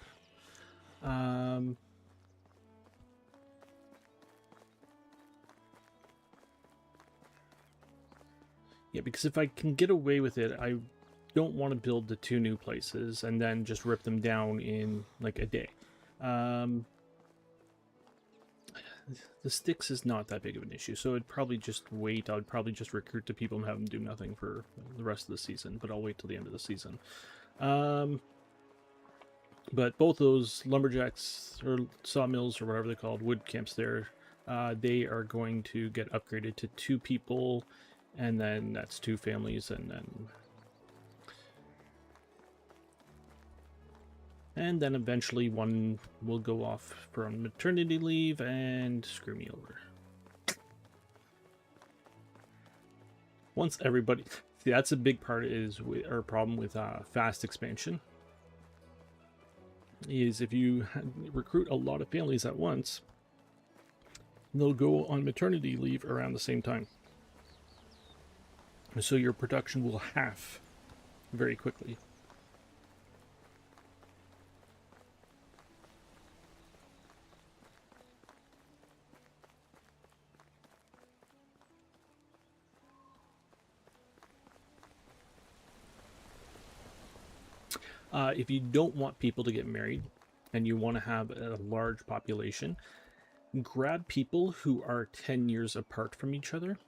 Yeah, because if I can get away with it, I don't want to build the 2 new places and then just rip them down in like a day. The sticks is not that big of an issue, so I'd probably just wait. I'd probably just recruit the people and have them do nothing for the rest of the season, but I'll wait till the end of the season. But both those lumberjacks or sawmills or whatever they're called, wood camps there, they are going to get upgraded to 2 people, and then that's 2 families, and then eventually one will go off for maternity leave and screw me over. Once everybody, see, that's a big part is our problem with fast expansion. Is if you recruit a lot of families at once, they'll go on maternity leave around the same time. So your production will half very quickly. If you don't want people to get married and you want to have a large population, grab people who are 10 years apart from each other.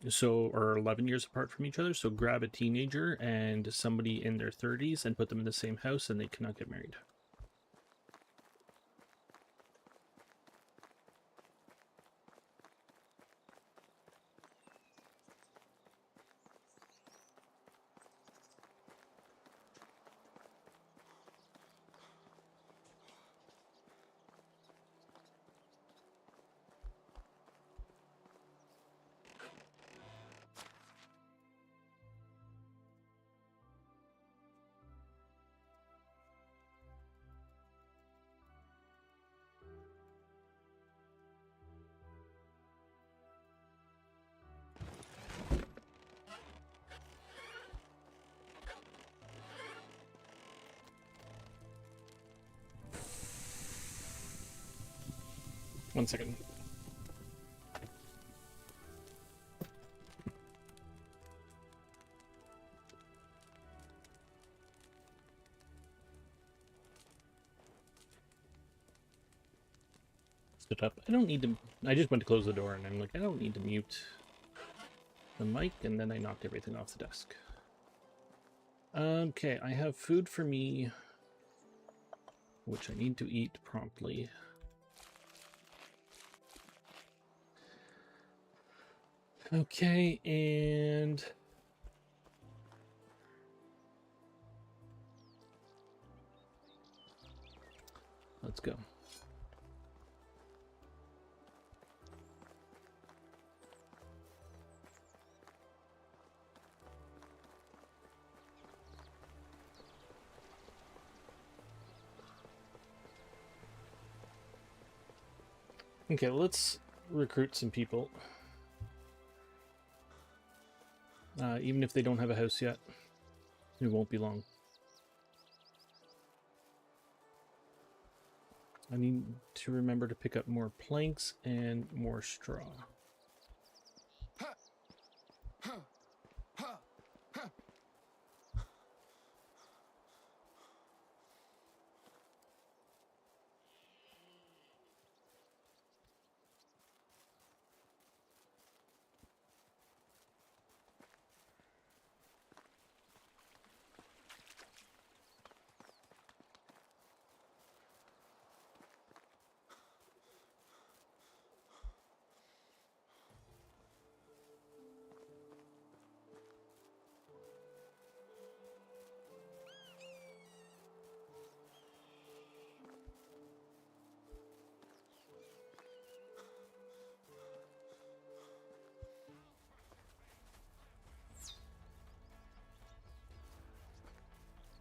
So, or 11 years apart from each other. So grab a teenager and somebody in their 30s and put them in the same house, and they cannot get married. One second. Stood up. I don't need to. I just went to close the door and I'm like, I don't need to mute the mic, and then I knocked everything off the desk. Okay, I have food for me, which I need to eat promptly. Okay, and let's go. Okay, let's recruit some people. Even if they don't have a house yet, it won't be long. I need to remember to pick up more planks and more straw.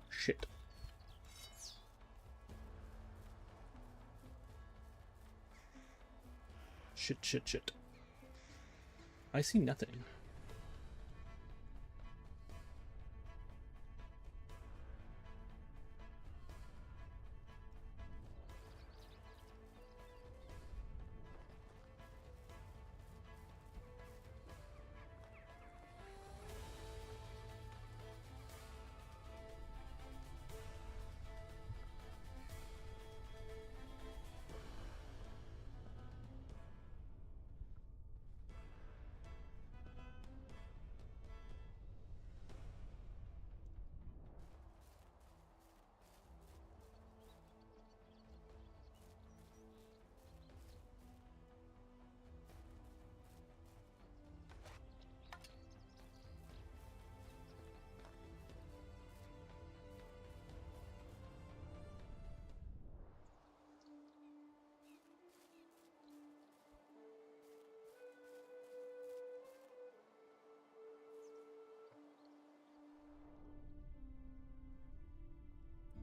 Shit. Shit. I see nothing.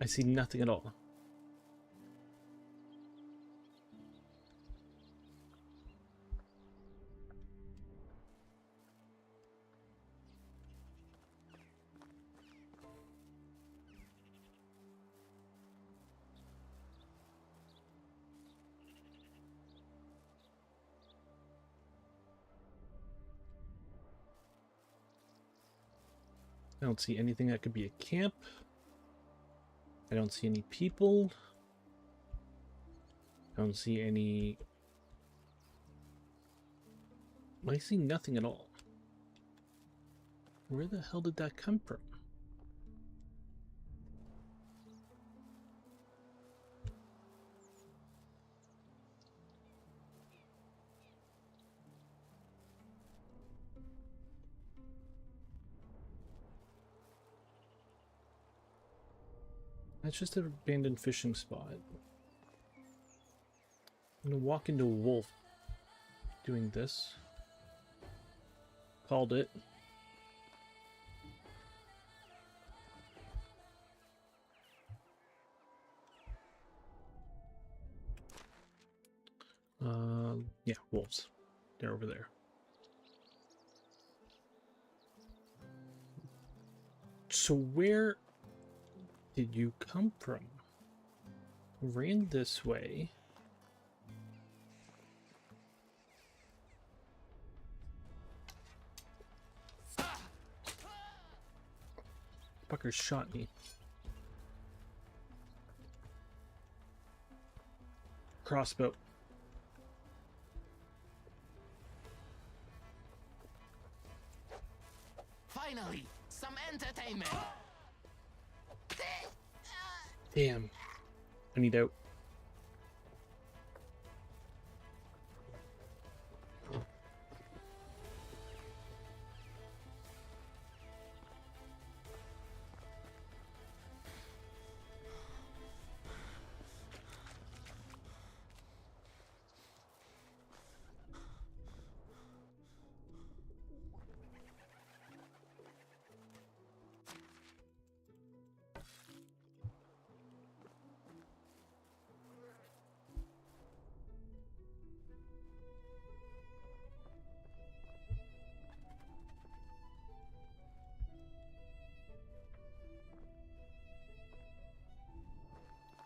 I see nothing at all. I don't see anything that could be a camp. I don't see any people. I don't see any... I see nothing at all. Where the hell did that come from? That's just an abandoned fishing spot. I'm gonna walk into a wolf doing this. Called it. Yeah, wolves. They're over there. So where did you come from? Ran this way. Fucker shot me. Crossbow. Finally, some entertainment. Damn. I need out.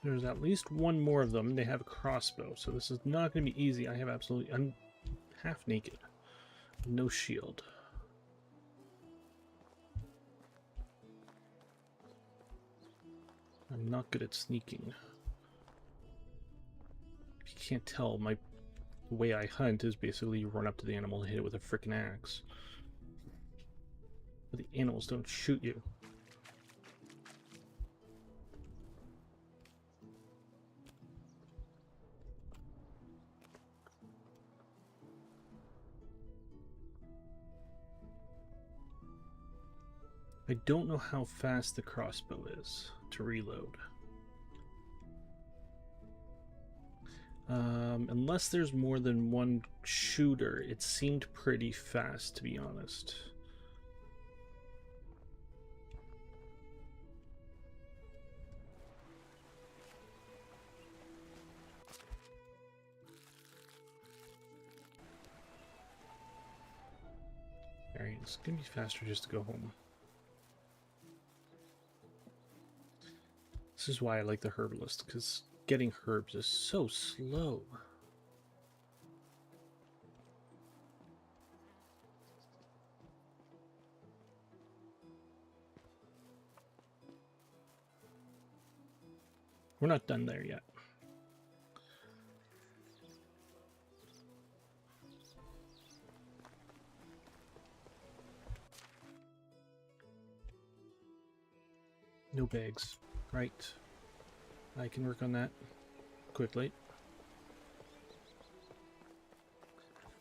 There's at least one more of them. They have a crossbow, so this is not going to be easy. I have absolutely... I'm half naked. No shield. I'm not good at sneaking. If you can't tell, the way I hunt is basically you run up to the animal and hit it with a frickin' axe. But the animals don't shoot you. I don't know how fast the crossbow is to reload. Unless there's more than one shooter, it seemed pretty fast, to be honest. Alright, it's gonna be faster just to go home. This is why I like the herbalist, because getting herbs is so slow. We're not done there yet. No bags. Right. I can work on that quickly.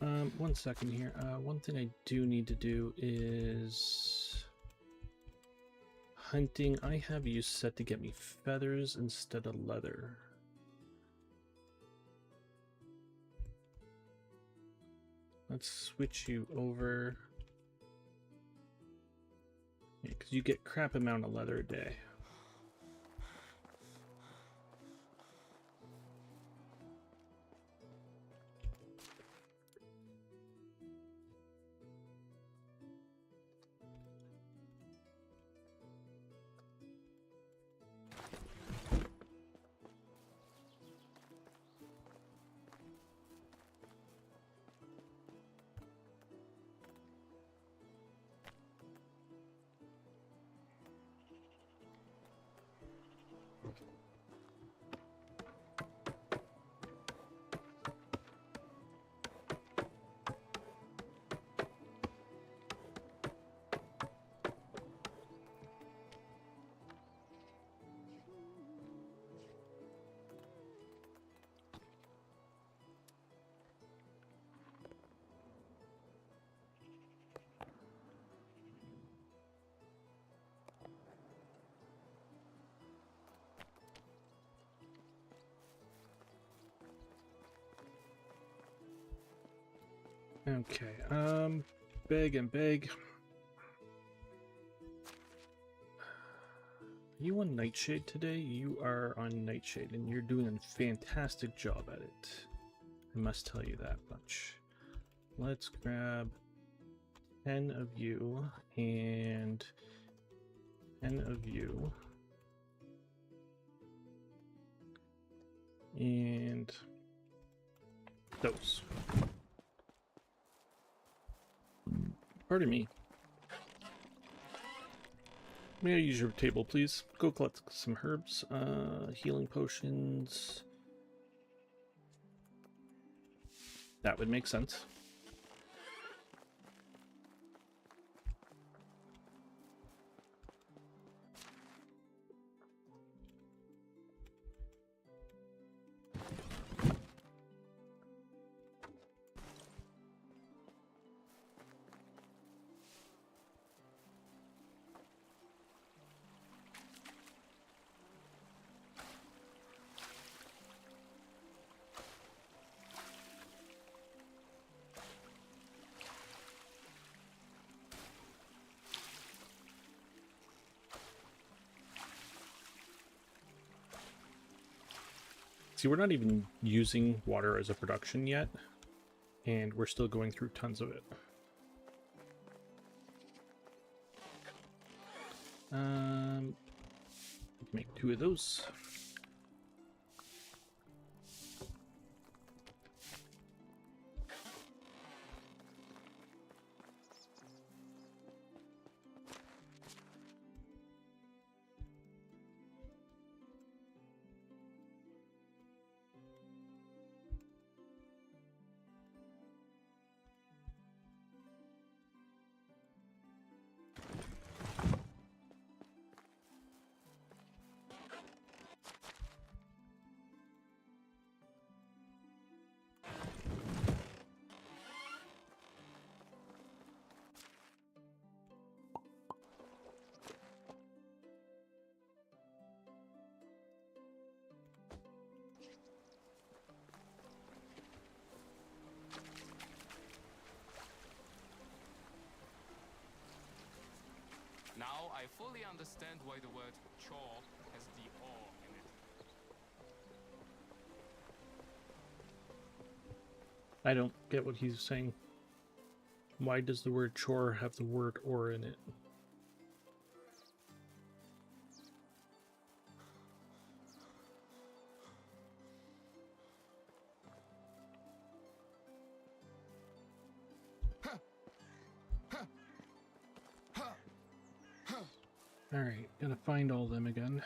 1 second here. One thing I do need to do is hunting. I have you set to get me feathers instead of leather. Let's switch you over. Yeah, because you get crap amount of leather a day. Okay, beg and beg. Are you on Nightshade today? You are on Nightshade, and you're doing a fantastic job at it. I must tell you that much. Let's grab 10 of you and 10 of you. And those. Pardon me. May I use your table, please? Go collect some herbs, healing potions. That would make sense. See, we're not even using water as a production yet, and we're still going through tons of it. We can make 2 of those. I fully understand why the word chore has the "or" in it. I don't get what he's saying. Why does the word chore have the word "or" in it? Alright, gotta find all of them again.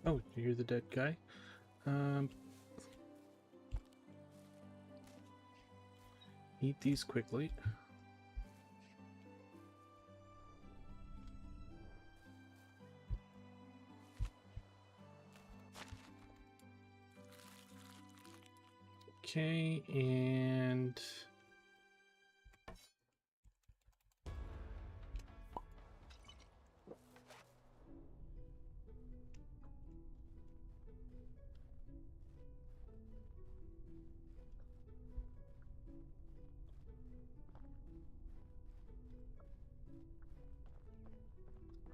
Oh, you're the dead guy. Eat these quickly. Okay, and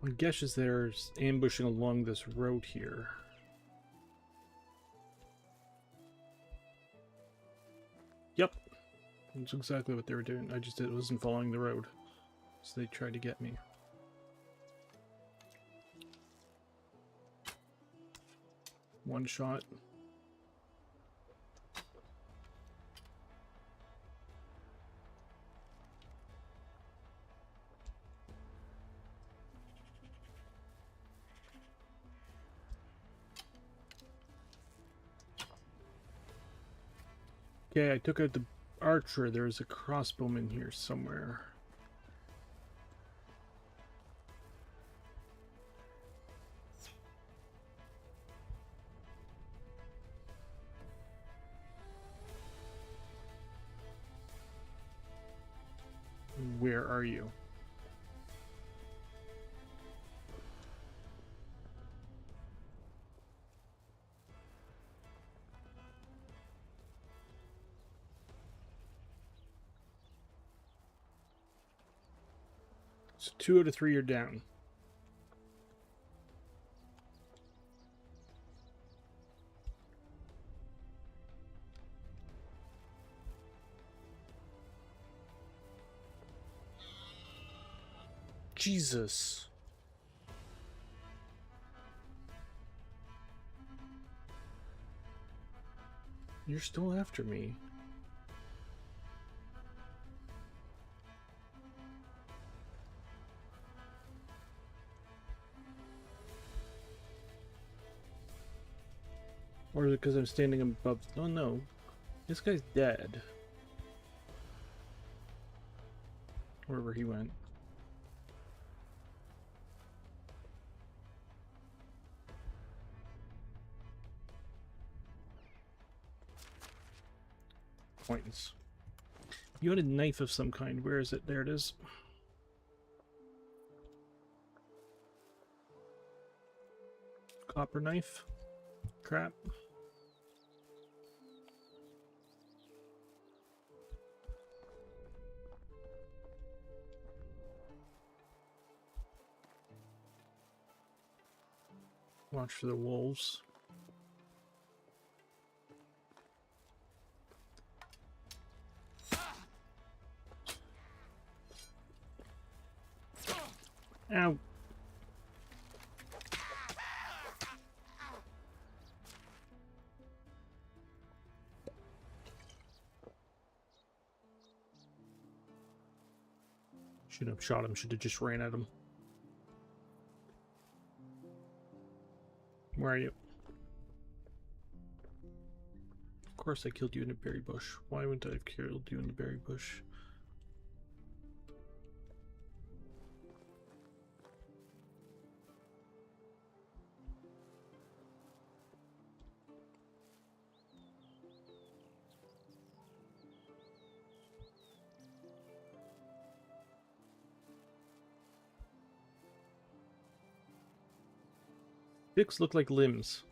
my guess is there's ambushing along this road here. Yep, that's exactly what they were doing. I just wasn't following the road, so they tried to get me. One shot. Okay, I took out the archer. There's a crossbowman here somewhere. Where are you? So 2 out of 3 are down. Jesus. You're still after me. Or is it because I'm standing above? Oh no. This guy's dead. Wherever he went. Points. You had a knife of some kind. Where is it? There it is. Copper knife. Crap. Watch for the wolves. Ow. Shouldn't have shot him, should have just ran at him. Where are you? Of course I killed you in a berry bush. Why wouldn't I have killed you in the berry bush? Sticks look like limbs.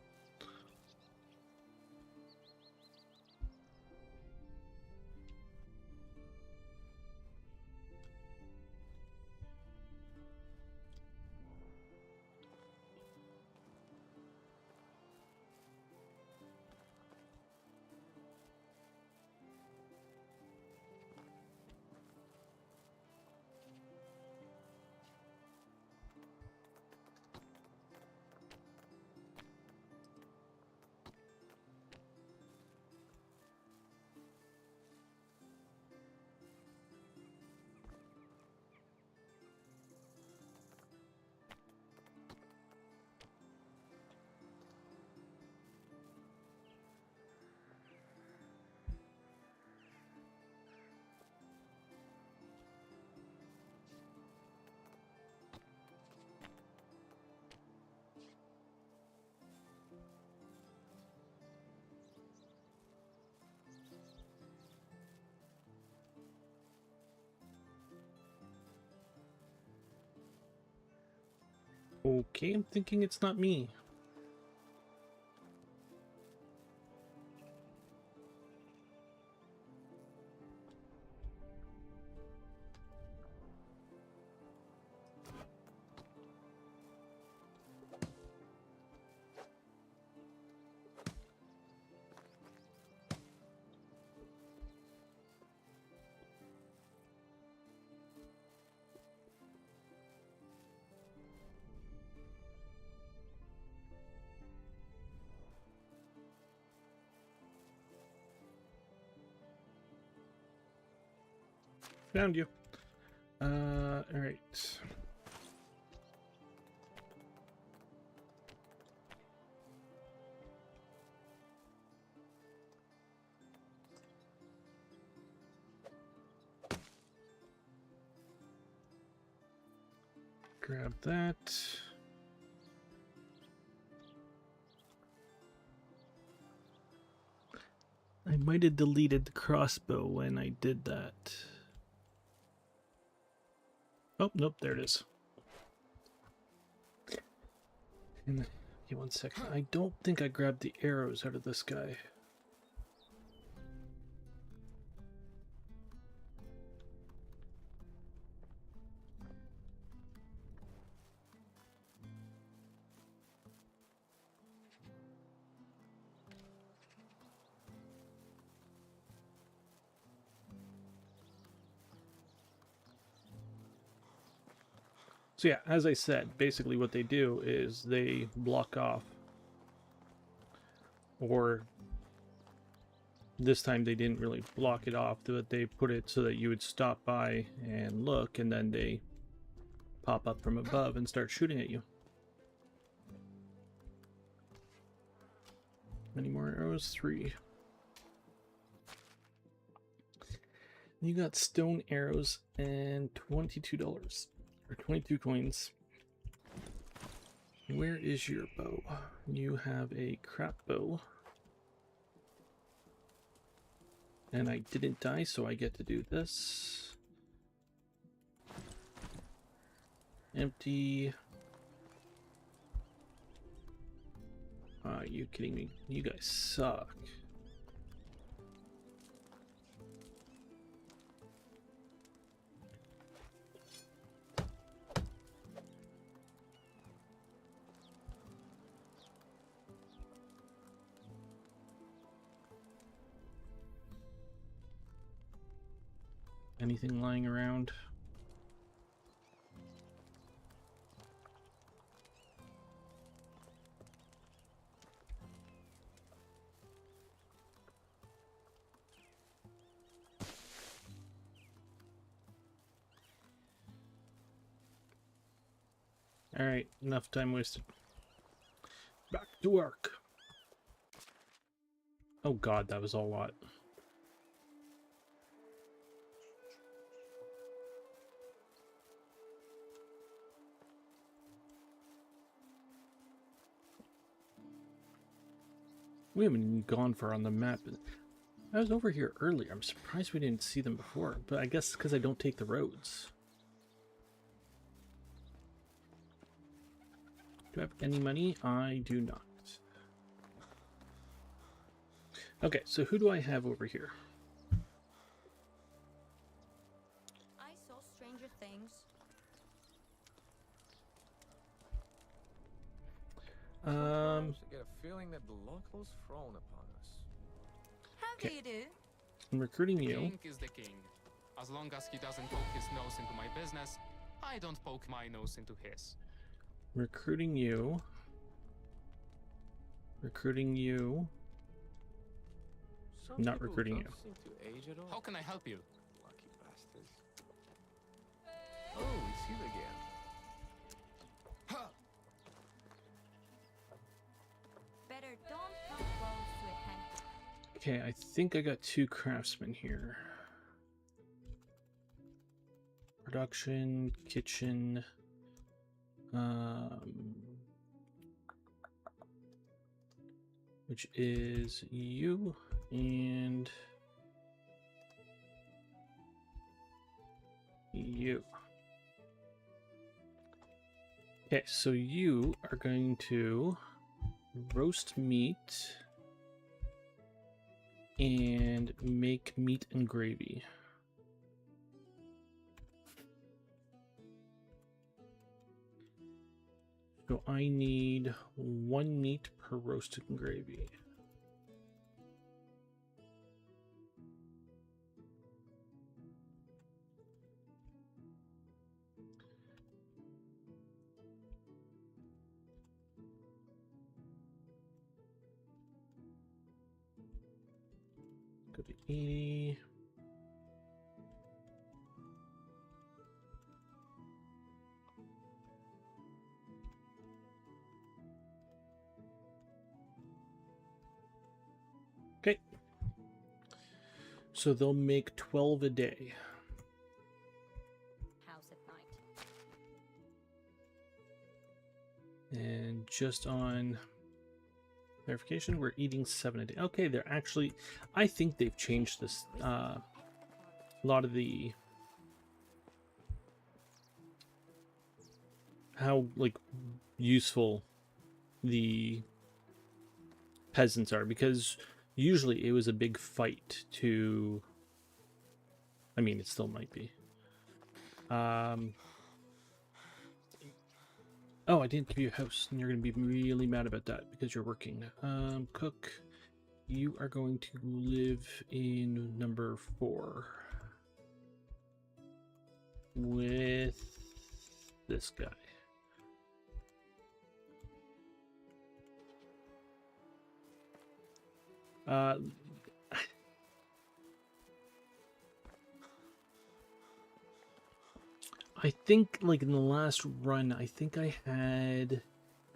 Okay, I'm thinking it's not me. Found you. Alright. Grab that. I might have deleted the crossbow when I did that. Oh, nope, there it is. And give 1 second. I don't think I grabbed the arrows out of this guy. So yeah, as I said, basically what they do is they block off, or this time they didn't really block it off, but they put it so that you would stop by and look, and then they pop up from above and start shooting at you. Any more arrows? 3. You got stone arrows and $22. Or 22 coins. Where is your bow? You have a crap bow. And I didn't die, so I get to do this. Empty. Are you kidding me? You guys suck. Anything lying around? Alright, enough time wasted. Back to work. Oh god, that was a lot. We haven't even gone far on the map. I was over here earlier. I'm surprised we didn't see them before, but I guess because I don't take the roads. Do I have any money? I do not. Okay, so who do I have over here? I saw stranger things. Sometimes I get a feeling that the locals frown upon us. How do you do? I'm recruiting you. King is the king. As long as he doesn't poke his nose into my business, I don't poke my nose into his. Recruiting you. Recruiting you. Some Not people recruiting don't you. seem to age at all. How can I help you? Lucky bastards. Oh, it's you again. Better don't come close to a tent. Okay, I think I got 2 craftsmen here. Production, kitchen, which is you and you. Okay, so you are going to roast meat and make meat and gravy. So I need 1 meat per roasted gravy. Go to 80. Okay. So they'll make 12 a day. House at night. And just on verification, we're eating 7 a day. Okay, they're actually, I think they've changed this, a lot of the, how, like, useful the peasants are, because usually it was a big fight to, I mean, it still might be. Oh, I didn't give you a house, and you're going to be really mad about that because you're working. Cook, you are going to live in number 4 with this guy. I think, like, in the last run, I think I had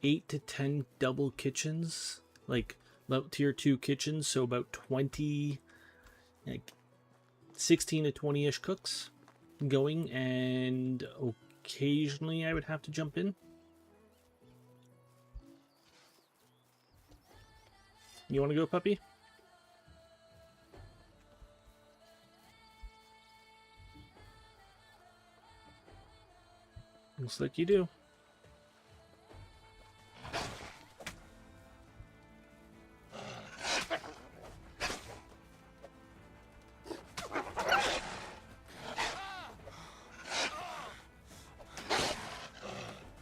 8 to 10 double kitchens, like tier 2 kitchens, so about 20, like 16 to 20-ish cooks going, and occasionally I would have to jump in. You want to go, puppy? Looks like you do.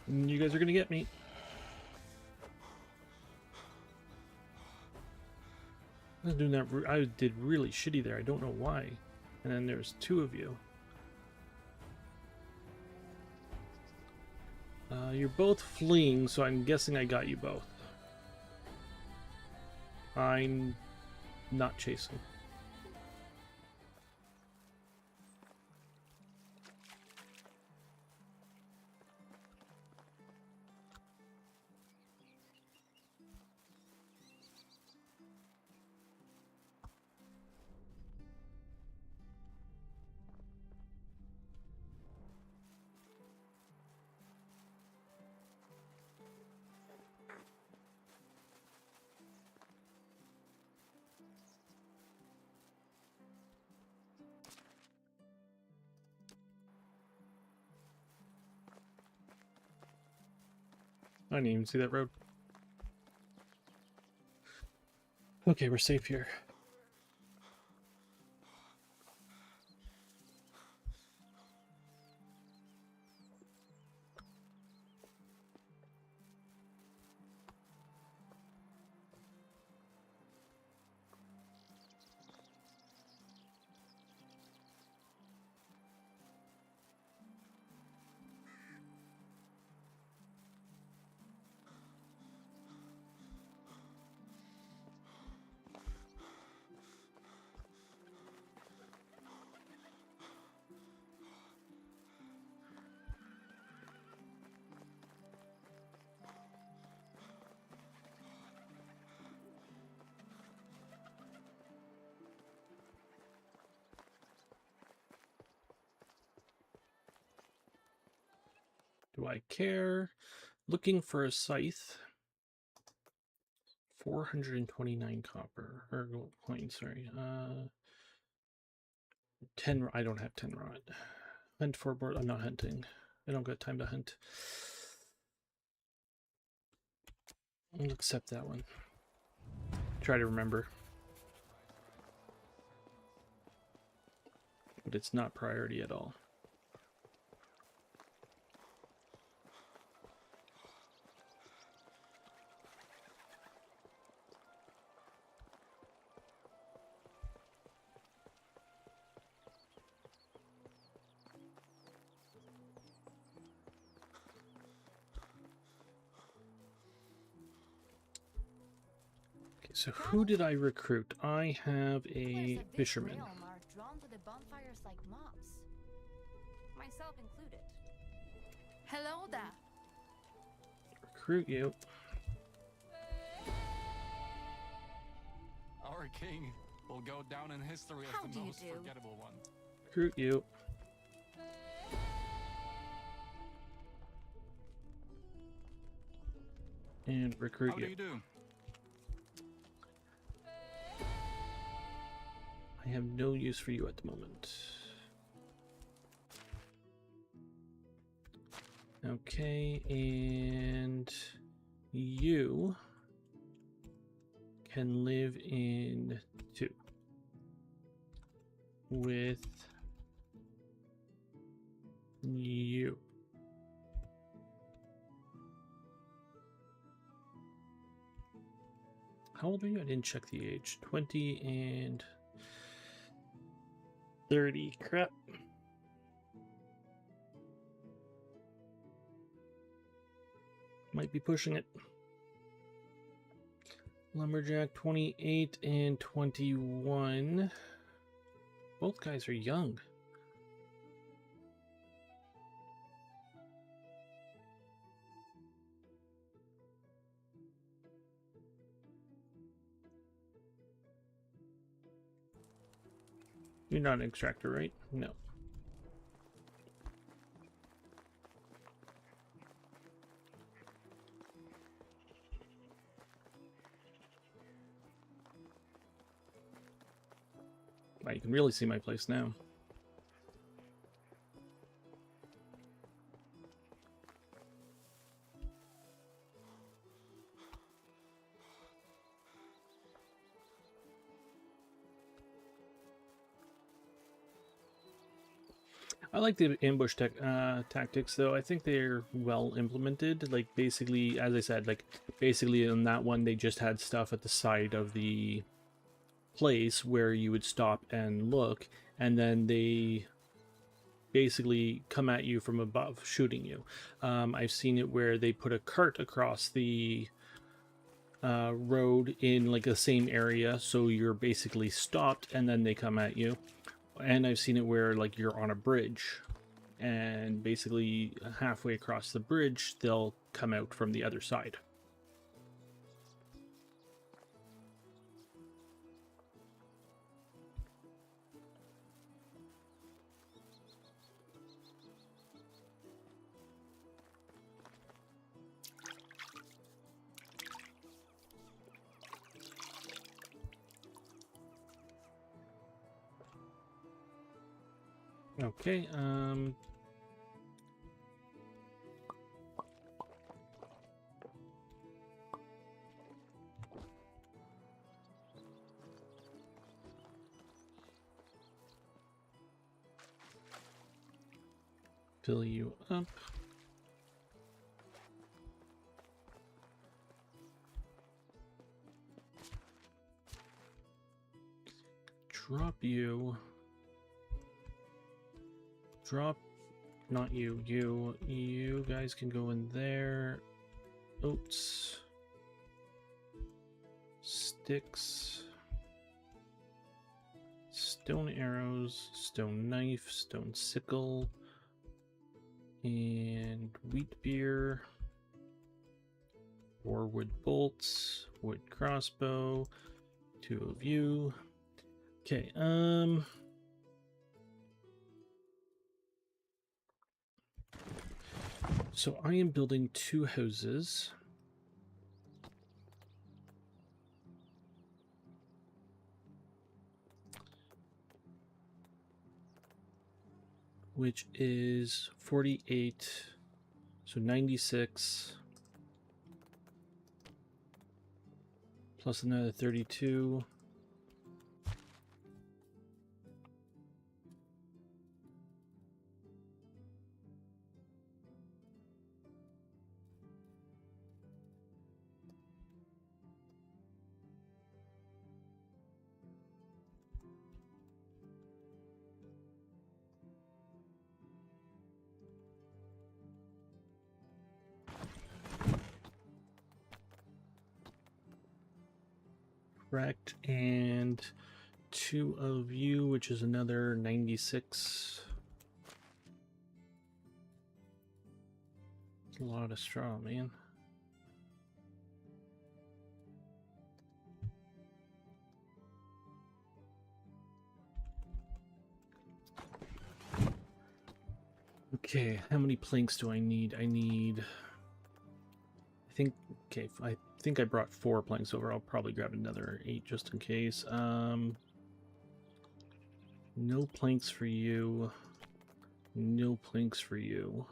You guys are gonna get me. I was doing that. I did really shitty there. I don't know why. And then there's 2 of you. You're both fleeing, so I'm guessing I got you both. I'm not chasing. I didn't even see that road. Okay, we're safe here. Do I care? Looking for a scythe. 429 copper or gold coins, sorry. 10. I don't have 10 rod. Hunt for board. I'm not hunting. I don't got time to hunt. I'll accept that one. Try to remember. But it's not priority at all. So who did I recruit? I have a fisherman. Are drawn to the bonfires like moths. Myself included. Hello there. Recruit you. Our king will go down in history How as do the you most do? forgettable one. Recruit you. And recruit How do you. you do? I have no use for you at the moment. Okay, and you can live in 2 with you. How old are you? I didn't check the age. 20 and 30. Crap. Might be pushing it. Lumberjack 28 and 21. Both guys are young. You're not an extractor, right? No. Wow, you can really see my place now. I like the ambush tactics, though. I think they're well implemented. Like, basically, as I said, like, basically on that one, they just had stuff at the side of the place where you would stop and look, and then they basically come at you from above, shooting you. I've seen it where they put a cart across the road in, like, the same area, so you're basically stopped, and then they come at you. And I've seen it where, like, you're on a bridge, and basically halfway across the bridge, they'll come out from the other side. Okay, Fill you up. Drop you. Drop, not you. You guys can go in there. Oats. Sticks. Stone arrows. Stone knife. Stone sickle. And wheat beer. 4 wood bolts. Wood crossbow. 2 of you. Okay, so I am building 2 houses. Which is 48, so 96, plus another 32. Correct, and 2 of you, which is another 96. That's a lot of straw, man. Okay, how many planks do I need? I think, okay, I think I brought 4 planks over. I'll probably grab another 8 just in case. No planks for you. No planks for you.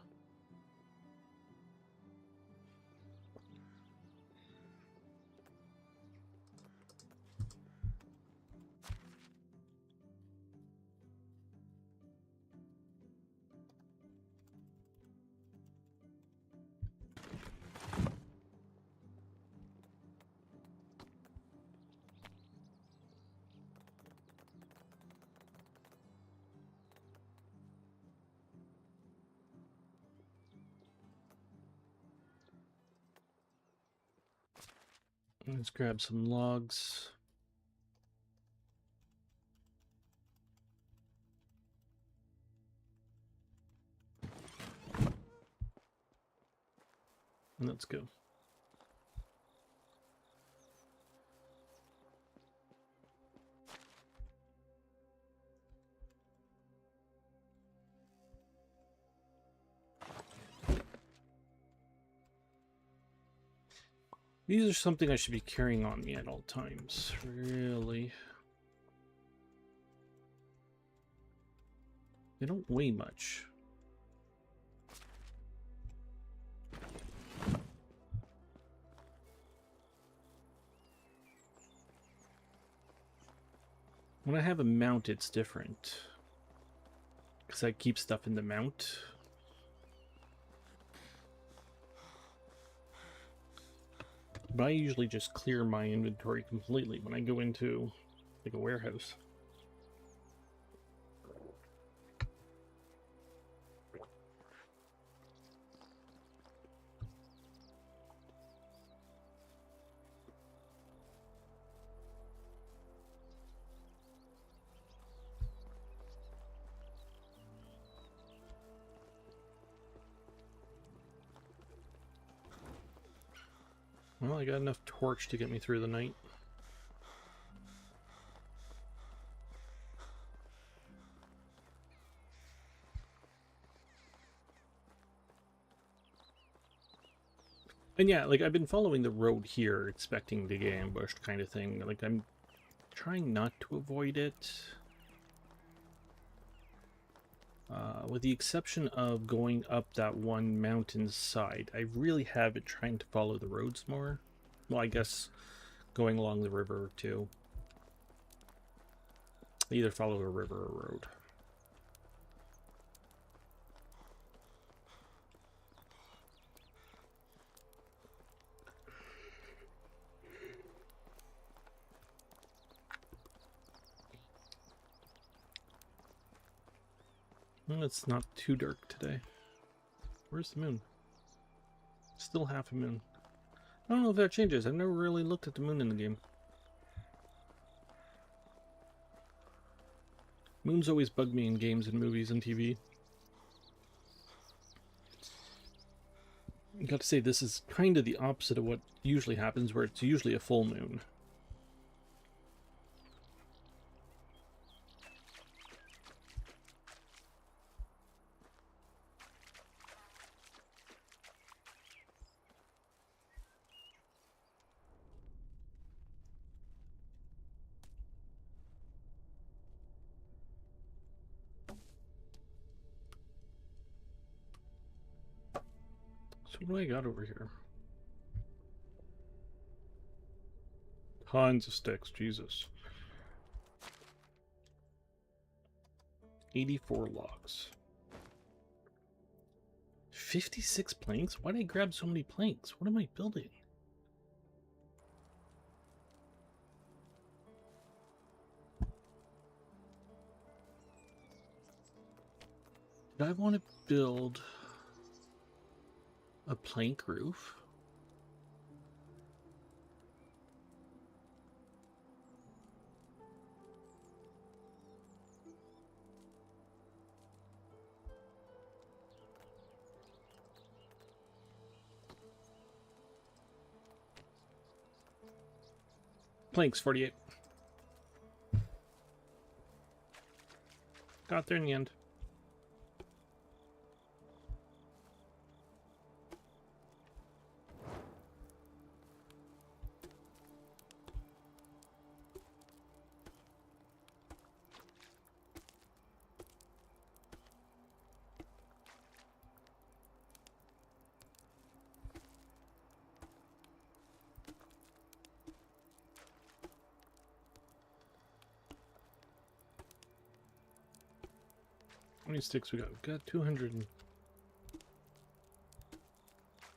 Let's grab some logs. And let's go. These are something I should be carrying on me at all times, really. They don't weigh much. When I have a mount, it's different. Because I keep stuff in the mount. But I usually just clear my inventory completely when I go into, like, a warehouse. Well, I got enough torch to get me through the night. And yeah, like, I've been following the road here, expecting to get ambushed kind of thing. Like, I'm trying not to avoid it. With the exception of going up that one mountain side, I really have been trying to follow the roads more. Well, I guess going along the river too. Either follow a river or road. Well, it's not too dark today. Where's the moon? Still half a moon. I don't know if that changes. I've never really looked at the moon in the game. Moons always bug me in games and movies and TV. I gotta say, this is kind of the opposite of what usually happens, where it's usually a full moon. So what do I got over here? Tons of sticks, Jesus. 84 logs. 56 planks? Why did I grab so many planks? What am I building? Did I want to build a plank roof? Planks, 48. Got there in the end. How many sticks we got? We've got 200.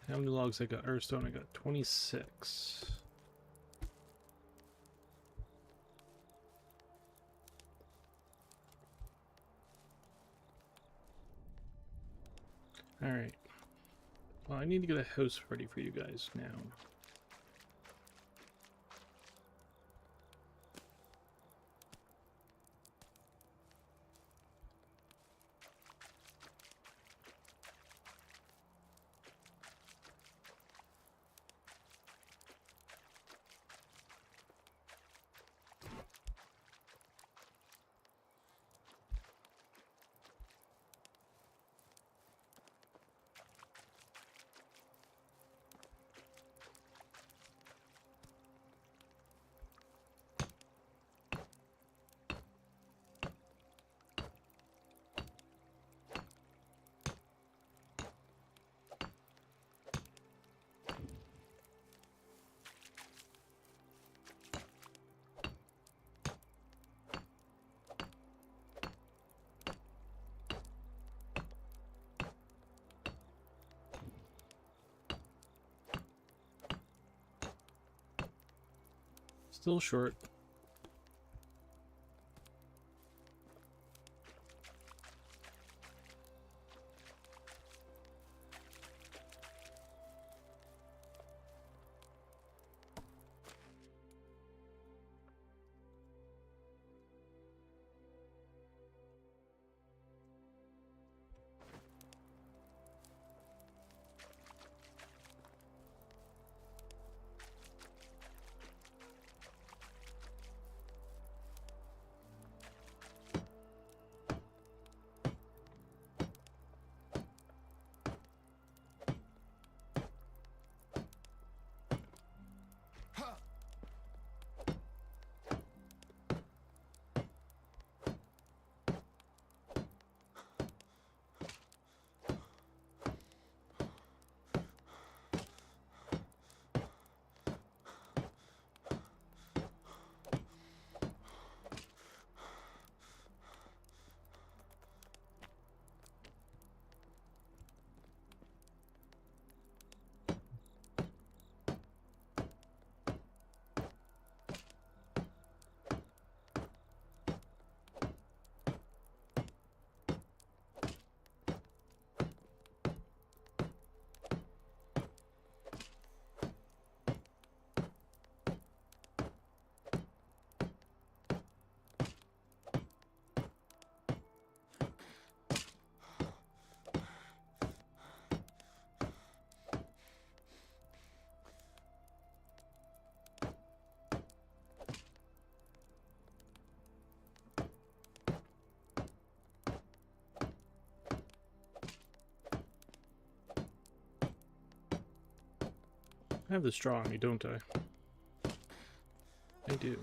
How many logs I got? Earthstone, I got 26. Alright. Well, I need to get a house ready for you guys now. Still short. I have the straw on me, don't I? I do.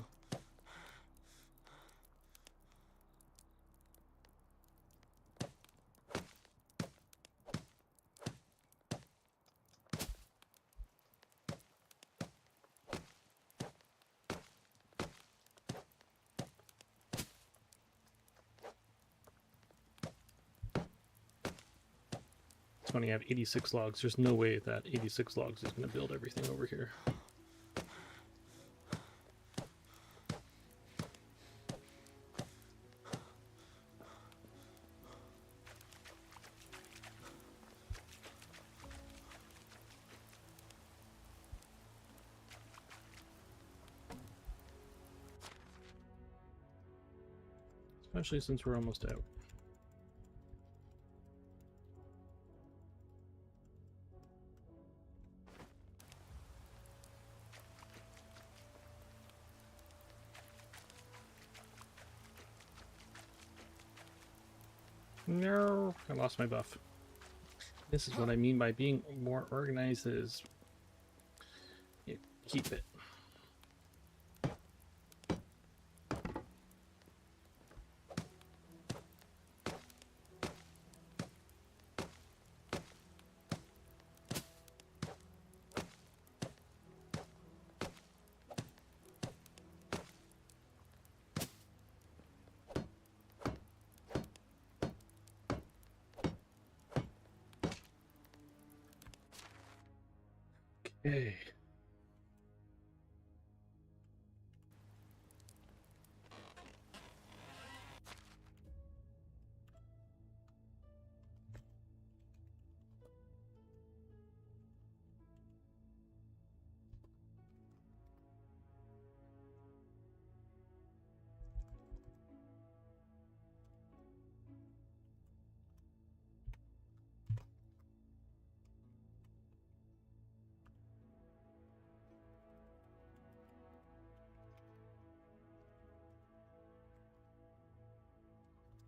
It's funny, I have 86 logs. There's no way that 86 logs is going to build everything over here. Especially since we're almost out. No, I lost my buff. This is what I mean by being more organized is you keep it. Okay.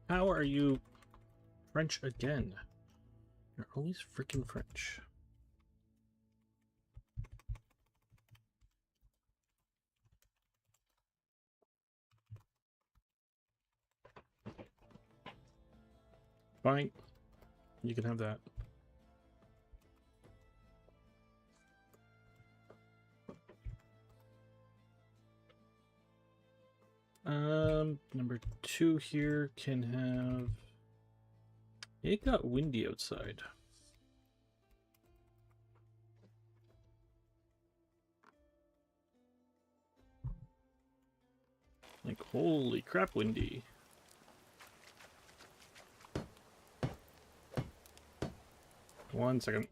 How are you French again? You're always freaking French. Fine. You can have that. Number 2 here can have... It got windy outside. Like, holy crap, windy. One second.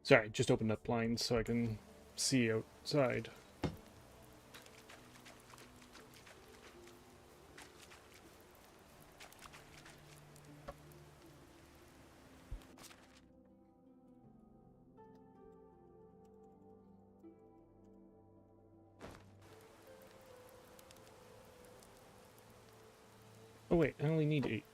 Sorry, just opened up blinds so I can see outside. Oh wait, I only need 8.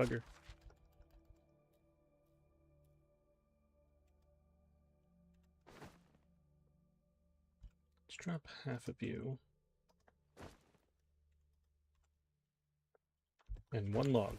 bugger. Let's drop half of you. And 1 log.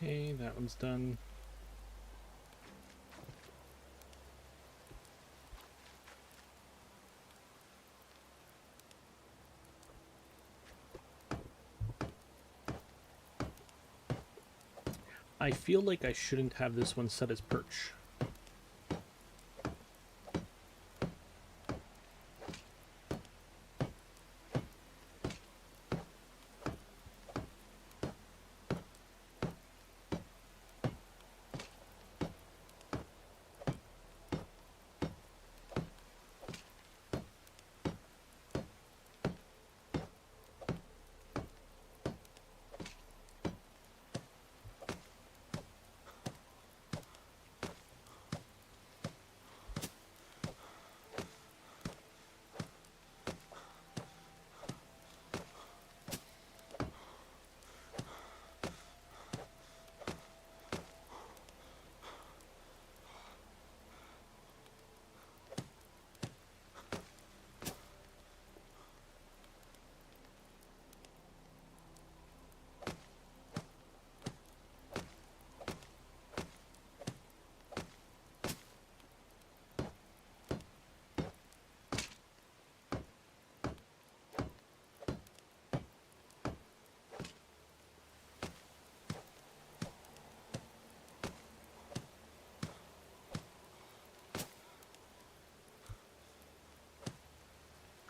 Okay, that one's done. I feel like I shouldn't have this one set as perch.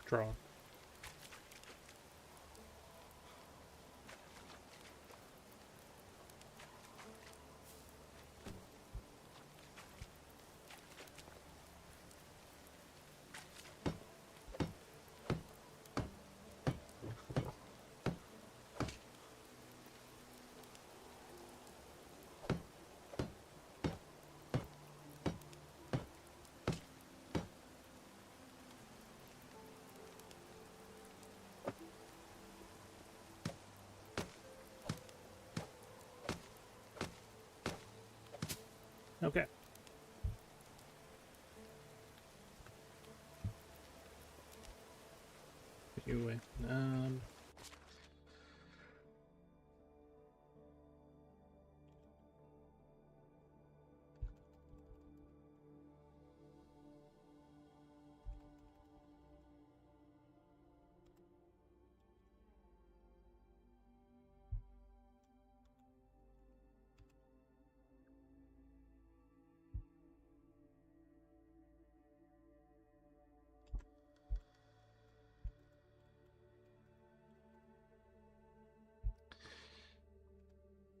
Draw. Okay. Put you away.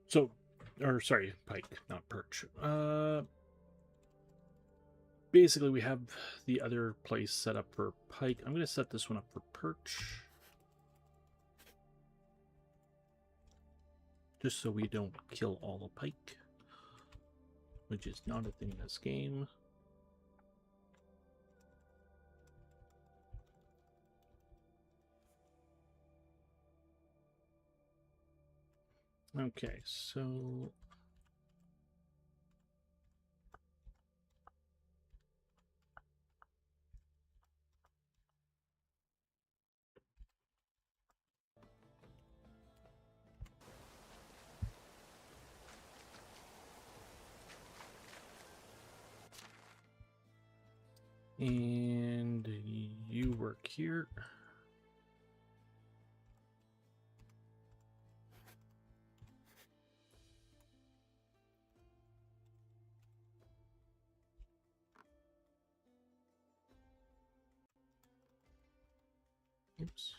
So, or sorry, pike, not perch. Basically, we have the other place set up for pike. I'm going to set this one up for perch. Just so we don't kill all the pike, which is not a thing in this game. Okay, so and you work here. Oops.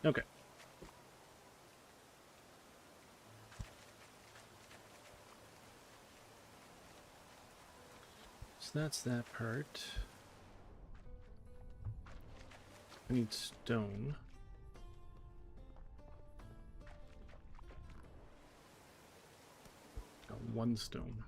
Okay. So that's that part. I need stone. Got 1 stone.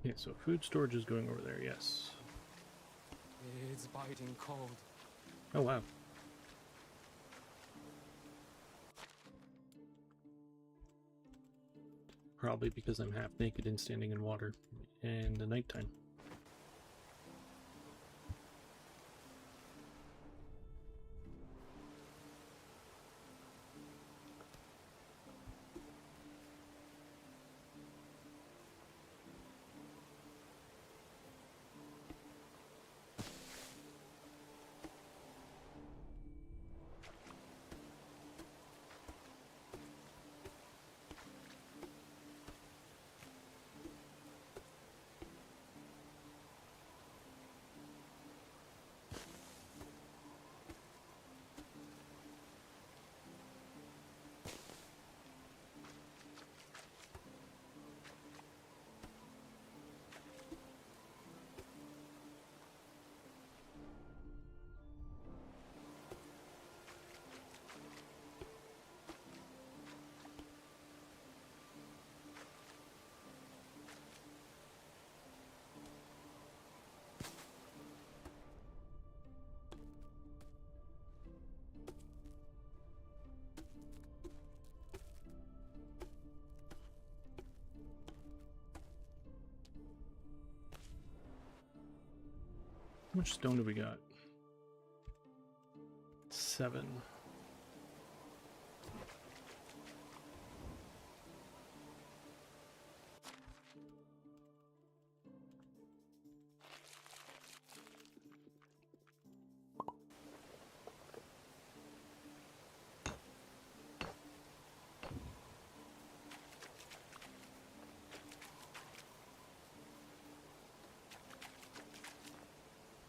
Yeah, so food storage is going over there, yes. It's biting cold. Oh, wow. Probably because I'm half naked and standing in water in the nighttime. How much stone do we got? 7.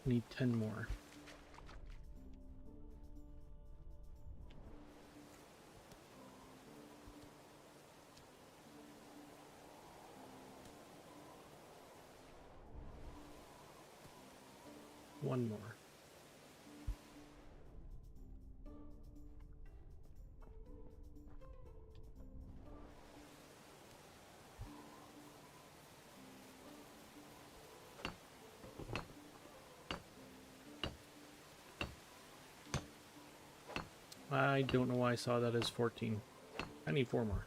Need 10 more. One more. I don't know why I saw that as 14. I need 4 more.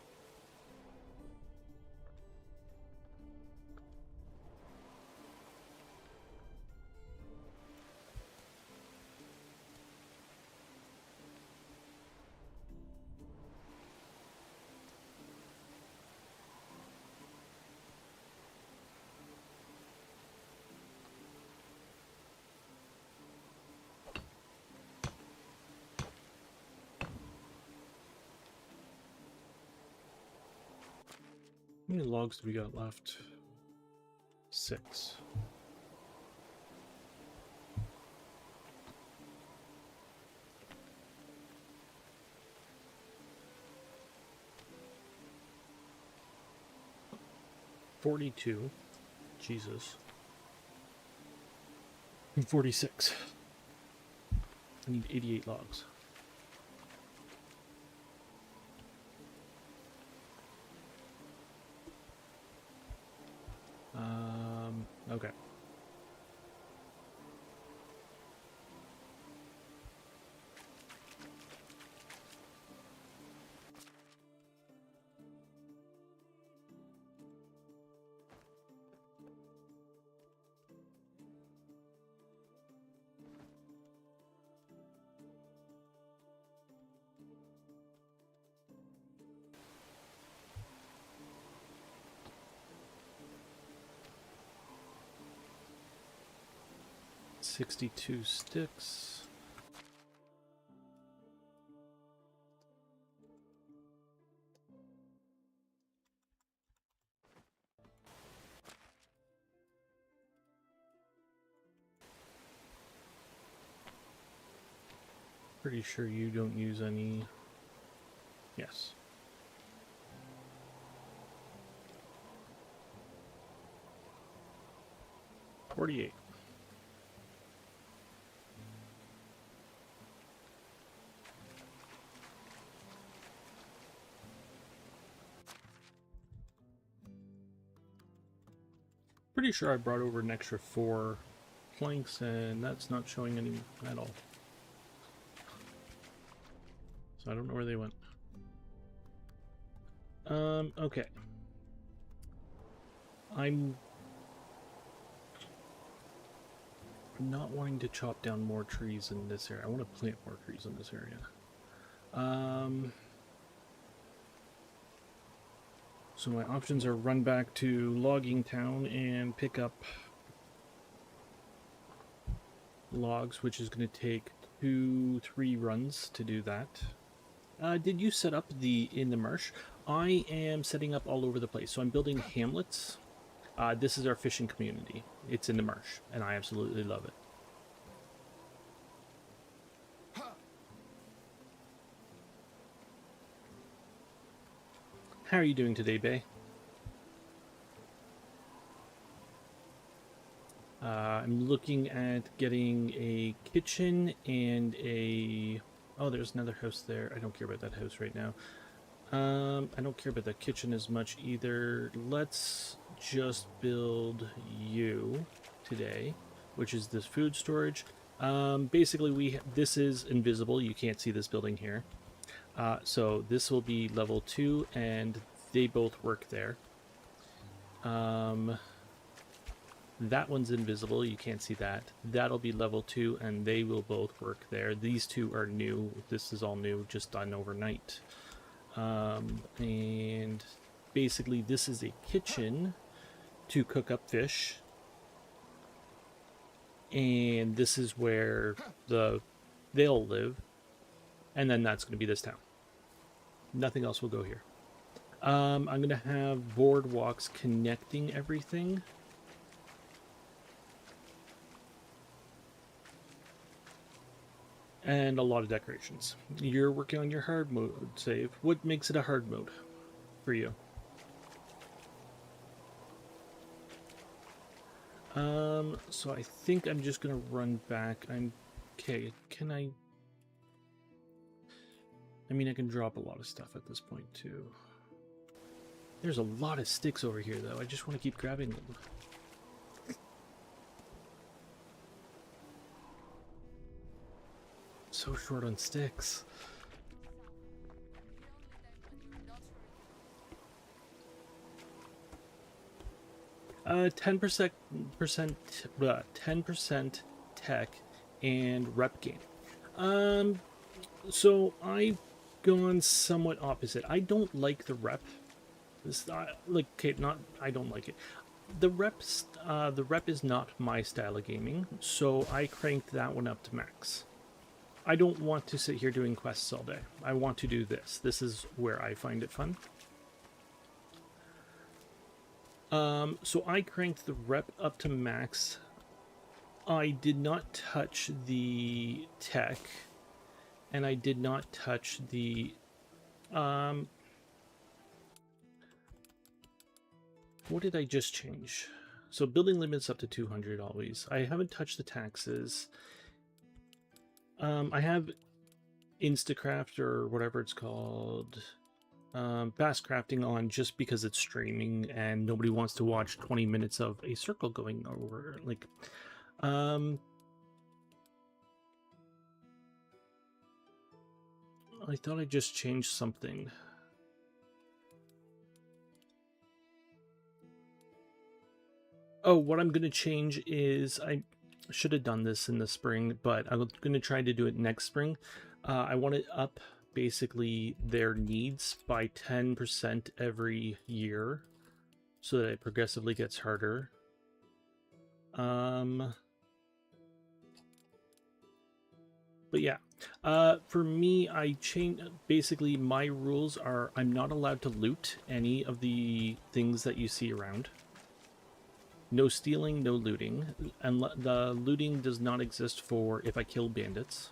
How many logs do we got left? 6. $42. Jesus. And 46. I need 88 logs. Okay. $62 sticks. Pretty sure you don't use any. Yes. $48. Pretty sure I brought over an extra 4 planks, and that's not showing any at all. So I don't know where they went. Okay. I'm not wanting to chop down more trees in this area. I want to plant more trees in this area. So my options are run back to Logging Town and pick up logs, which is going to take 2-3 runs to do that. Did you set up in the marsh? I am setting up all over the place. So I'm building hamlets. This is our fishing community. It's in the marsh, and I absolutely love it. How are you doing today, Bay? I'm looking at getting a kitchen and a... Oh, there's another house there. I don't care about that house right now. I don't care about the kitchen as much either. Let's just build you today, which is this food storage. Basically, this is invisible. You can't see this building here. So this will be level 2, and they both work there. That one's invisible. You can't see that. That'll be level 2, and they will both work there. These two are new. This is all new, just done overnight. And basically, this is a kitchen to cook up fish. And this is where they'll live. And then that's going to be this town. Nothing else will go here. I'm going to have boardwalks connecting everything. And a lot of decorations. You're working on your hard mode save. What makes it a hard mode for you? So I think I'm just going to run back. Okay, can I mean, I can drop a lot of stuff at this point, too. There's a lot of sticks over here, though. I just want to keep grabbing them. So short on sticks. Uh, 10% tech and rep gain. So I've gone somewhat opposite. I don't like the rep. I don't like it. The rep is not my style of gaming, so I cranked that one up to max. I don't want to sit here doing quests all day. I want to do this. This is where I find it fun. So I cranked the rep up to max. I did not touch the tech, and I did not touch the what did I just change? So building limits up to 200 always. I haven't touched the taxes. I have Instacraft or whatever it's called, fast crafting on just because it's streaming and nobody wants to watch 20 minutes of a circle going over. Like, I thought I just changed something. Oh, what I'm going to change is, I should have done this in the spring, but I'm going to try to do it next spring. I want to up basically their needs by 10% every year so that it progressively gets harder. But yeah, for me, I changed, basically my rules are I'm not allowed to loot any of the things that you see around. No stealing, no looting, and the looting does not exist for if I kill bandits.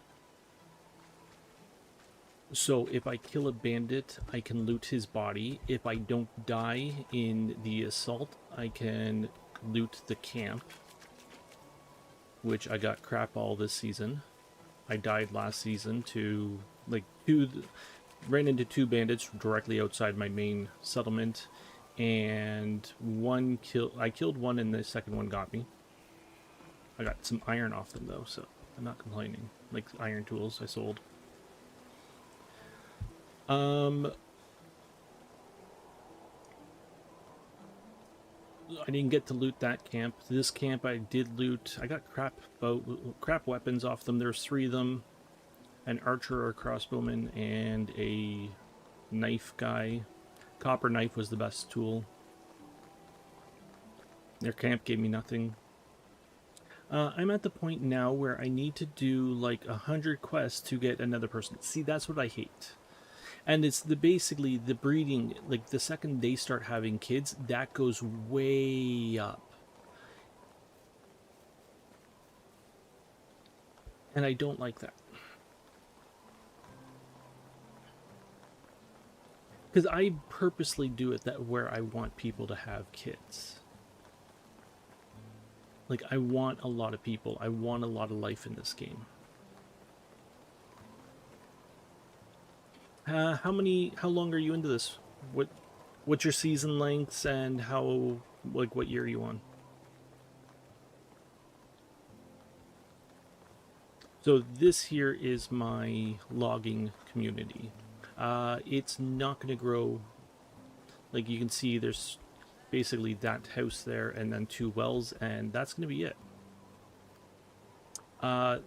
So if I kill a bandit, I can loot his body. If I don't die in the assault, I can loot the camp, which I got crap all this season. I died last season to, like, ran into 2 bandits directly outside my main settlement, and I killed one and the second one got me. I got some iron off them though, so I'm not complaining. Like iron tools I sold. I didn't get to loot that camp. This camp I did loot. I got crap weapons off them. There's 3 of them. An archer or crossbowman and a knife guy. Copper knife was the best tool. Their camp gave me nothing. I'm at the point now where I need to do like 100 quests to get another person. See, that's what I hate. And it's basically the breeding, like the second they start having kids, that goes way up. And I don't like that. Because I purposely do it that where I want people to have kids. Like, I want a lot of people. I want a lot of life in this game. How long are you into this? What's your season lengths and what year are you on? So this here is my logging community. It's not going to grow. Like you can see, there's basically that house there and then 2 wells, and that's going to be it.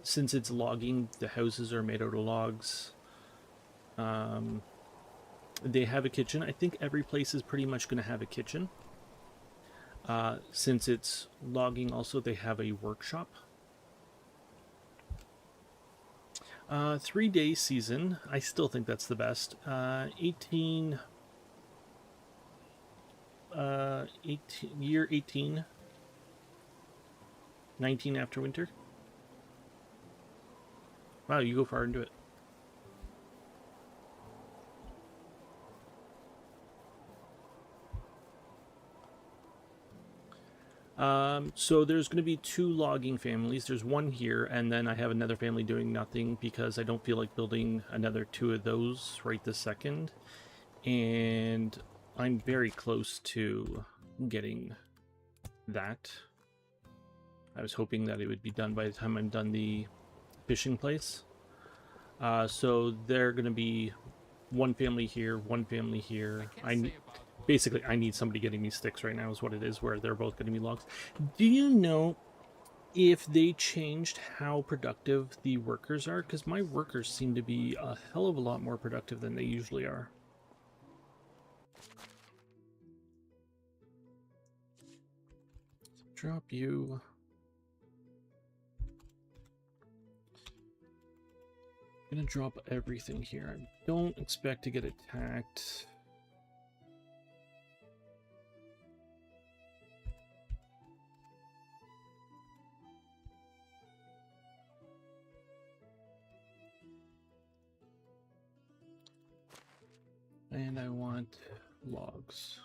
Since it's logging, the houses are made out of logs. They have a kitchen. I think every place is pretty much going to have a kitchen. Since it's logging also, they have a workshop. 3-day season. I still think that's the best. 18, year 18. 19 after winter. Wow, you go far into it. So there's going to be 2 logging families. There's one here, and then I have another family doing nothing because I don't feel like building another 2 of those right this second. And I'm very close to getting that. I was hoping that it would be done by the time I'm done the fishing place. So they're going to be 1 family here, 1 family here. Basically, I need somebody getting me sticks right now is what it is, where they're both getting me logs. Do you know if they changed how productive the workers are? Because my workers seem to be a hell of a lot more productive than they usually are. Drop you. I'm gonna drop everything here. I don't expect to get attacked. And I want logs.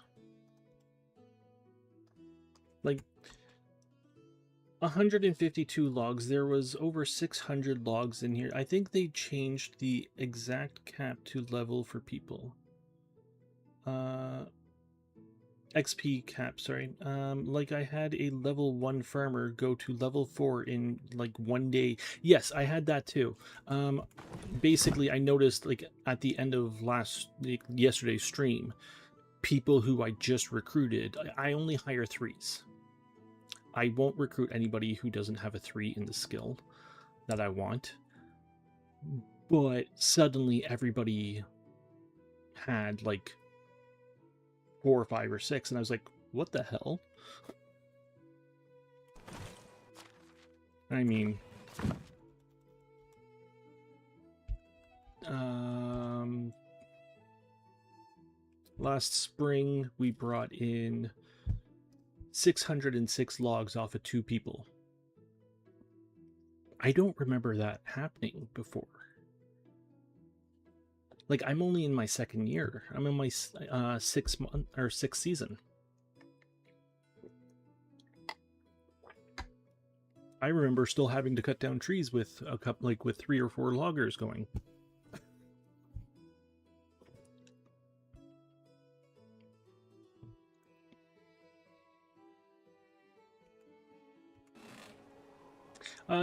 Like 152 logs. There was over 600 logs in here. I think they changed the exact cap to level for people. XP cap, sorry. Like I had a level 1 farmer go to level 4 in like 1 day. Yes, I had that too. Basically, I noticed like at the end of yesterday's stream, people who I just recruited, I only hire 3s. I won't recruit anybody who doesn't have a 3 in the skill that I want. But suddenly everybody had like 4 or 5 or 6, and I was like, what the hell? I mean, last spring we brought in 606 logs off of 2 people. I don't remember that happening before. Like, I'm only in my 2nd year. I'm in my 6th season. I remember still having to cut down trees with a couple, like with 3 or 4 loggers going.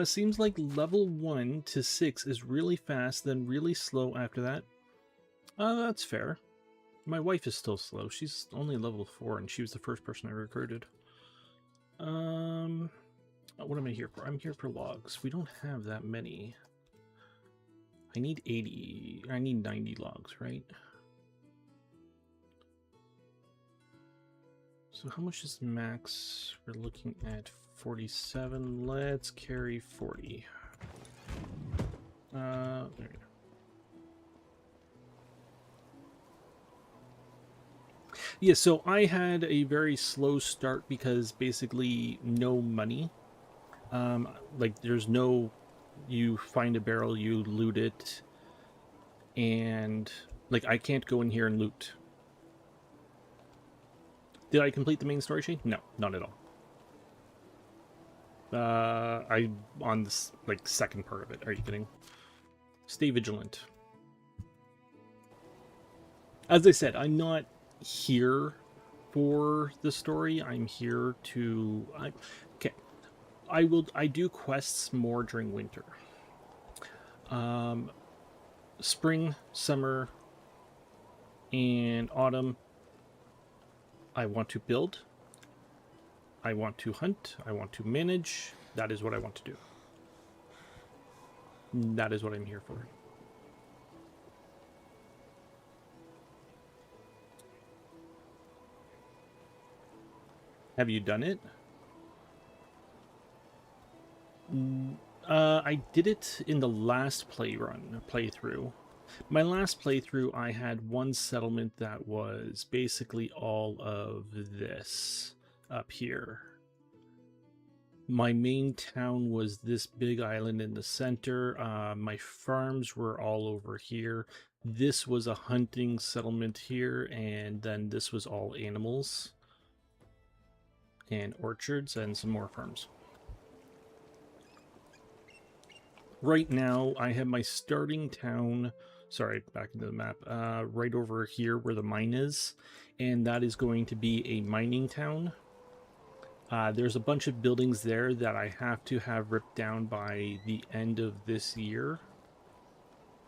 Seems like level 1 to 6 is really fast, then really slow after that. That's fair. My wife is still slow. She's only level 4, and she was the first person I recruited. What am I here for? I'm here for logs. We don't have that many. I need 80. I need 90 logs, right? So how much is max? We're looking at 47. Let's carry 40. There we go. Yeah, so I had a very slow start because basically no money. Like there's no, you find a barrel, you loot it, and like I can't go in here and loot. Did I complete the main story chain? No, not at all. I on this like second part of it. Are you kidding? Stay vigilant. As I said, I'm not here for the story. I'm here to okay. I do quests more during winter. Spring, summer, and autumn I want to build, I want to hunt, I want to manage. That is what I want to do. That is what I'm here for. Have you done it? I did it in the last playthrough. My last playthrough, I had one settlement that was basically all of this up here. My main town was this big island in the center. My farms were all over here. This was a hunting settlement here, and then this was all animals and orchards and some more farms. Right now, I have my starting town, sorry, back into the map, right over here where the mine is, and that is going to be a mining town. There's a bunch of buildings there that I have to have ripped down by the end of this year.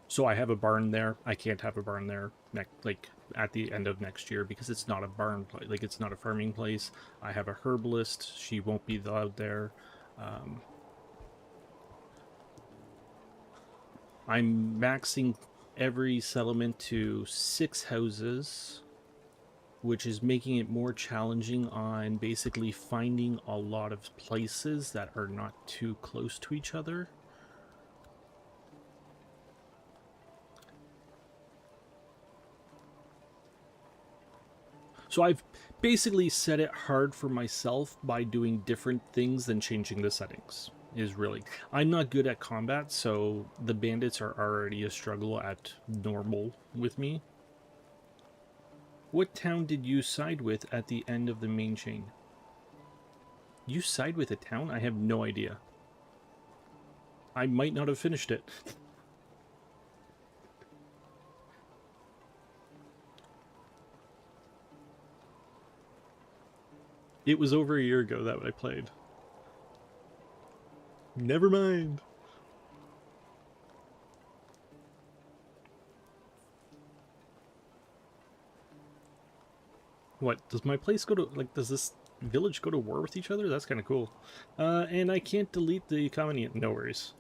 So I have a barn there. I can't have a barn there like at the end of next year because it's not a barn place, like it's not a farming place. I have a herbalist. She won't be allowed there. I'm maxing every settlement to 6 houses, which is making it more challenging on basically finding a lot of places that are not too close to each other. So I've basically set it hard for myself by doing different things than changing the settings. Is really, I'm not good at combat, so the bandits are already a struggle at normal with me. What town did you side with at the end of the main chain? You side with a town? I have no idea. I might not have finished it. It was over a year ago that I played. Never mind. What, does my place go to, like, does this village go to war with each other? That's kind of cool. And I can't delete the comment. No worries.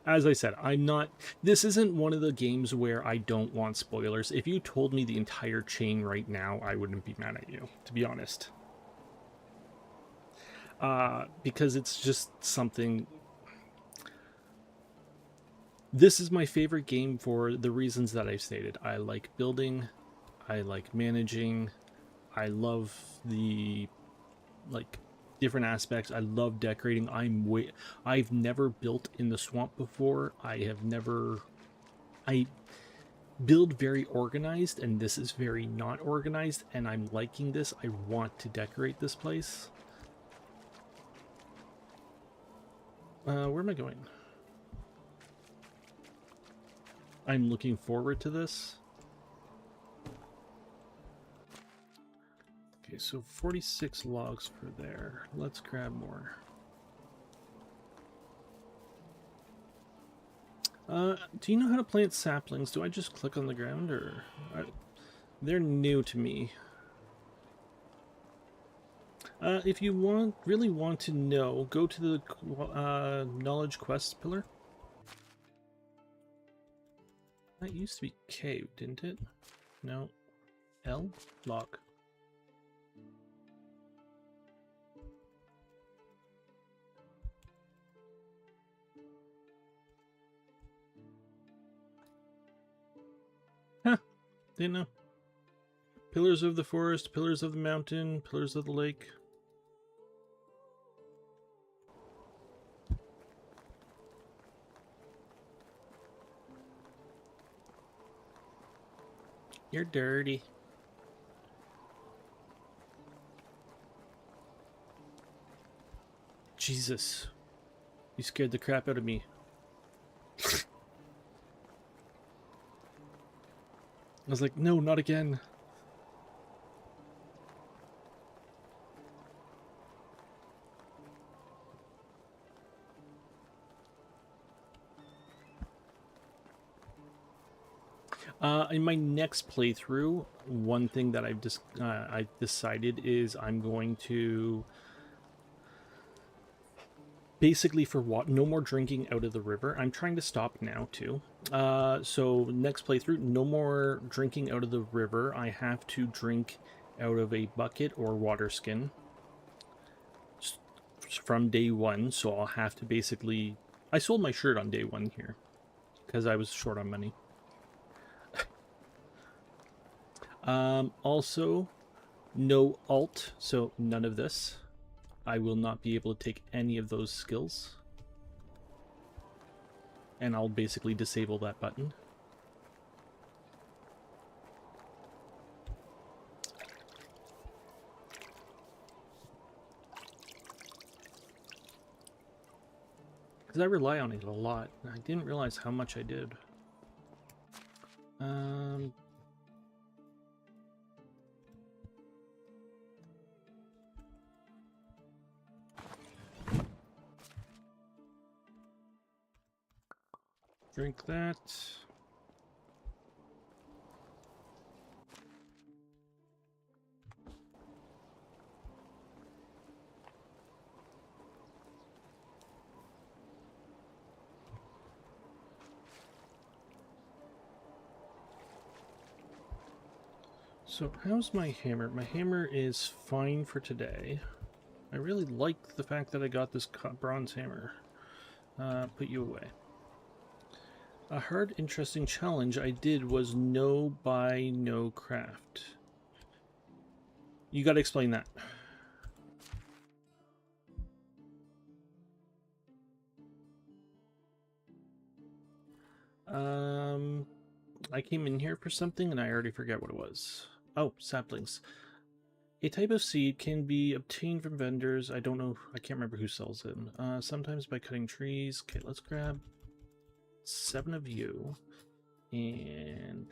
As I said, I'm not... This isn't one of the games where I don't want spoilers. If you told me the entire chain right now, I wouldn't be mad at you, to be honest. Because it's just something... This is my favorite game for the reasons that I've stated. I like building, I like managing, I love the, like, different aspects. I love decorating. I've never built in the swamp before. I build very organized, and this is very not organized, and I'm liking this. I want to decorate this place. Where am I going? I'm looking forward to this. Okay, so 46 logs for there. Let's grab more. Do you know how to plant saplings? Do I just click on the ground, or... They're new to me. If you really want to know, go to the knowledge quest pillar. That used to be cave, didn't it? No. L? Log. Huh. Didn't know. Pillars of the forest, pillars of the mountain, pillars of the lake. You're dirty. Jesus. You scared the crap out of me. I was like, no, not again. In my next playthrough, one thing that I've decided is I'm going to basically no more drinking out of the river. I'm trying to stop now too. So next playthrough, no more drinking out of the river. I have to drink out of a bucket or water skin from day one. So I'll have to basically... I sold my shirt on day one here because I was short on money. Also, no alt, so none of this. I will not be able to take any of those skills. And I'll basically disable that button. Because I rely on it a lot. I didn't realize how much I did. Drink that. So how's my hammer? My hammer is fine for today. I really like the fact that I got this bronze hammer. Put you away. A hard, interesting challenge I did was no buy, no craft. You gotta explain that. I came in here for something and I already forget what it was. Oh, saplings. A type of seed can be obtained from vendors. I don't know. I can't remember who sells it. Sometimes by cutting trees. Okay, let's grab 7 of you and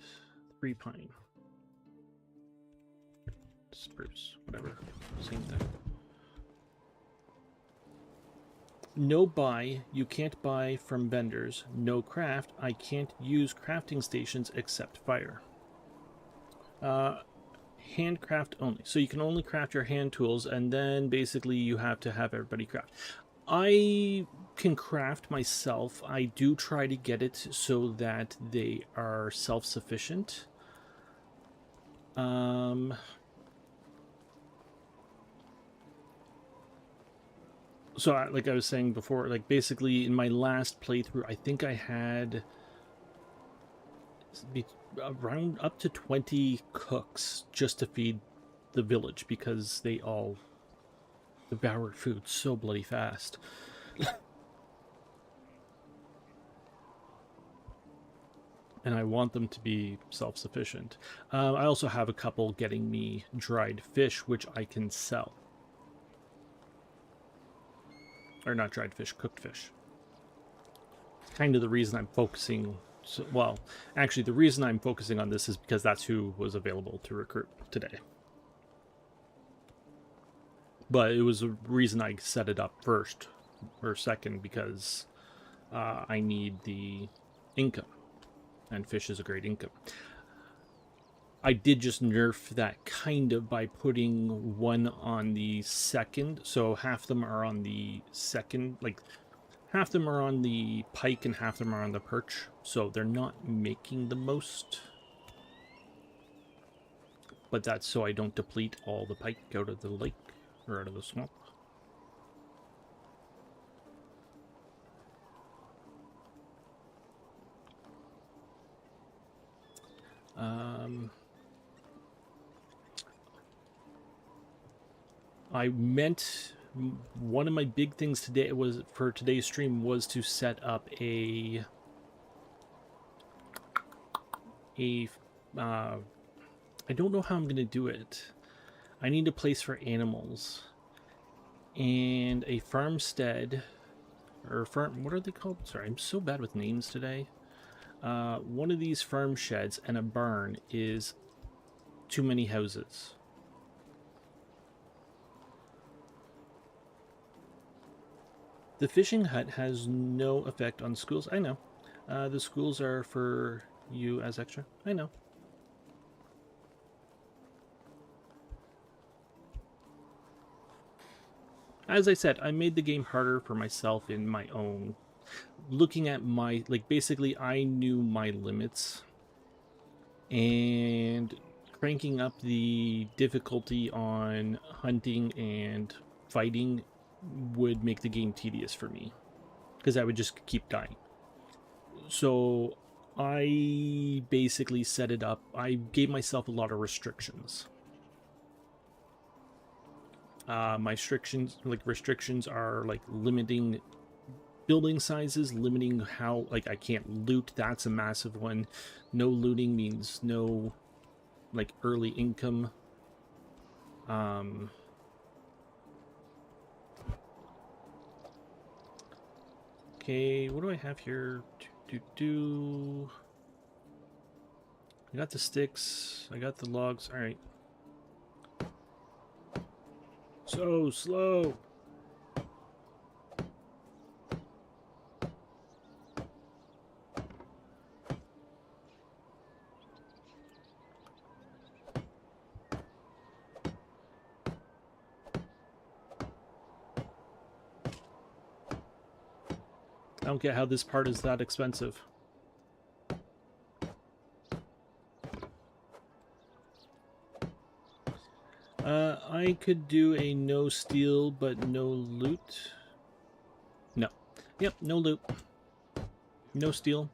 3 pine. Spruce, whatever. Same thing. No buy. You can't buy from vendors. No craft. I can't use crafting stations except fire. Handcraft only. So you can only craft your hand tools, and then basically you have to have everybody craft. I can craft myself. I do try to get it so that they are self-sufficient. So like I was saying before, like basically in my last playthrough, I think I had around up to 20 cooks just to feed the village because they all devour food so bloody fast. And I want them to be self-sufficient. I also have a couple getting me dried fish, which I can sell. Or not dried fish, cooked fish. It's kind of the reason I'm focusing... So, well, actually, the reason I'm focusing on this is because that's who was available to recruit today. But it was a reason I set it up first, or second, because I need the income. And fish is a great income. I did just nerf that kind of by putting one on the second. So half of them are on the second, like half of them are on the pike and half of them are on the perch. So they're not making the most. But that's so I don't deplete all the pike out of the lake or out of the swamp. I meant one of my big things today was for today's stream was to set up I don't know how I'm gonna do it. I need a place for animals and a farmstead or farm. What are they called? Sorry, I'm so bad with names today. One of these farm sheds and a barn is too many houses. The fishing hut has no effect on schools. I know. The schools are for you as extra. I know. As I said, I made the game harder for myself in my own. Looking at my, like, basically I knew my limits. And cranking up the difficulty on hunting and fighting would make the game tedious for me. Because I would just keep dying. So I basically set it up. I gave myself a lot of restrictions. My restrictions are like limiting building sizes, limiting how, like, I can't loot. That's a massive one. No looting means no, like, early income. Okay, what do I have here? I got the sticks. I got the logs. All right. So slow. I don't get how this part is that expensive. I could do a no steal but no loot. No. Yep, no loot. No steal.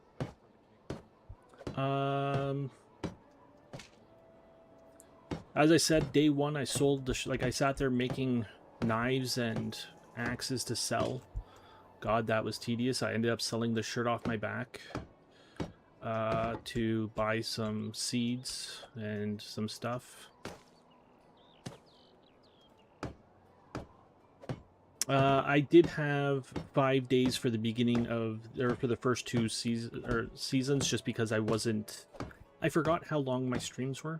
As I said, day one I sold the like I sat there making knives and axes to sell. God, that was tedious. I ended up selling the shirt off my back. to buy some seeds and some stuff. I did have 5 days for the beginning of, or for the first 2 seasons, just because I forgot how long my streams were.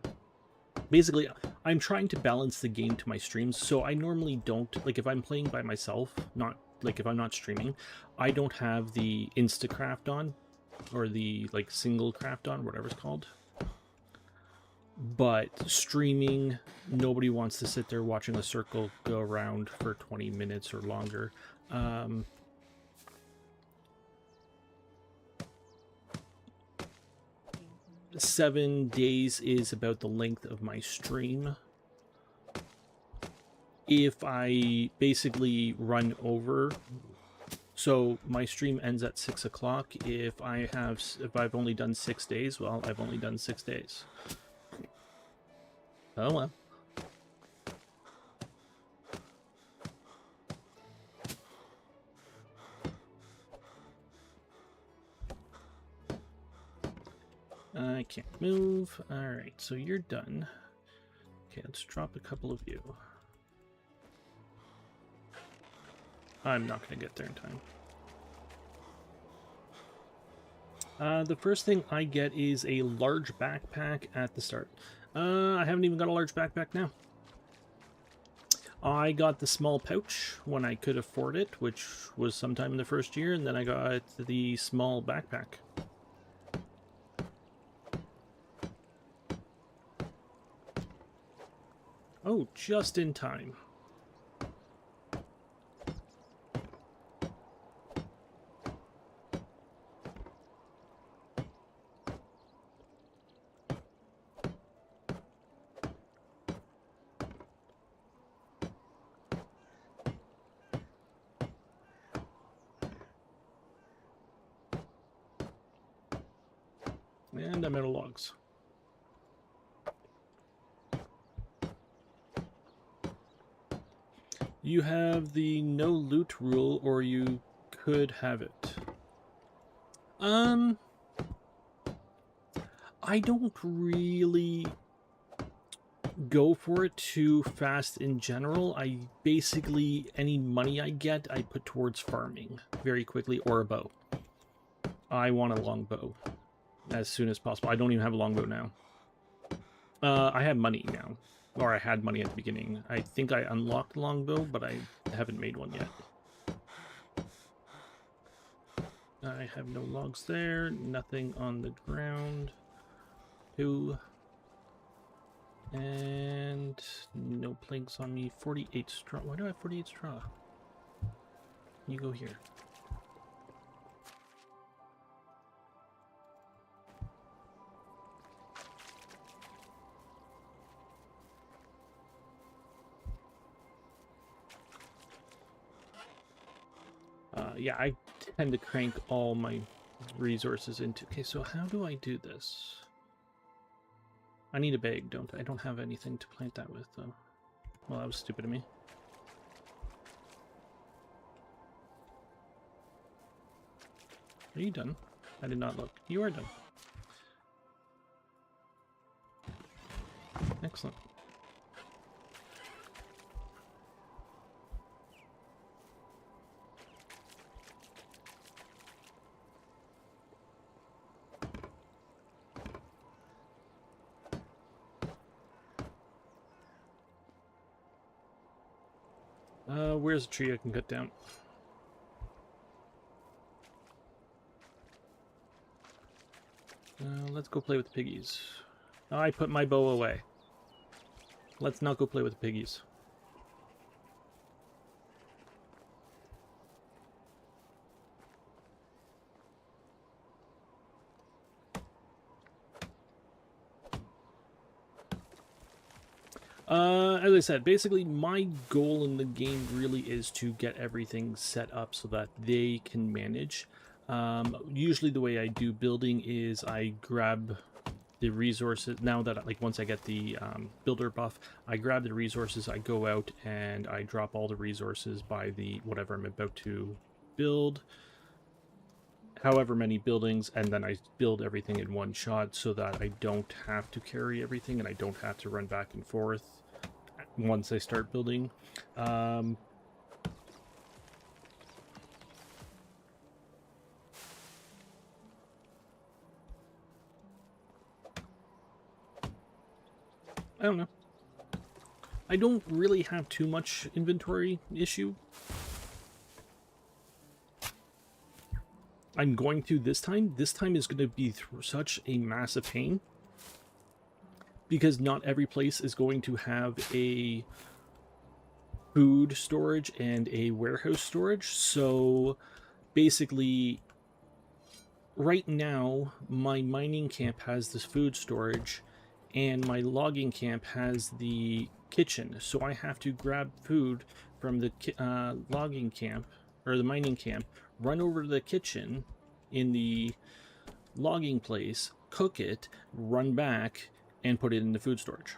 Basically, I'm trying to balance the game to my streams, so I normally don't, like if I'm playing by myself, not like if I'm not streaming, I don't have the Instacraft on, or the like single craft on, whatever it's called. But streaming, nobody wants to sit there watching a circle go around for 20 minutes or longer. 7 days is about the length of my stream. If I basically run over, so my stream ends at 6 o'clock. If I've only done 6 days, well, I've only done 6 days. Oh well. I can't move. Alright, so you're done. Okay, let's drop a couple of you. I'm not going to get there in time. The first thing I get is a large backpack at the start. I haven't even got a large backpack now. I got the small pouch when I could afford it, which was sometime in the first year, and then I got the small backpack. Oh, just in time. And I'm out of logs. You have the no loot rule, or you could have it. I don't really go for it too fast in general. I basically, any money I get, I put towards farming very quickly, or a bow. I want a longbow as soon as possible. I don't even have a longbow now. I have money now. Or I had money at the beginning. I think I unlocked the longbow, but I haven't made one yet. I have no logs there. Nothing on the ground. 2. And no planks on me. 48 straw. Why do I have 48 straw? You go here. Yeah, I tend to crank all my resources into... Okay, so how do I do this? I need a bag, don't I? I don't have anything to plant that with, though. Well, that was stupid of me. Are you done? I did not look. You are done. Excellent. Where's a tree I can cut down? Let's go play with the piggies. I put my bow away. Let's not go play with the piggies. As I said, basically my goal in the game really is to get everything set up so that they can manage. Usually the way I do building is I grab the resources. Now that, like, once I get the builder buff, I grab the resources, I go out and I drop all the resources by the whatever I'm about to build. however many buildings, and then I build everything in one shot so that I don't have to carry everything and I don't have to run back and forth once I start building. I don't know. I don't really have too much inventory issue. I'm going to this time. This time is going to be such a massive pain. Because not every place is going to have a food storage and a warehouse storage. So basically, right now, my mining camp has this food storage and my logging camp has the kitchen. So I have to grab food from the logging camp or the mining camp, run over to the kitchen in the logging place, cook it, run back, and put it in the food storage.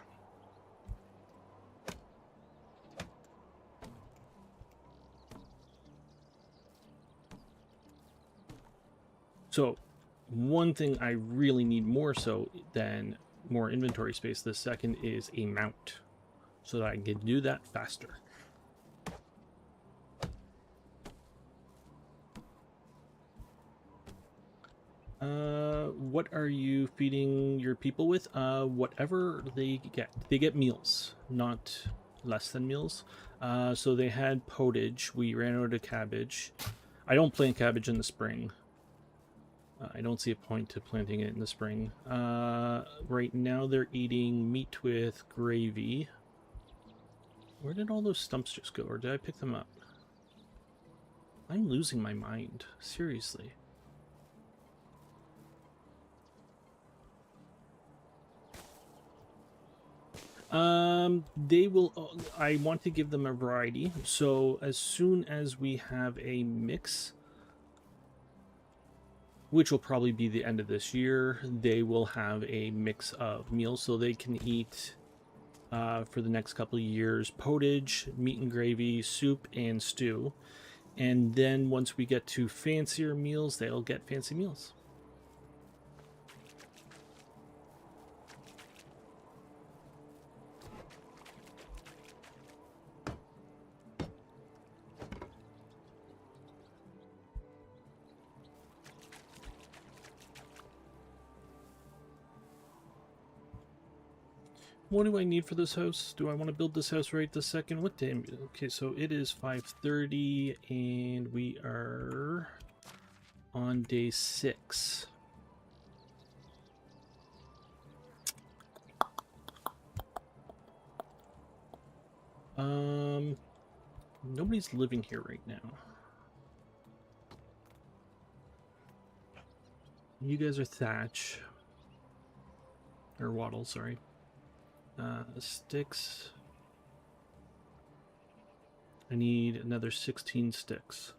So one thing I really need more so than more inventory space this second is a mount so that I can do that faster. What are you feeding your people with? Whatever they get. They get meals, not less than meals. So they had potage. We ran out of cabbage. I don't plant cabbage in the spring. I don't see a point to planting it in the spring. Right now they're eating meat with gravy. Where did all those stumps just go? Or did I pick them up? I'm losing my mind. Seriously. They will, I want to give them a variety. So as soon as we have a mix, which will probably be the end of this year, they will have a mix of meals so they can eat for the next couple of years potage, meat and gravy, soup, and stew. And then once we get to fancier meals, they'll get fancy meals. What do I need for this house? Do I want to build this house right this second? What day? Okay, so it is 5:30 and we are on day 6. Nobody's living here right now. You guys are thatch. Or wattle, sorry. Sticks. I need another 16 sticks.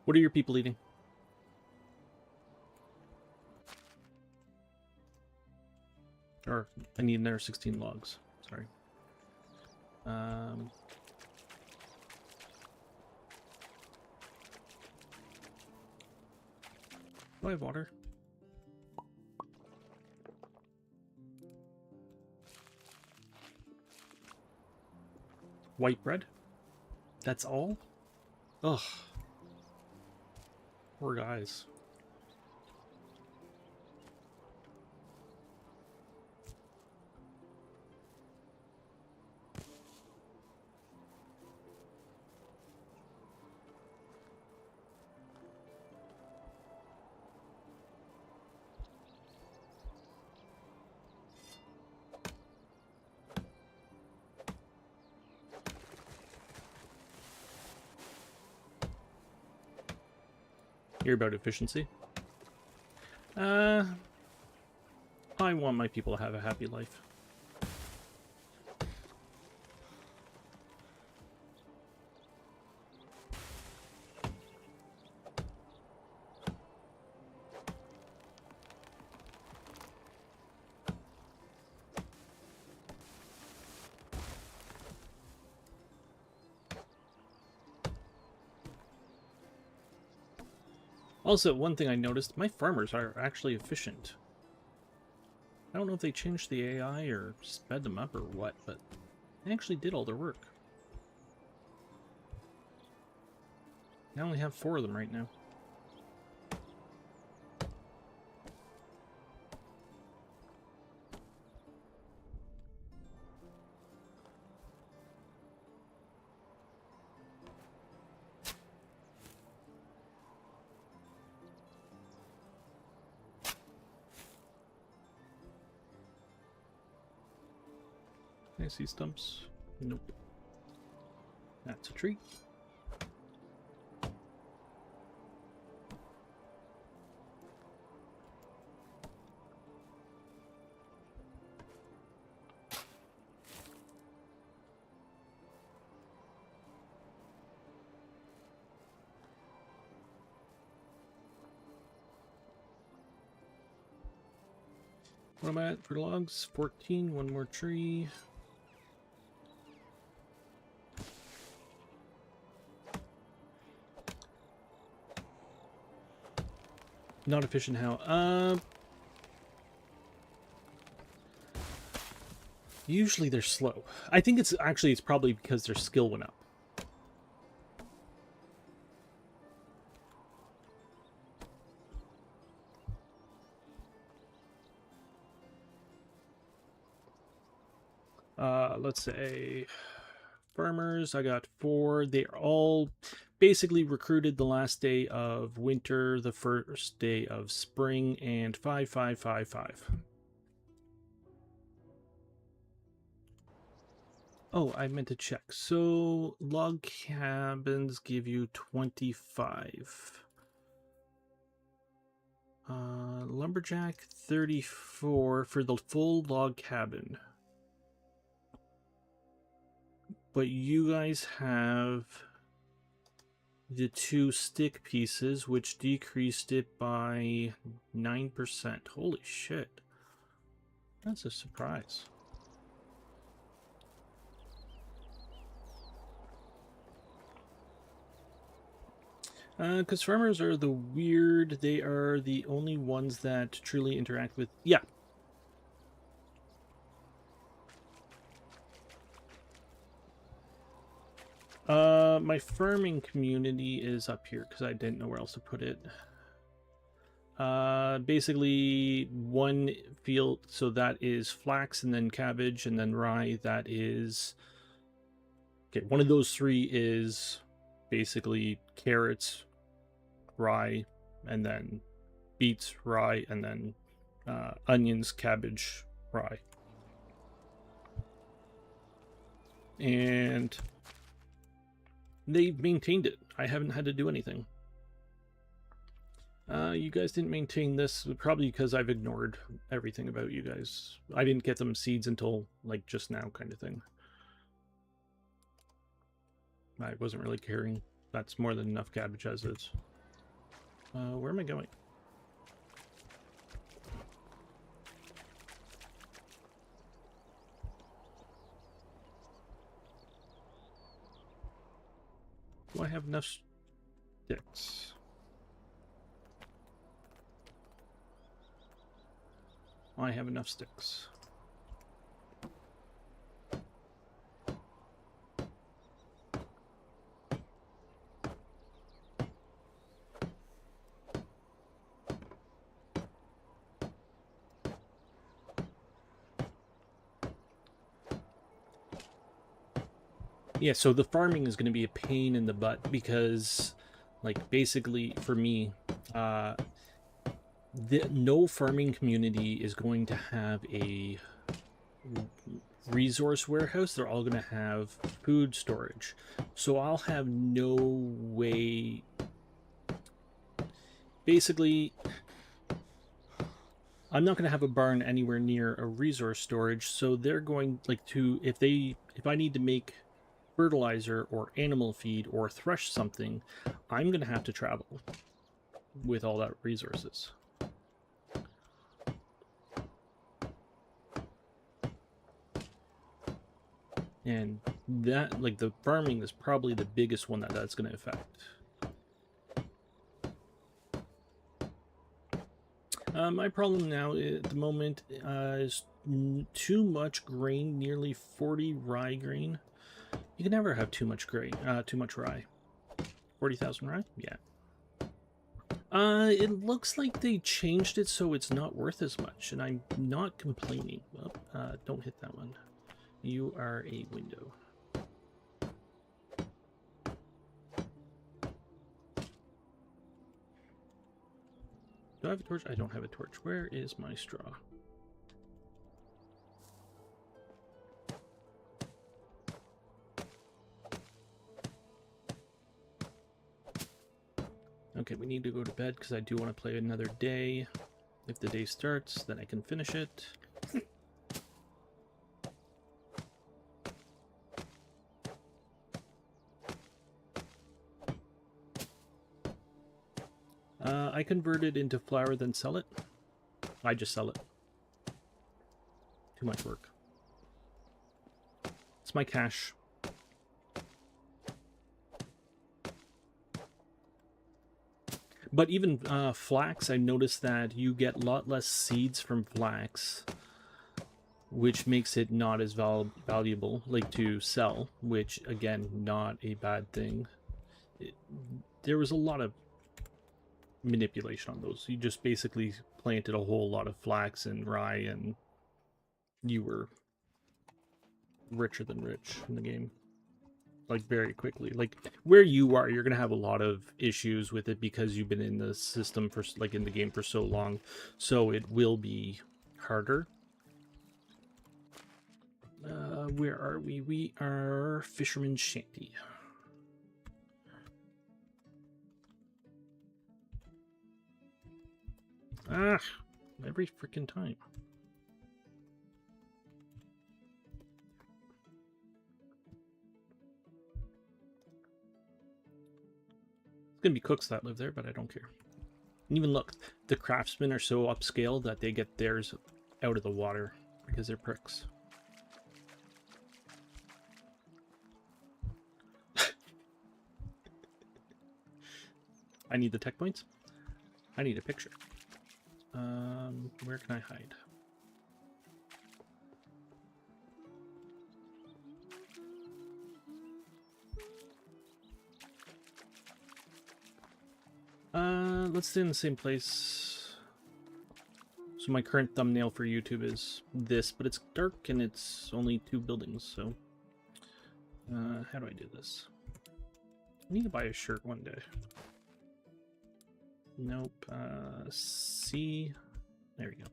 What are your people eating? Or I need another 16 logs. Sorry. Do I have water? White bread? That's all? Ugh. Poor guys. You're about efficiency. I want my people to have a happy life. Also, one thing I noticed, my farmers are actually efficient. I don't know if they changed the AI or sped them up or what, but they actually did all their work. I only have 4 of them right now. Can I see stumps? Nope. That's a tree. What am I at for logs? 14, one more tree. Not efficient how? Usually they're slow. I think it's probably because their skill went up. Let's say farmers, I got 4. They're all basically recruited the last day of winter, the first day of spring, and 5, 5, 5, 5. Oh, I meant to check. So log cabins give you 25. Lumberjack 34 for the full log cabin. But you guys have the 2 stick pieces, which decreased it by 9%. Holy shit. That's a surprise. Because farmers are the weird, they are the only ones that truly interact with... Yeah. My farming community is up here because I didn't know where else to put it. Basically 1 field, so that is flax and then cabbage and then rye. That is... Okay, one of those 3 is basically carrots, rye, and then beets, rye, and then onions, cabbage, rye. And they've maintained it. I haven't had to do anything. You guys didn't maintain this, probably because I've ignored everything about you guys. I didn't get them seeds until, like, just now, kind of thing. I wasn't really caring. That's more than enough cabbage as is. Where am I going? Do I have enough sticks? I have enough sticks. Yeah, so the farming is going to be a pain in the butt because, like, basically for me, no farming community is going to have a resource warehouse. They're all going to have food storage. So I'll have no way... Basically, I'm not going to have a barn anywhere near a resource storage, so they're going, like, to... If I need to make fertilizer or animal feed or thresh something, I'm going to have to travel with all that resources. And that, like, the farming is probably the biggest one that's going to affect. My problem now at the moment is too much grain, nearly 40 rye grain. You can never have too much grain, too much rye. 40,000 rye? Yeah. It looks like they changed it so it's not worth as much, and I'm not complaining. Well, don't hit that one. You are a window. Do I have a torch? I don't have a torch. Where is my straw? Okay, we need to go to bed because I do want to play another day. If the day starts, then I can finish it. I convert it into flour, then sell it. I just sell it. Too much work. It's my cash. But even flax, I noticed that you get a lot less seeds from flax, which makes it not as valuable, like to sell, which, again, not a bad thing. There was a lot of manipulation on those. You just basically planted a whole lot of flax and rye, and you were richer than rich in the game. Like, very quickly. Like, where you are, you're gonna have a lot of issues with it because you've been in the system for, like, in the game for so long, so it will be harder. Where are we? We are Fisherman's Shanty. Ah, every freaking time. It's gonna be cooks that live there, but I don't care. And even look, the craftsmen are so upscale that they get theirs out of the water because they're pricks. I need the tech points. I need a picture. Where can I hide? Let's stay in the same place. So my current thumbnail for YouTube is this, but it's dark and it's only 2 buildings, so... how do I do this? I need to buy a shirt one day. Nope. C. There we go.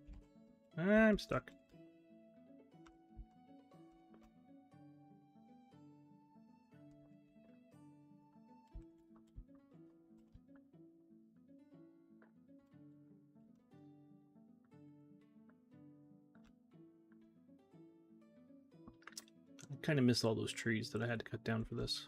I'm stuck. I kind of missed all those trees that I had to cut down for this.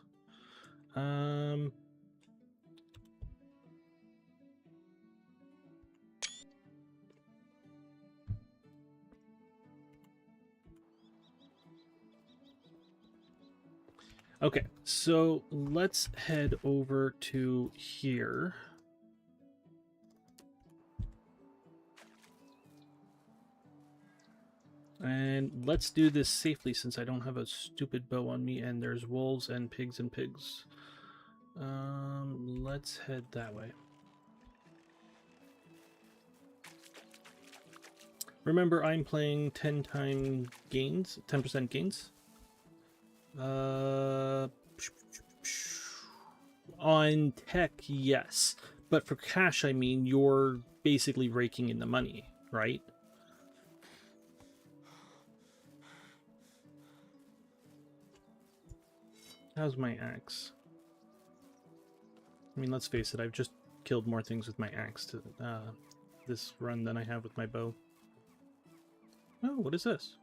Okay, so let's head over to here. And let's do this safely since I don't have a stupid bow on me and there's wolves and pigs and pigs. Let's head that way. Remember, I'm playing 10% gains. On tech, yes. But for cash, I mean, you're basically raking in the money, right? How's my axe? I mean, let's face it, I've just killed more things with my axe to this run than I have with my bow. Oh, what is this?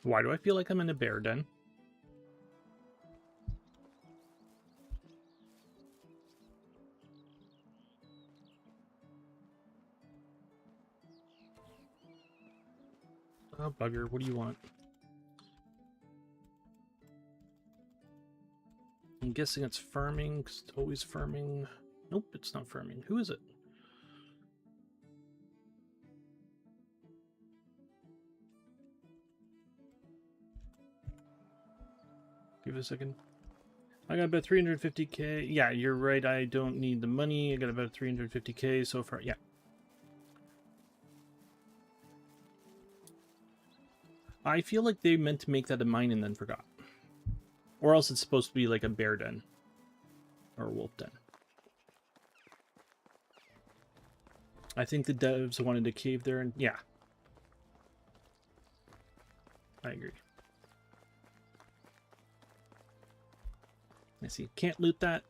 Why do I feel like I'm in a bear den? Oh, bugger, what do you want? I'm guessing it's farming, 'cause it's always farming. Nope, it's not farming. Who is it? Give it a second. I got about 350k. Yeah, you're right. I don't need the money. I got about 350k so far. Yeah. I feel like they meant to make that a mine and then forgot. Or else it's supposed to be like a bear den. Or a wolf den. I think the devs wanted to cave there and yeah. I agree. I see. Can't loot that.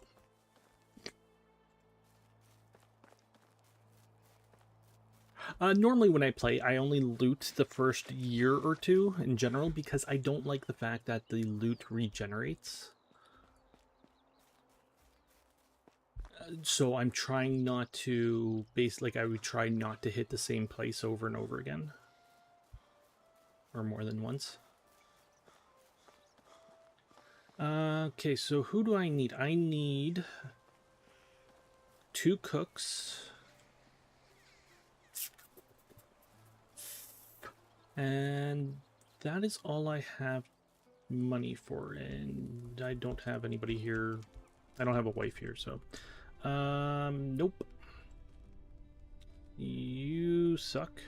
Normally when I play, I only loot the first year or two in general because I don't like the fact that the loot regenerates. So I'm trying not to I would try not to hit the same place over and over again. Or more than once. Okay, so who do I need? I need 2 cooks. And that is all I have money for. And I don't have anybody here. I don't have a wife here, so. Nope. You suck.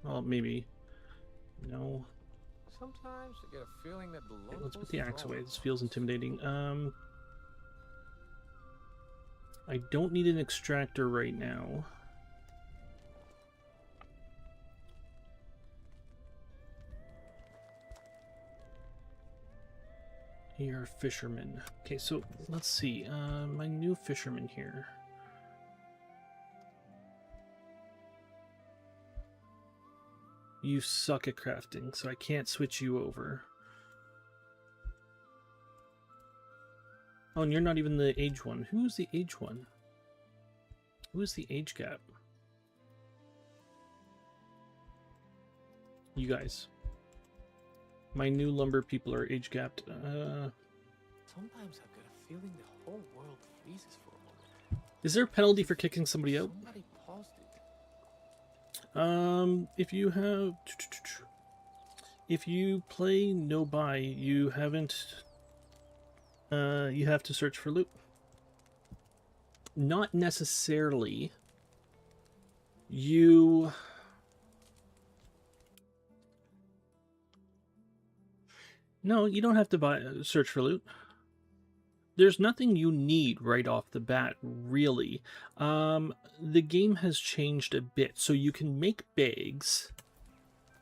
Well, maybe. No. Sometimes I get a feeling that the Okay, locals let's put the axe throw away. it. This feels intimidating. I don't need an extractor right now. You're a fisherman. Okay, so let's see. My new fisherman here. You suck at crafting, so I can't switch you over. Oh, and you're not even the age one. Who's the age one? Who is the age gap? You guys. My new lumber people are age gapped. Sometimes I've got a feeling the whole world freezes for a moment. Is there a penalty for kicking somebody out? Somebody paused it. If you have... If you play no buy, you haven't... you have to search for loot. Not necessarily. You... No, you don't have to search for loot. There's nothing you need right off the bat, really. The game has changed a bit, so you can make bags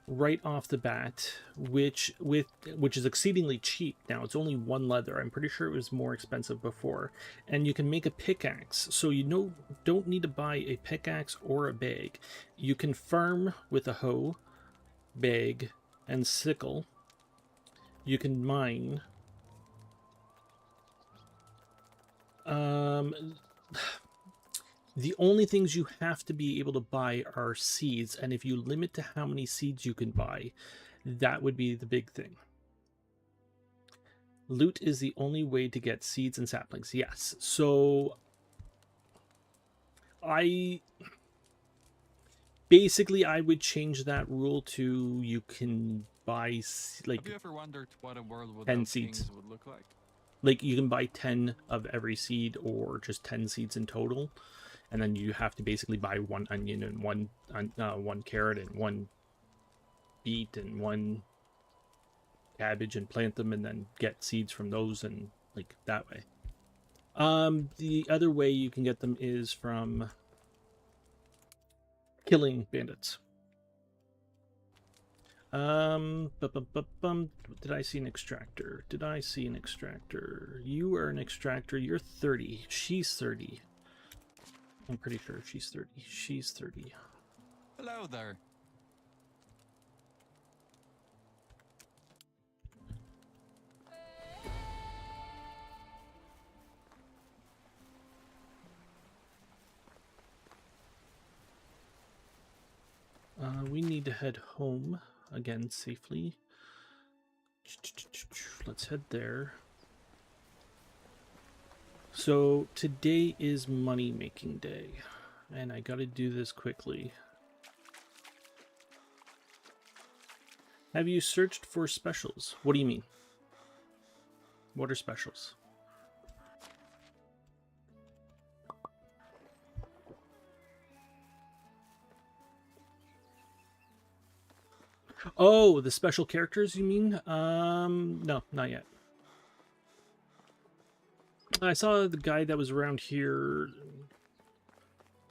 right off the bat, which is exceedingly cheap now. It's only 1 leather. I'm pretty sure it was more expensive before. And you can make a pickaxe, so you don't need to buy a pickaxe or a bag. You can farm with a hoe, bag, and sickle. You can mine. The only things you have to be able to buy are seeds, and if you limit to how many seeds you can buy, that would be the big thing. Loot is the only way to get seeds and saplings, yes. So I would change that rule to you can buy like Have you ever wondered what a world 10 without seeds. kings would look like? Like you can buy 10 of every seed or just 10 seeds in total. And then you have to basically buy 1 onion and 1 carrot and 1 beet and 1 cabbage and plant them and then get seeds from those and like that way. The other way you can get them is from killing bandits. Did I see an extractor? Did I see an extractor? You are an extractor. You're 30. She's 30. I'm pretty sure she's 30. She's 30. Hello there. We need to head home again safely. Let's head there. So today is money making day, and I gotta do this quickly. Have you searched for specials? What do you mean? What are specials? Oh, the special characters you mean? No, not yet. I saw the guy that was around here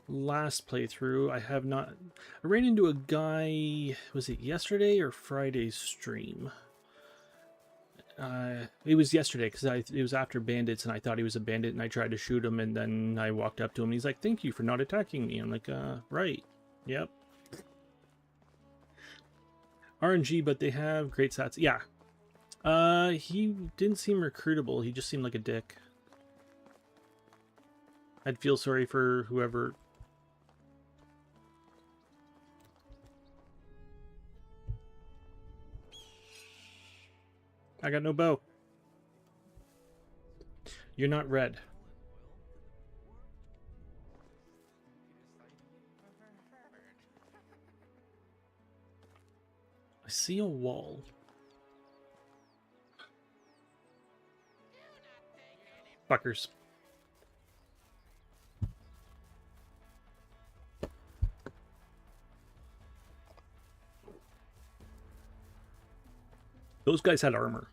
last playthrough. I have not... I ran into a guy, was it yesterday or Friday's stream? It was yesterday, because it was after bandits, and I thought he was a bandit, and I tried to shoot him, and then I walked up to him, and he's like, thank you for not attacking me. I'm like, right. Yep. RNG, but they have great stats. Yeah. He didn't seem recruitable. He just seemed like a dick. I'd feel sorry for whoever... I got no bow. You're not red. I see a wall. Fuckers. Those guys had armor.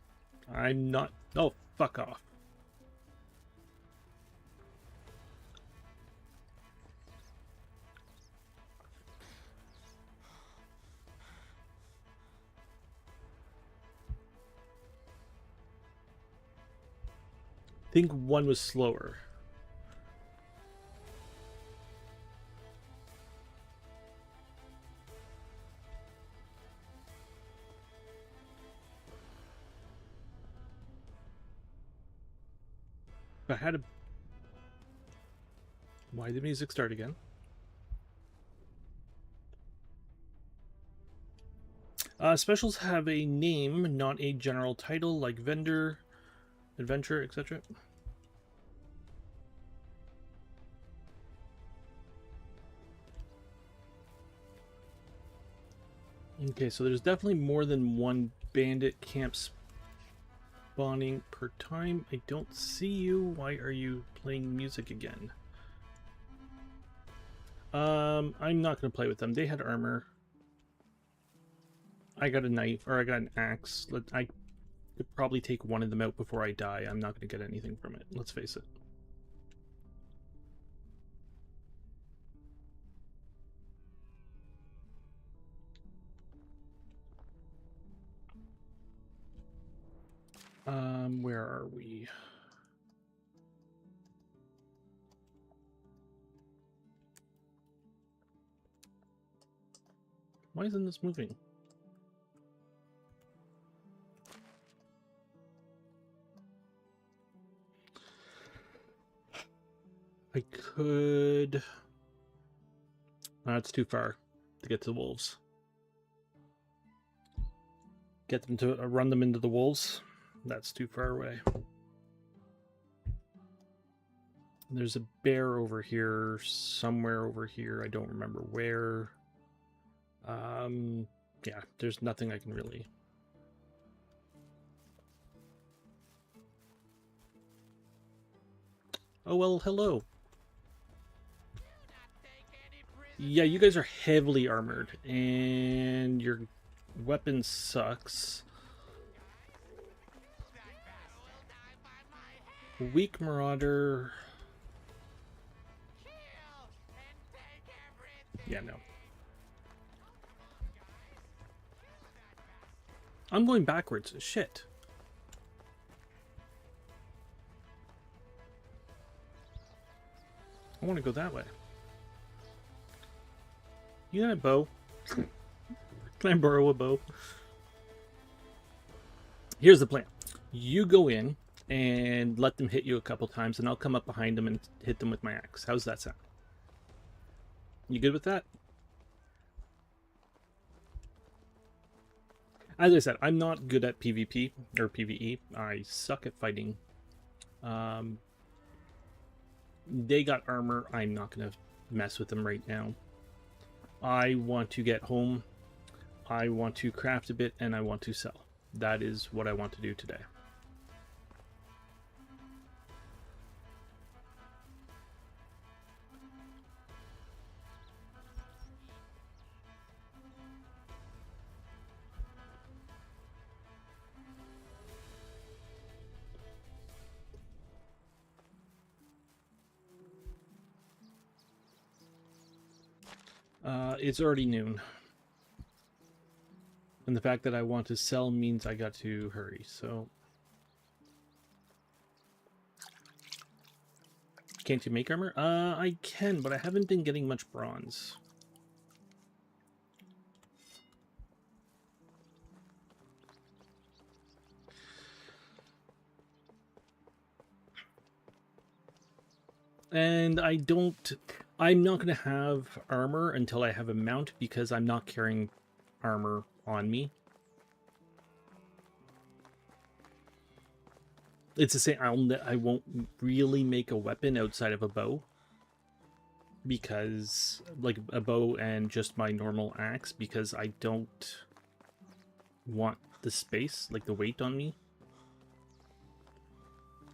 I'm not... Oh, fuck off. I think one was slower. I had a... Why did the music start again? Specials have a name, not a general title, like vendor, adventure, etc. Okay, so there's definitely more than one bandit camp spawning per time. I don't see you. Why are you playing music again? I'm not going to play with them. They had armor. I got a knife, or I got an axe. I could probably take one of them out before I die. I'm not going to get anything from it. Let's face it. Where are we? Why isn't this moving? I could... That's too far to get to the wolves. Get them to run them into the wolves. That's too far away. There's a bear over here, somewhere over here. I don't remember where. Yeah, there's nothing I can really... Oh, well, hello. Yeah, you guys are heavily armored, and your weapon sucks. Weak Marauder. Yeah, no. I'm going backwards. Shit. I want to go that way. You got a bow? Can I borrow a bow? Here's the plan. You go in and let them hit you a couple times, and I'll come up behind them and hit them with my axe. How's that sound? You good with that? As I said, I'm not good at PvP or PvE. I suck at fighting. they got armor. I'm not going to mess with them right now. I want to get home. I want to craft a bit, and I want to sell. That is what I want to do today. It's already noon. And the fact that I want to sell means I got to hurry, so... Can't you make armor? I can, but I haven't been getting much bronze. And I'm not going to have armor until I have a mount because I'm not carrying armor on me. It's the same, I won't really make a weapon outside of a bow. Because, like, a bow and just my normal axe, because I don't want the space, like the weight on me.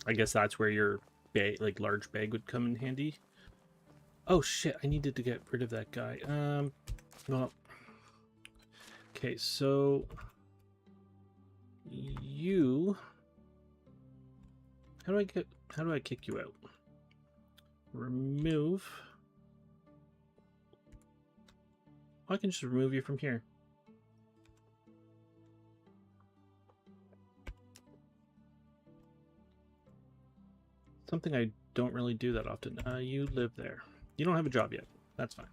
I guess that's where your bag, like large bag, would come in handy. Oh shit, I needed to get rid of that guy. Well, okay, so you, how do I kick you out? Remove. I can just remove you from here. Something I don't really do that often. You live there. You don't have a job yet. That's fine.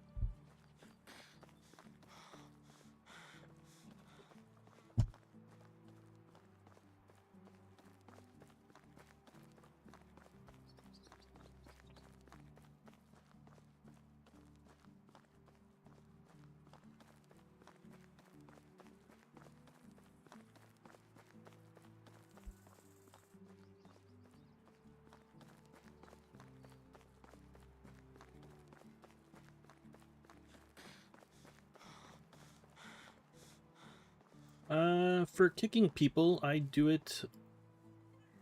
For kicking people, I do it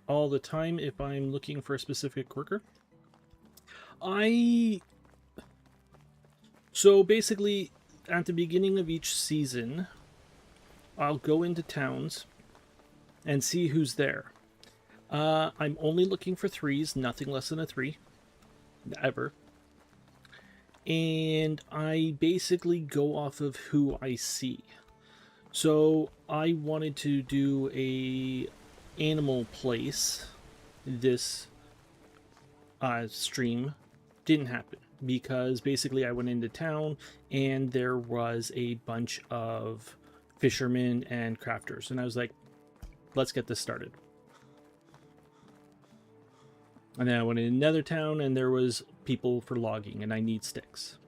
all the time if I'm looking for a specific worker. So basically, at the beginning of each season, I'll go into towns and see who's there. I'm only looking for 3s, nothing less than a 3, ever. And I basically go off of who I see. So I wanted to do a animal place this stream. Didn't happen because basically I went into town and there was a bunch of fishermen and crafters, and I was like, let's get this started. And then I went in another town and there was people for logging, and I need sticks.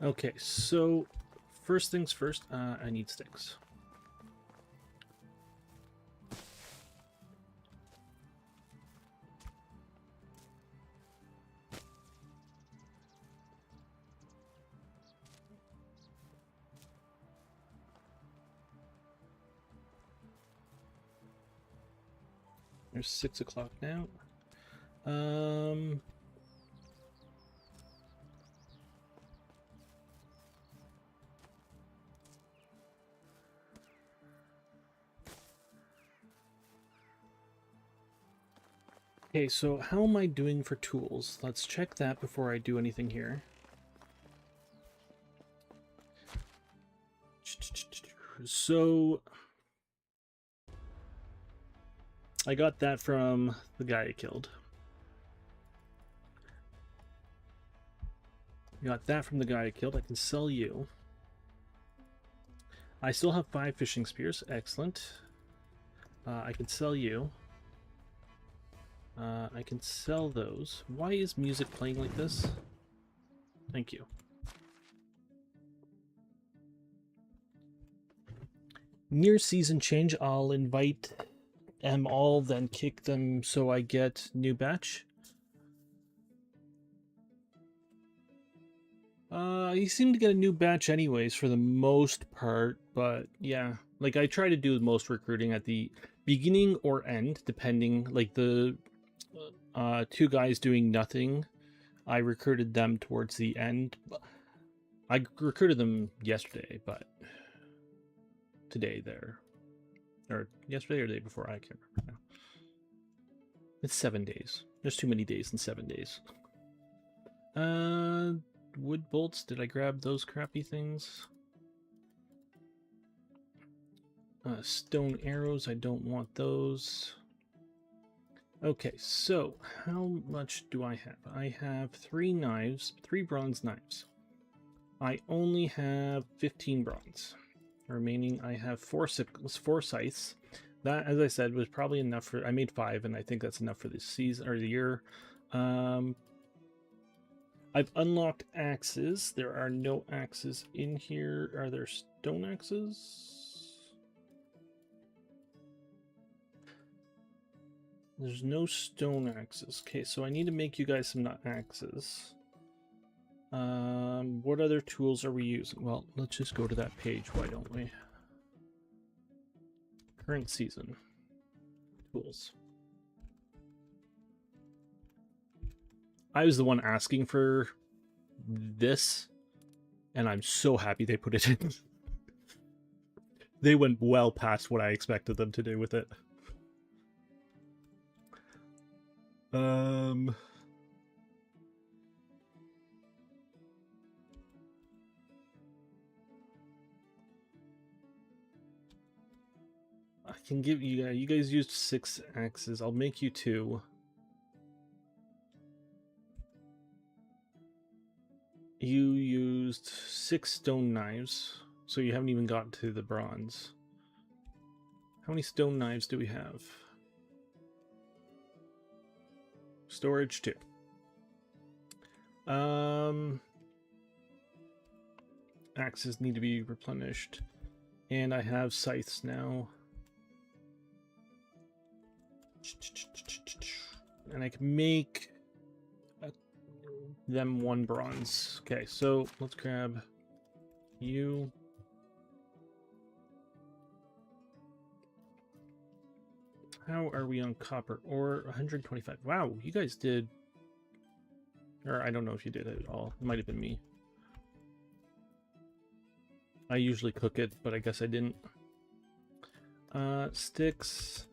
Okay, so first things first, I need sticks. There's 6 o'clock now. Okay, so how am I doing for tools? Let's check that before I do anything here. So I got that from the guy I killed. Got that from the guy I killed. I can sell you. I still have 5 fishing spears. Excellent. I can sell you. I can sell those. Why is music playing like this? Thank you. near season change, I'll invite them all, then kick them so I get new batch. You seem to get a new batch anyways for the most part, but yeah, like I try to do most recruiting at the beginning or end, depending. Like the two guys doing nothing, I recruited them towards the end. I recruited them yesterday, but today or yesterday or the day before, I can't remember now. It's 7 days. There's too many days in 7 days. Wood bolts, did I grab those crappy things? Stone arrows, I don't want those. Okay, so how much do I have? I have 3 knives, 3 bronze knives. I only have 15 bronze. Remaining, I have 4 scythes. That, as I said, was probably enough for... I made 5, and I think that's enough for this season, or the year. I've unlocked axes. There are no axes in here. Are there stone axes? There's no stone axes. Okay, so I need to make you guys some axes. What other tools are we using? Well, let's just go to that page, why don't we? Current season. Tools. I was the one asking for this, and I'm so happy they put it in. They went well past what I expected them to do with it. I can give you guys used 6 axes. I'll make you 2. You used 6 stone knives, so you haven't even gotten to the bronze. How many stone knives do we have? Storage 2. Axes need to be replenished. And I have scythes now. And I can make them 1 bronze. Okay, so let's grab you. How are we on copper ore? 125. Wow, you guys did... Or I don't know if you did it at all. It might have been me. I usually cook it, but I guess I didn't. Sticks.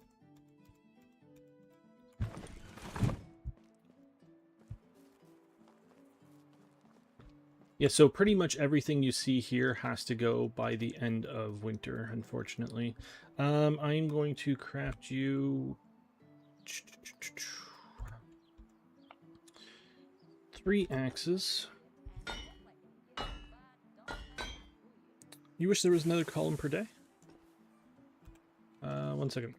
Yeah, so pretty much everything you see here has to go by the end of winter, unfortunately. I'm going to craft you 3 axes. You wish there was another column per day? 1 second.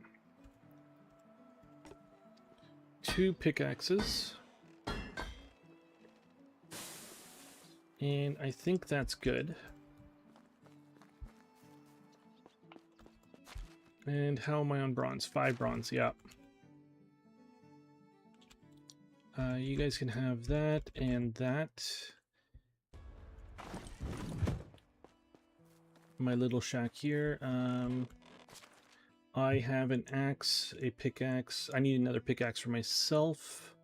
2 pickaxes. And I think that's good. And how am I on bronze? 5 bronze, yeah. You guys can have that and that. My little shack here. I have an axe, a pickaxe. I need another pickaxe for myself.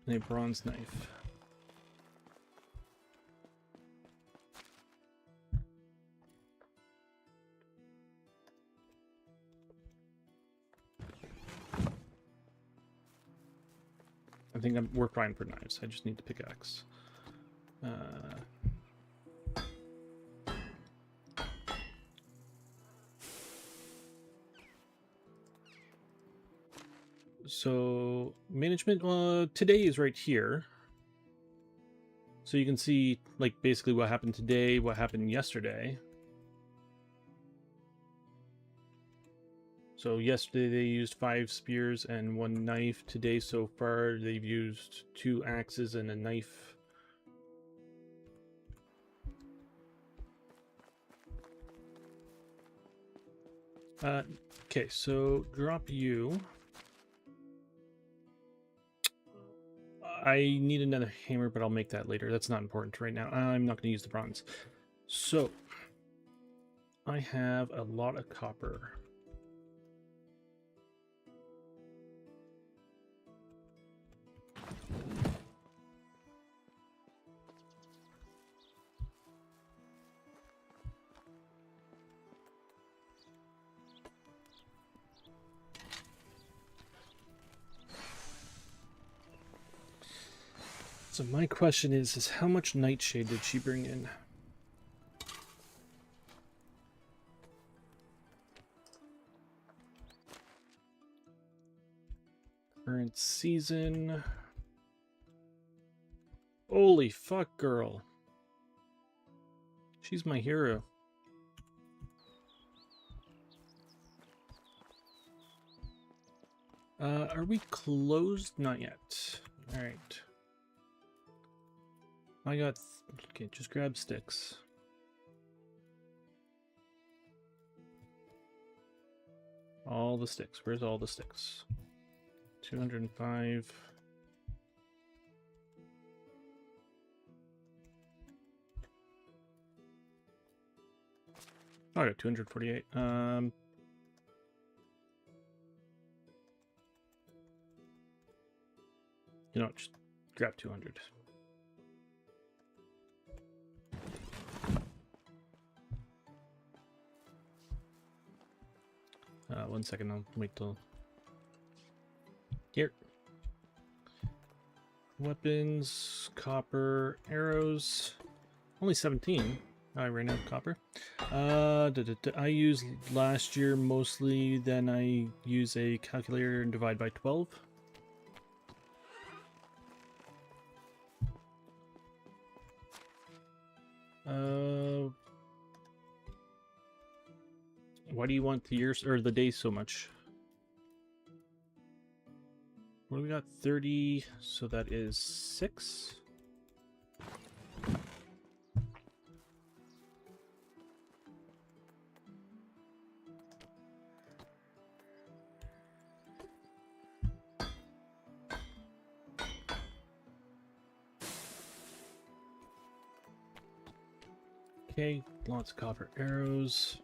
And a bronze knife. I think we're fine for knives. I just need the pickaxe. So management, today is right here. So you can see like basically what happened today, what happened yesterday. So yesterday they used 5 spears and 1 knife. Today so far they've used 2 axes and a knife. Okay, so drop you. I need another hammer, but I'll make that later. That's not important right now. I'm not going to use the bronze. So, I have a lot of copper. So my question is how much nightshade did she bring in? Current season. Holy fuck, girl. She's my hero. Are we closed? Not yet. Alright. I got... Okay, just grab sticks. All the sticks. Where's all the sticks? 205. Oh, I got 248. You know what, just grab 200. One second, I'll wait till... Here. Weapons, copper, arrows. Only 17. I ran out of copper. I used last year mostly, then I use a calculator and divide by 12. Why do you want the years or the days so much? What do we got? 30, so that is 6. Okay, lots of copper arrows.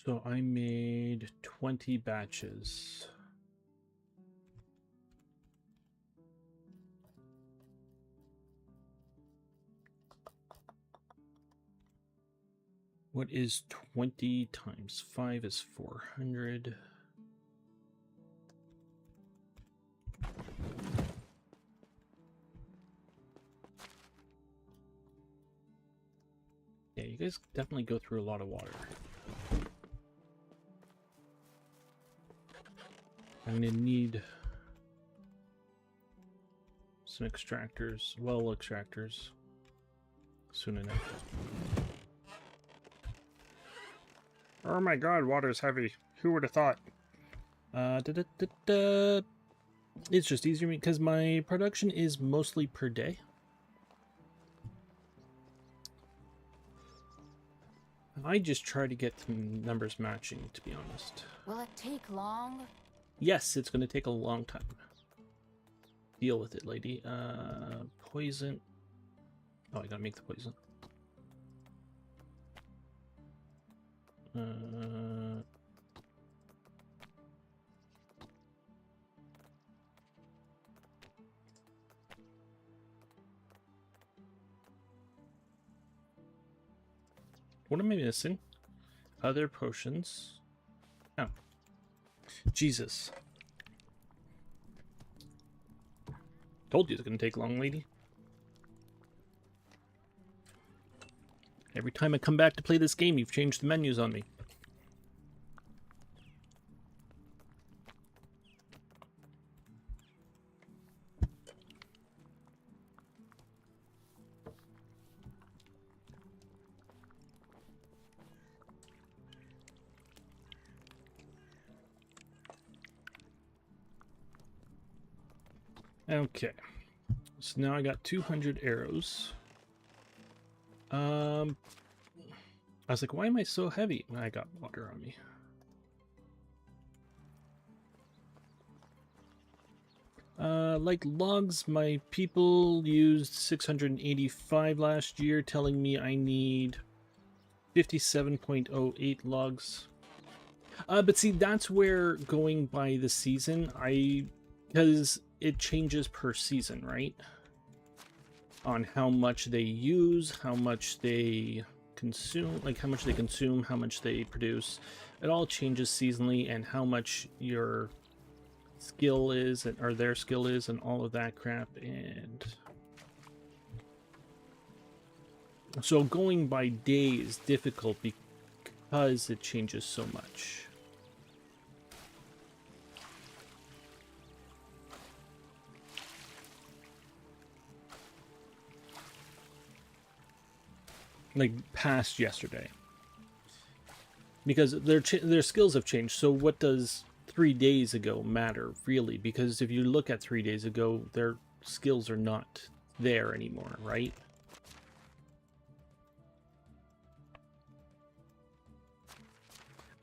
So I made 20 batches. What is 20 times 5 is 400. Yeah, you guys definitely go through a lot of water. I'm gonna need some extractors, well extractors, soon enough. Oh my god, water's heavy. Who would have thought? It's just easier because my production is mostly per day. I just try to get the numbers matching, to be honest. Will it take long? Yes, it's going to take a long time. Deal with it, lady. Poison. Oh, I gotta make the poison. What am I missing? Other potions. Oh. Jesus. Told you it's gonna take long, lady. Every time I come back to play this game, you've changed the menus on me. Okay. So now I got 200 arrows. I was like, why am I so heavy? I got water on me. Like logs, my people used 685 last year, telling me I need 57.08 logs. But see, that's where going by the season, because it changes per season, right? On how much they use, how much they consume, like how much they consume, how much they produce. It all changes seasonally, and how much your skill is, or their skill is, and all of that crap. And so going by day is difficult because it changes so much. Like past yesterday, because their skills have changed. So what does 3 days ago matter really? Because if you look at 3 days ago, their skills are not there anymore, right?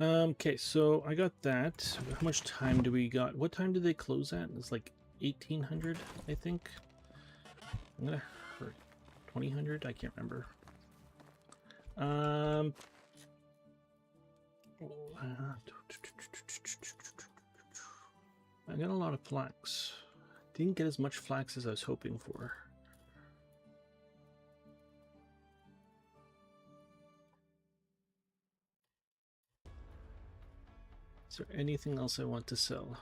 Okay, so I got that. How much time do we got? What time did they close at? It's like 1800, I think. I'm gonna hurt 2000. I can't remember. I got a lot of flax. Didn't get as much flax as I was hoping for. Is there anything else I want to sell?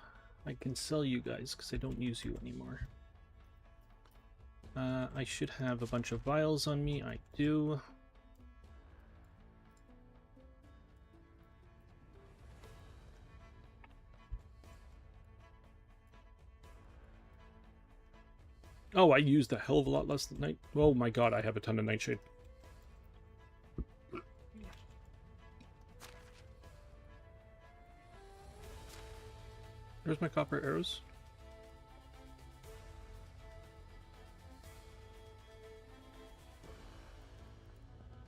I can sell you guys because I don't use you anymore. I should have a bunch of vials on me. I do. Oh, I used a hell of a lot less than night. Oh my god, I have a ton of nightshade. There's my copper arrows.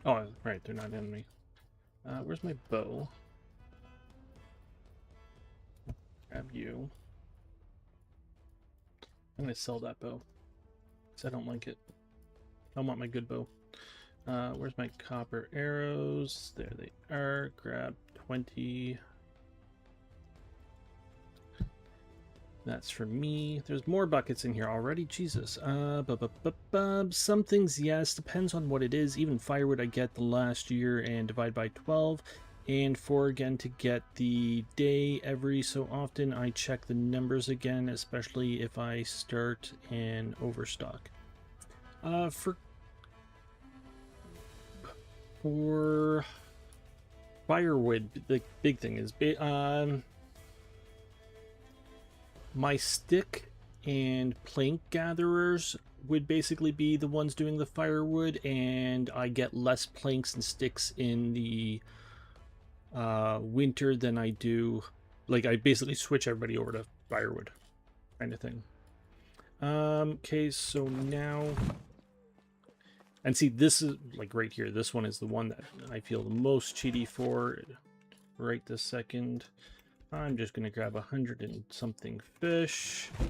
Oh, right, they're not in me. Where's my bow? Grab you. I'm gonna sell that bow. Because I don't like it. I want my good bow. Where's my copper arrows? There they are. Grab 20. That's for me. There's more buckets in here already. Jesus. Some things, yes. Depends on what it is. Even firewood I get the last year and divide by 12. And 4 again to get the day. Every so often I check the numbers again, especially if I start an overstock. For firewood, the big thing is my stick and plank gatherers would basically be the ones doing the firewood, and I get less planks and sticks in the winter than I do. Like, I basically switch everybody over to firewood kind of thing. Okay, so now, and see, this is like right here, this one is the one that I feel the most cheaty for right this second. I'm just gonna grab 100 and something fish. How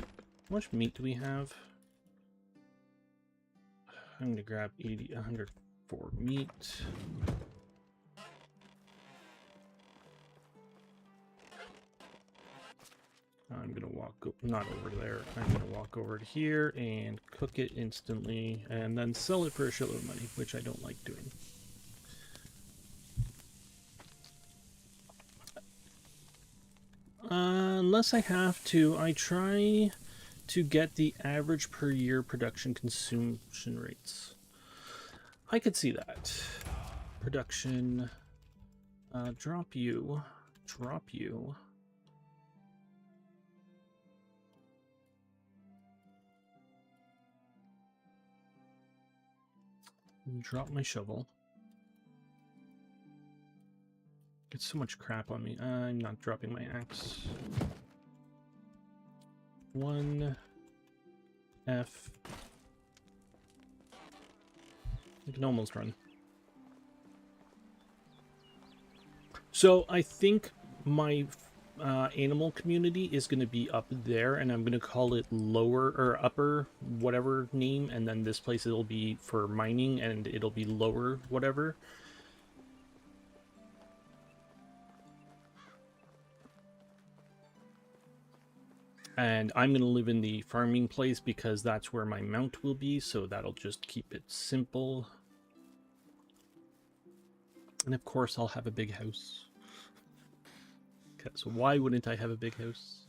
much meat do we have? I'm gonna grab 100 for meat. I'm gonna walk not over there. I'm gonna walk over to here and cook it instantly, and then sell it for a shitload of money, which I don't like doing. Unless I have to, I try to get the average per year production consumption rates. I could see that. Production, drop you. Drop my shovel. Get so much crap on me. I'm not dropping my axe. 1, F. I can almost run. So I think my animal community is going to be up there, and I'm going to call it lower or upper whatever name, and then this place it'll be for mining, and it'll be lower whatever. And I'm going to live in the farming place because that's where my mount will be, so that'll just keep it simple. And of course I'll have a big house. So why wouldn't I have a big house?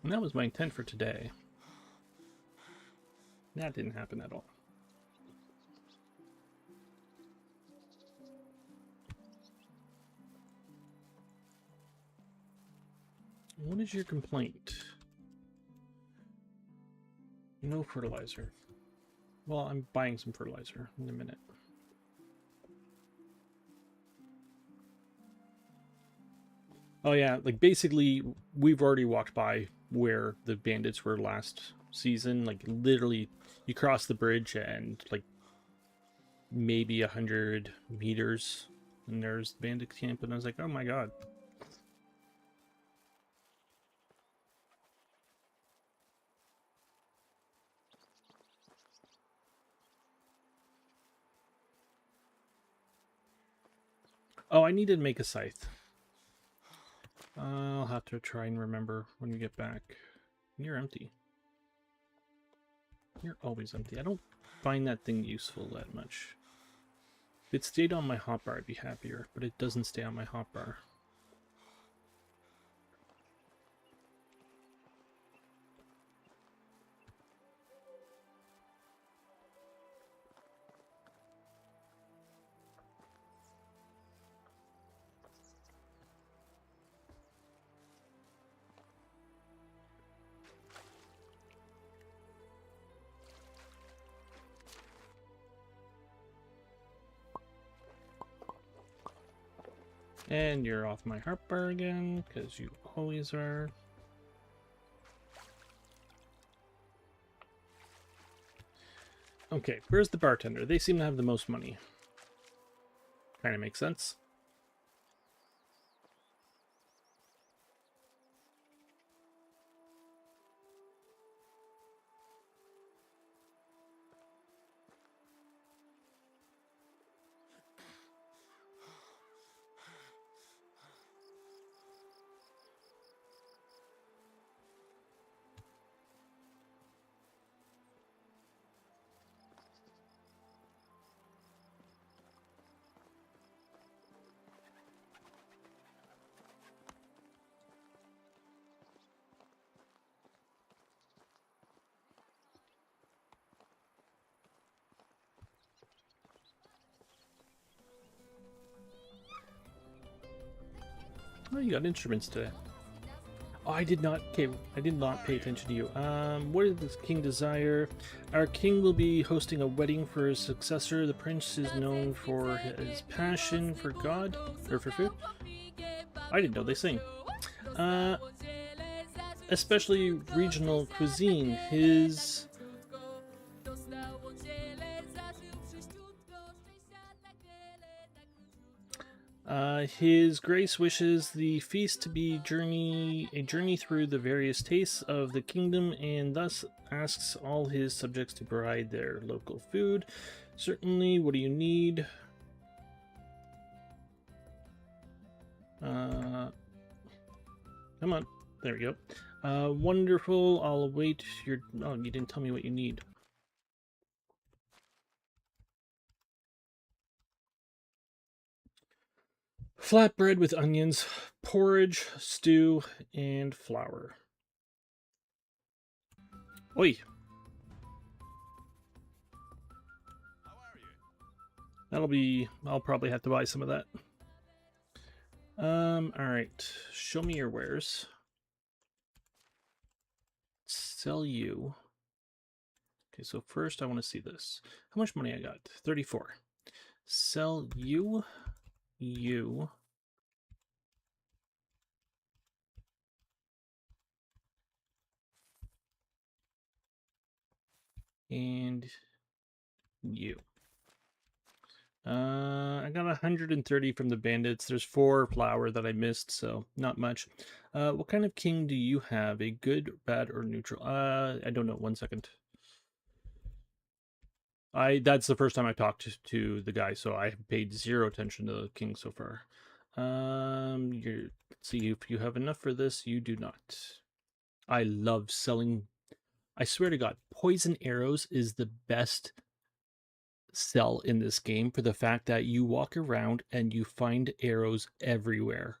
And that was my intent for today. That didn't happen at all. What is your complaint? No fertilizer. Well, I'm buying some fertilizer in a minute. Oh yeah, like basically we've already walked by where the bandits were last season. Like literally you cross the bridge and like maybe 100 meters and there's the bandit camp, and I was like, oh my god. Oh, I needed to make a scythe. I'll have to try and remember when we get back. You're empty. You're always empty. I don't find that thing useful that much. If it stayed on my hotbar, I'd be happier, but it doesn't stay on my hotbar. And you're off my hotbar again, because you always are. Okay, where's the bartender? They seem to have the most money. Kind of makes sense. Oh, you got instruments today. Oh, I did not. Okay, I did not pay attention to you. What does the king desire? Our king will be hosting a wedding for his successor. The prince is known for his passion for God or for food. I didn't know they sing. Especially regional cuisine. His Grace wishes the feast to be a journey through the various tastes of the kingdom, and thus asks all his subjects to provide their local food. Certainly, what do you need? Come on. There we go. Wonderful. I'll await your... Oh, you didn't tell me what you need. Flatbread with onions, porridge, stew, and flour. Oi! How are you? That'll be... I'll probably have to buy some of that. Alright. Show me your wares. Sell you. Okay, so first I want to see this. How much money I got? 34. Sell you. You. And you. I got 130 from the bandits. There's 4 flour that I missed, so not much. What kind of king do you have? A good, bad, or neutral? I don't know. 1 second. That's the first time I talked to the guy, so I have paid 0 attention to the king so far. Let's see if you have enough for this. You do not. I love selling. I swear to God, poison arrows is the best sell in this game for the fact that you walk around and you find arrows everywhere.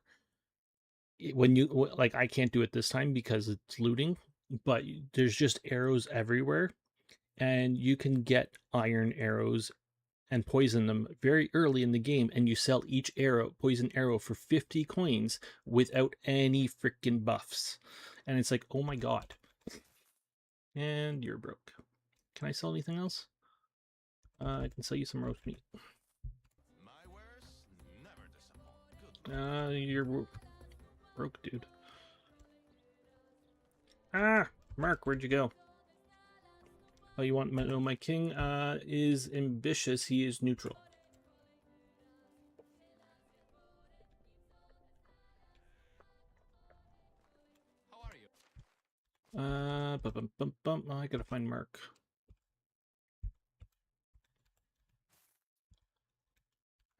When you like, I can't do it this time because it's looting, but there's just arrows everywhere, and you can get iron arrows and poison them very early in the game, and you sell each poison arrow for 50 coins without any freaking buffs. And it's like, oh my god. And you're broke. Can I sell anything else? I can sell you some roast meat. My wares never disappoint. Good. You're broke, dude. Ah, Mark, where'd you go? Oh, you want to know my king is ambitious. He is neutral. How are you? Oh, I gotta find Mark.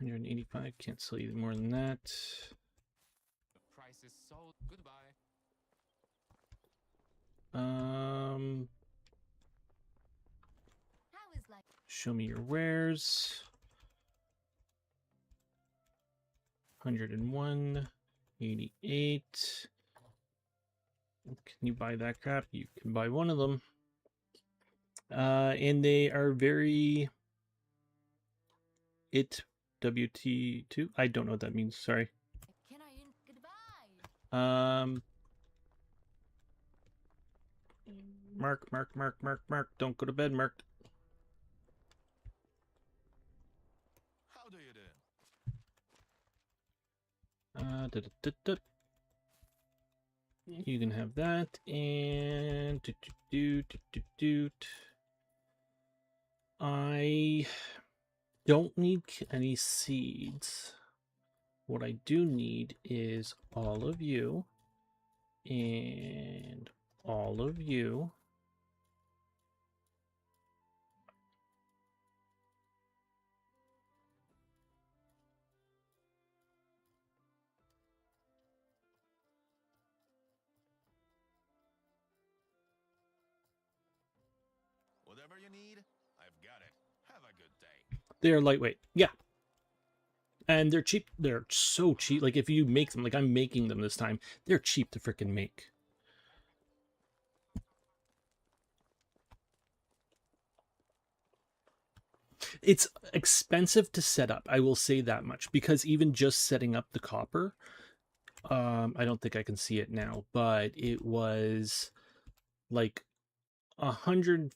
$185. Can't sell you more than that. The price is so goodbye. How is life? Show me your wares. 101, 88. Can you buy that crap? You can buy one of them. And they are very WT2. I don't know what that means. Sorry. Can I goodbye? Mark. Don't go to bed, Mark. How do you do? You can have that, and I don't need any seeds. What I do need is all of you and all of you. Whatever you need, I've got it. Have a good day. They are lightweight. Yeah. And they're cheap. They're so cheap. Like, if you make them, like I'm making them this time, they're cheap to freaking make. It's expensive to set up, I will say that much, because even just setting up the copper, I don't think I can see it now, but it was like 100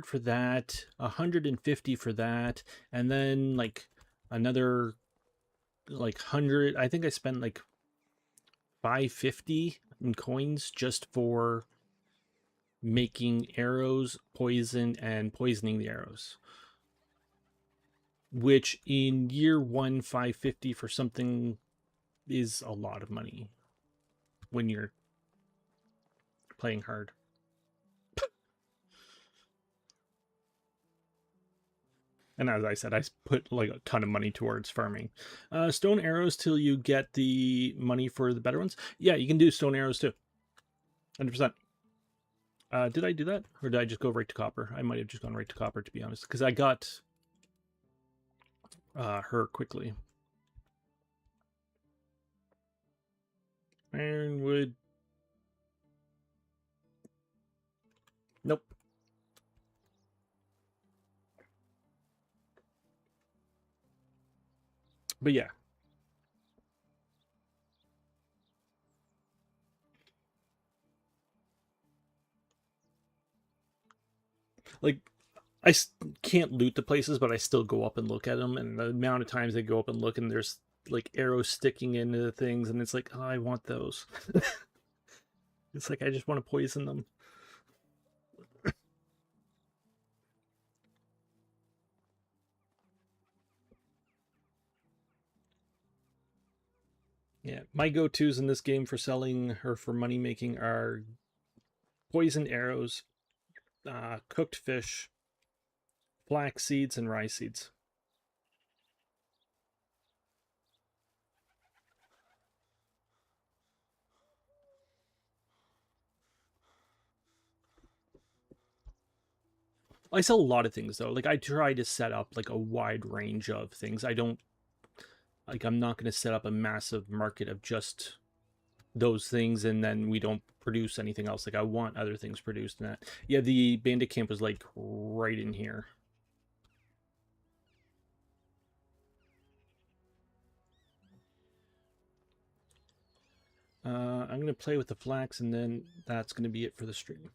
for that, 150 for that, and then like another like 100. I think I spent like 550 in coins just for making arrows, poison, and poisoning the arrows, which in year 1, 550 for something is a lot of money when you're playing hard. And as I said, I put like a ton of money towards farming. Stone arrows till you get the money for the better ones. Yeah, you can do stone arrows too. 100%. Did I do that? Or did I just go right to copper? I might have just gone right to copper, to be honest. Because I got her quickly. Ironwood. Nope. But yeah. like, can't loot the places, but I still go up and look at them. And the amount of times I go up and look, and there's like arrows sticking into the things, and it's like, oh, I want those. It's like I just want to poison them. Yeah, my go-tos in this game for selling or for money making are poisoned arrows, cooked fish, flax seeds, and rye seeds. I sell a lot of things though. Like I try to set up like a wide range of things. I don't like I'm not going to set up a massive market of just those things and then we don't produce anything else. Like I want other things produced in that. Yeah, the bandit camp was like right in here. I'm going to play with the flax and then that's going to be it for the stream.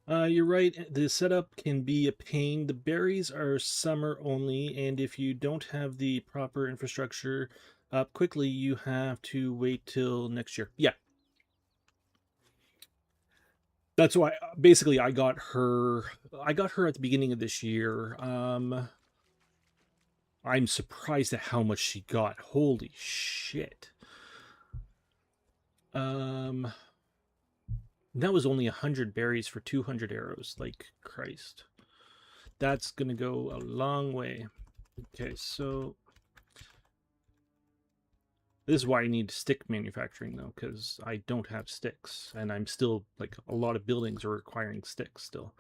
You're right. The setup can be a pain. The berries are summer only, and if you don't have the proper infrastructure up quickly, you have to wait till next year. Yeah. That's why, basically, I got her at the beginning of this year. I'm surprised at how much she got. Holy shit. That was only 100 berries for 200 arrows. Like, Christ. That's going to go a long way. Okay, so this is why I need stick manufacturing, though, because I don't have sticks. And I'm still, like, a lot of buildings are requiring sticks still.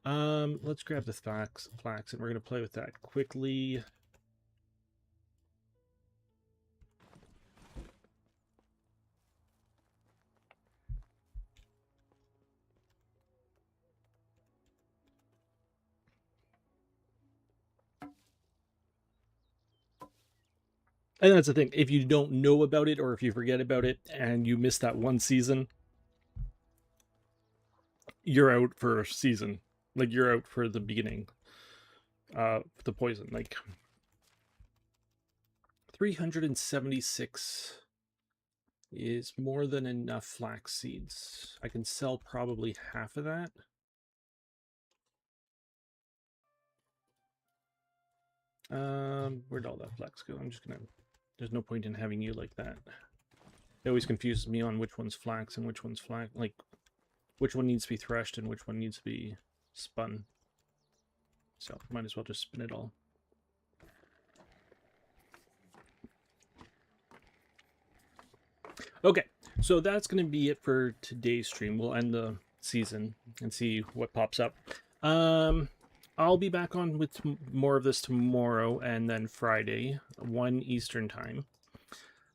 Let's grab the flax, and we're going to play with that quickly. And that's the thing. If you don't know about it or if you forget about it and you miss that one season, you're out for a season. Like, you're out for the beginning. The poison. Like, 376 is more than enough flax seeds. I can sell probably half of that. Where'd all that flax go? I'm just gonna... There's no point in having you like that. It always confuses me on which one's flax and which one's flax. Like, which one needs to be threshed and which one needs to be spun. So, might as well just spin it all. Okay, so that's going to be it for today's stream. We'll end the season and see what pops up. I'll be back on with more of this tomorrow and then Friday, 1 Eastern time.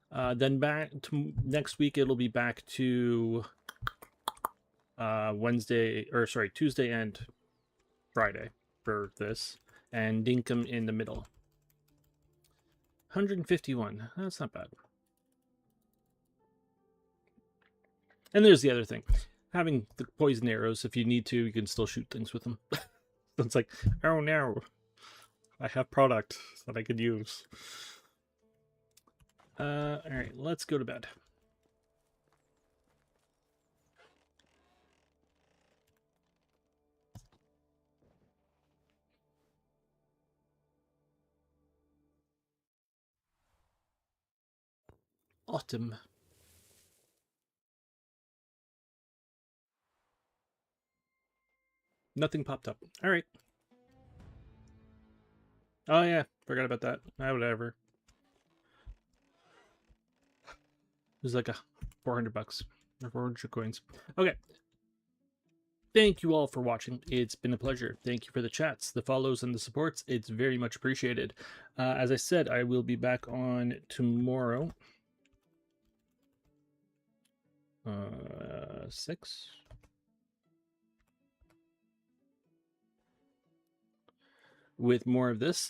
Then back to next week, it'll be back to Tuesday and Friday for this, and Dinkum in the middle. 151. That's not bad. And there's the other thing. Having the poison arrows, if you need to, you can still shoot things with them. So it's like, oh no, I have product that I could use. Alright, let's go to bed. Autumn. Nothing popped up. Alright. Oh yeah, forgot about that. Whatever. It was like a 400 bucks or 400 coins. Okay. Thank you all for watching. It's been a pleasure. Thank you for the chats, the follows, and the supports. It's very much appreciated. As I said, I will be back on tomorrow. 6. With more of this.